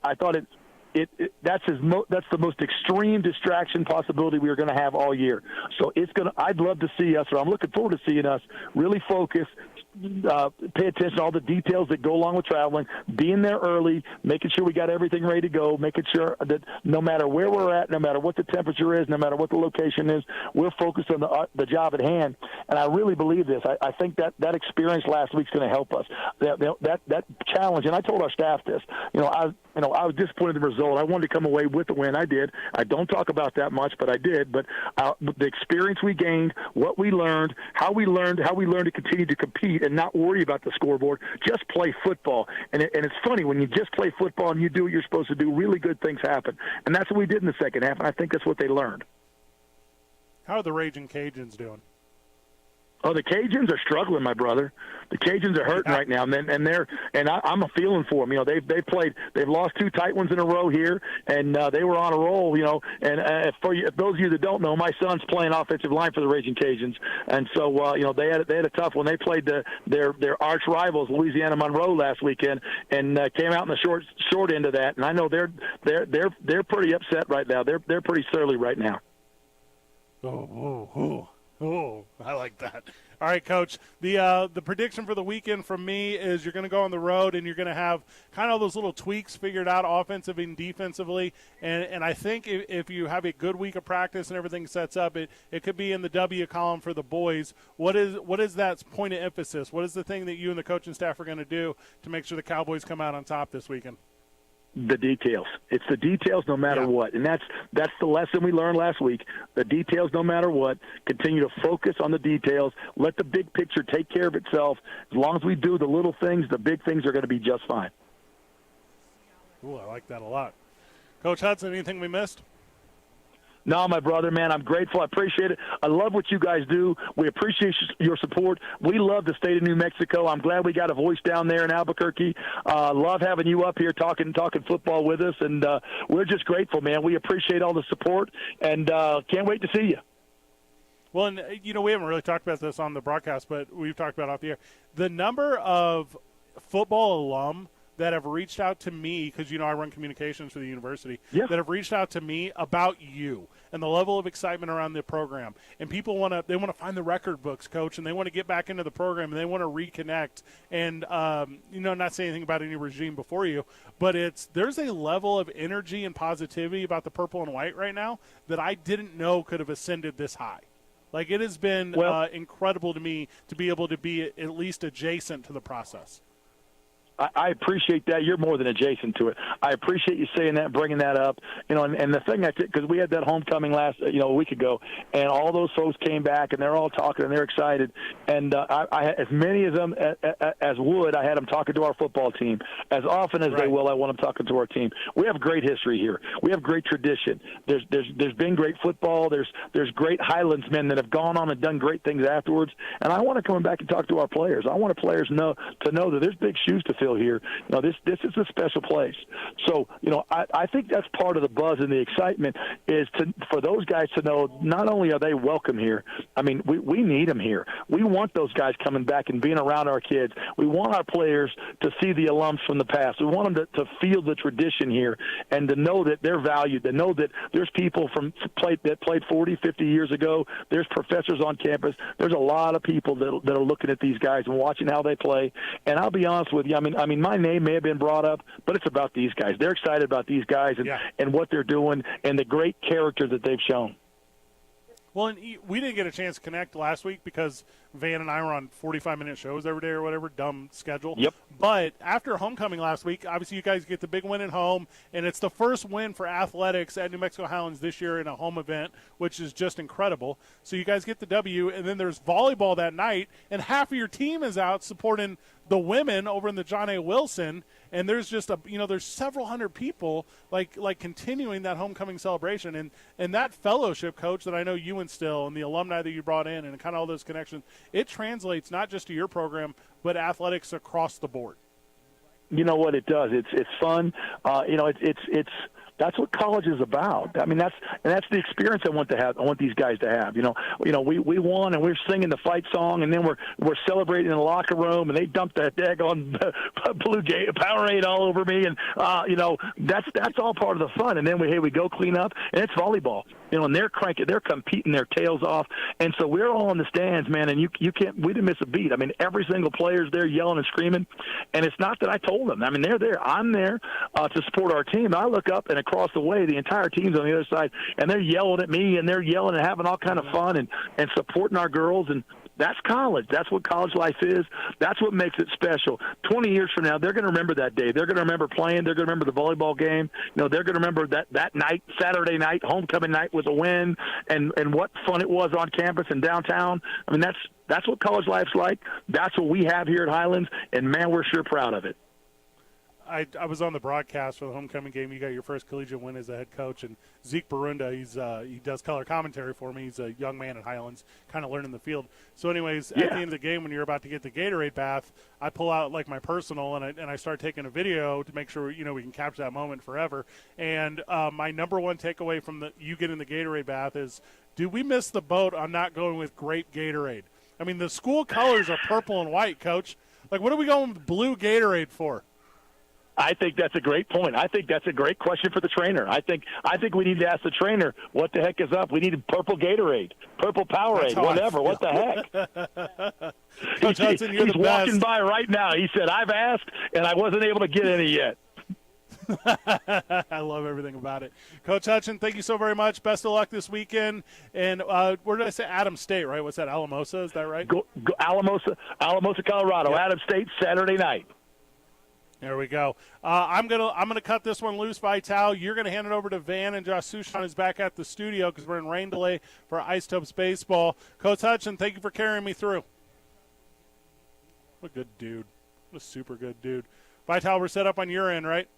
that's the most extreme distraction possibility we were going to have all year. So I'd love to see us, or I'm looking forward to seeing us really focus, pay attention to all the details that go along with traveling, being there early, making sure we got everything ready to go, making sure that no matter where we're at, no matter what the temperature is, no matter what the location is, we're focused on the job at hand. And I really believe this. I think that experience last week's going to help us. That challenge, and I told our staff this. I was disappointed in the result. I wanted to come away with the win. I did. I don't talk about that much, but I did. But the experience we gained, what we learned, how we learned to continue to compete and not worry about the scoreboard, just play football. And it's funny, when you just play football and you do what you're supposed to do, really good things happen. And that's what we did in the second half, and I think that's what they learned. How are the Raging Cajuns doing? Oh, the Cajuns are struggling, my brother. The Cajuns are hurting right now, and I'm a feeling for them. They've lost 2 tight ones in a row here, and they were on a roll. And if those of you that don't know, my son's playing offensive line for the Raging Cajuns, and so they had a tough one. They played their arch rivals, Louisiana Monroe, last weekend, and came out in the short end of that. And I know they're pretty upset right now. They're pretty surly right now. Oh, I like that. All right, Coach. The prediction for the weekend from me is you're going to go on the road and you're going to have kind of those little tweaks figured out offensive and defensively. And I think if you have a good week of practice and everything sets up, it could be in the W column for the boys. What is that point of emphasis? What is the thing that you and the coaching staff are going to do to make sure the Cowboys come out on top this weekend? the details. It's the details no matter what. And that's the lesson we learned last week. The details no matter what. Continue to focus on the details. Let the big picture take care of itself. As long as we do the little things, the big things are going to be just fine. Ooh, I like that a lot. Coach Hudson, anything we missed? No, my brother, man, I'm grateful. I appreciate it. I love what you guys do. We appreciate your support. We love the state of New Mexico. I'm glad we got a voice down there in Albuquerque. Love having you up here talking football with us, and we're just grateful, man. We appreciate all the support, and can't wait to see you. Well, and, we haven't really talked about this on the broadcast, but we've talked about it off the air. The number of football alum that have reached out to me, because, I run communications for the university, that have reached out to me about you and the level of excitement around the program. And people want to find the record books, Coach, and they want to get back into the program, and they want to reconnect. And, not say anything about any regime before you, but there's a level of energy and positivity about the purple and white right now that I didn't know could have ascended this high. Like, it has been incredible to me to be able to be at least adjacent to the process. I appreciate that. You're more than adjacent to it. I appreciate you saying that, bringing that up. And the thing because we had that homecoming a week ago, and all those folks came back, and they're all talking, and they're excited. And I as many of them as would, I had them talking to our football team. As often as they will, I want them talking to our team. We have great history here. We have great tradition. There's been great football. There's great Highlands men that have gone on and done great things afterwards. And I want to come back and talk to our players. I want the players to know that there's big shoes to fill here. This is a special place. So, I think that's part of the buzz and the excitement is for those guys to know not only are they welcome here, I mean, we need them here. We want those guys coming back and being around our kids. We want our players to see the alums from the past. We want them to feel the tradition here and to know that they're valued, to know that there's people that played 40, 50 years ago. There's professors on campus. There's a lot of people that are looking at these guys and watching how they play. And I'll be honest with you, I mean, my name may have been brought up, but it's about these guys. They're excited about these guys and what they're doing and the great character that they've shown. Well, and we didn't get a chance to connect last week because Van and I were on 45-minute shows every day or whatever, dumb schedule. Yep. But after homecoming last week, obviously you guys get the big win at home, and it's the first win for athletics at New Mexico Highlands this year in a home event, which is just incredible. So you guys get the W, and then there's volleyball that night, and half of your team is out supporting the women over in the John A. Wilson, and there's just there's several hundred people like continuing that homecoming celebration, and that fellowship, Coach, that I know you instill, and the alumni that you brought in, and kind of all those connections, it translates not just to your program, but athletics across the board. You know what it does? It's fun. That's what college is about. I mean, that's the experience I want these guys to have. We won and we're singing the fight song, and then we're celebrating in the locker room, and they dumped that daggone blue Powerade all over me, and that's all part of the fun. And then we go clean up, and it's volleyball. And they're competing their tails off, and so we're all in the stands, man. And we didn't miss a beat. I mean, every single player's there yelling and screaming, and it's not that I told them. I mean, they're there. I'm there to support our team. I look up and across the way, the entire team's on the other side, and they're yelling at me, and they're yelling and having all kind of fun and supporting our girls. And that's college. That's what college life is. That's what makes it special. 20 years from now, they're going to remember that day. They're going to remember playing. They're going to remember the volleyball game. They're going to remember that night, Saturday night, homecoming night with a win, and what fun it was on campus and downtown. I mean, that's what college life's like. That's what we have here at Highlands, and, man, we're sure proud of it. I was on the broadcast for the homecoming game. You got your first collegiate win as a head coach, and Zeke Barunda, he does color commentary for me. He's a young man at Highlands, kind of learning the field. So, anyways, at the end of the game, when you're about to get the Gatorade bath, I pull out like my personal and I start taking a video to make sure we can capture that moment forever. And my number one takeaway from you getting the Gatorade bath is, do we miss the boat on not going with grape Gatorade? I mean, the school colors are purple and white, Coach. Like, what are we going with blue Gatorade for? I think that's a great point. I think that's a great question for the trainer. I think we need to ask the trainer, what the heck is up? We need purple Gatorade, purple Powerade, whatever. What the heck? Coach Hudson, you're the best. He's walking by right now. He said, I've asked, and I wasn't able to get any yet. I love everything about it. Coach Hudson, thank you so very much. Best of luck this weekend. And where did I say? Adams State, right? What's that, Alamosa? Is that right? Alamosa, Colorado. Yeah. Adams State, Saturday night. There we go. I'm gonna cut this one loose, Vital. You're gonna hand it over to Van, and Josh Sushan is back at the studio because we're in rain delay for Isotopes baseball. Coach Hudson, thank you for carrying me through. What a good dude. What a super good dude. Vital, we're set up on your end, right?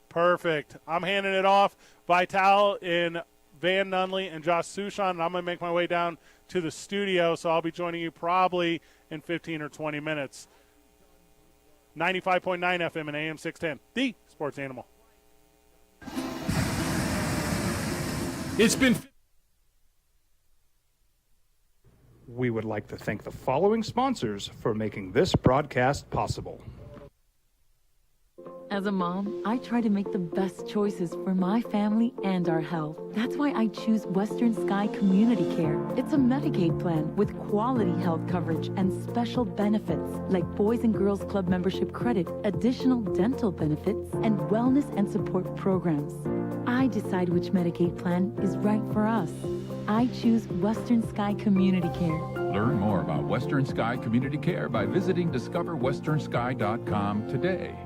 Perfect. I'm handing it off. Vital in Van Nunley and Josh Sushan, and I'm going to make my way down to the studio, so I'll be joining you probably in 15 or 20 minutes. 95.9 FM and AM 610, the sports animal. It's been. We would like to thank the following sponsors for making this broadcast possible. As a mom, I try to make the best choices for my family and our health. That's why I choose Western Sky Community Care. It's a Medicaid plan with quality health coverage and special benefits like Boys and Girls Club membership credit, additional dental benefits, and wellness and support programs. I decide which Medicaid plan is right for us. I choose Western Sky Community Care. Learn more about Western Sky Community Care by visiting discoverwesternsky.com today.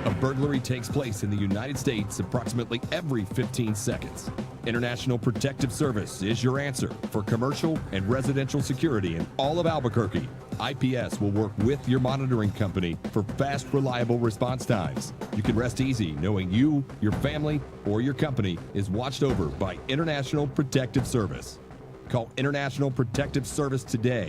A burglary takes place in the United States approximately every 15 seconds. International Protective Service is your answer for commercial and residential security in all of Albuquerque. IPS will work with your monitoring company for fast, reliable response times. You can rest easy knowing you, your family, or your company is watched over by International Protective Service. Call International Protective Service today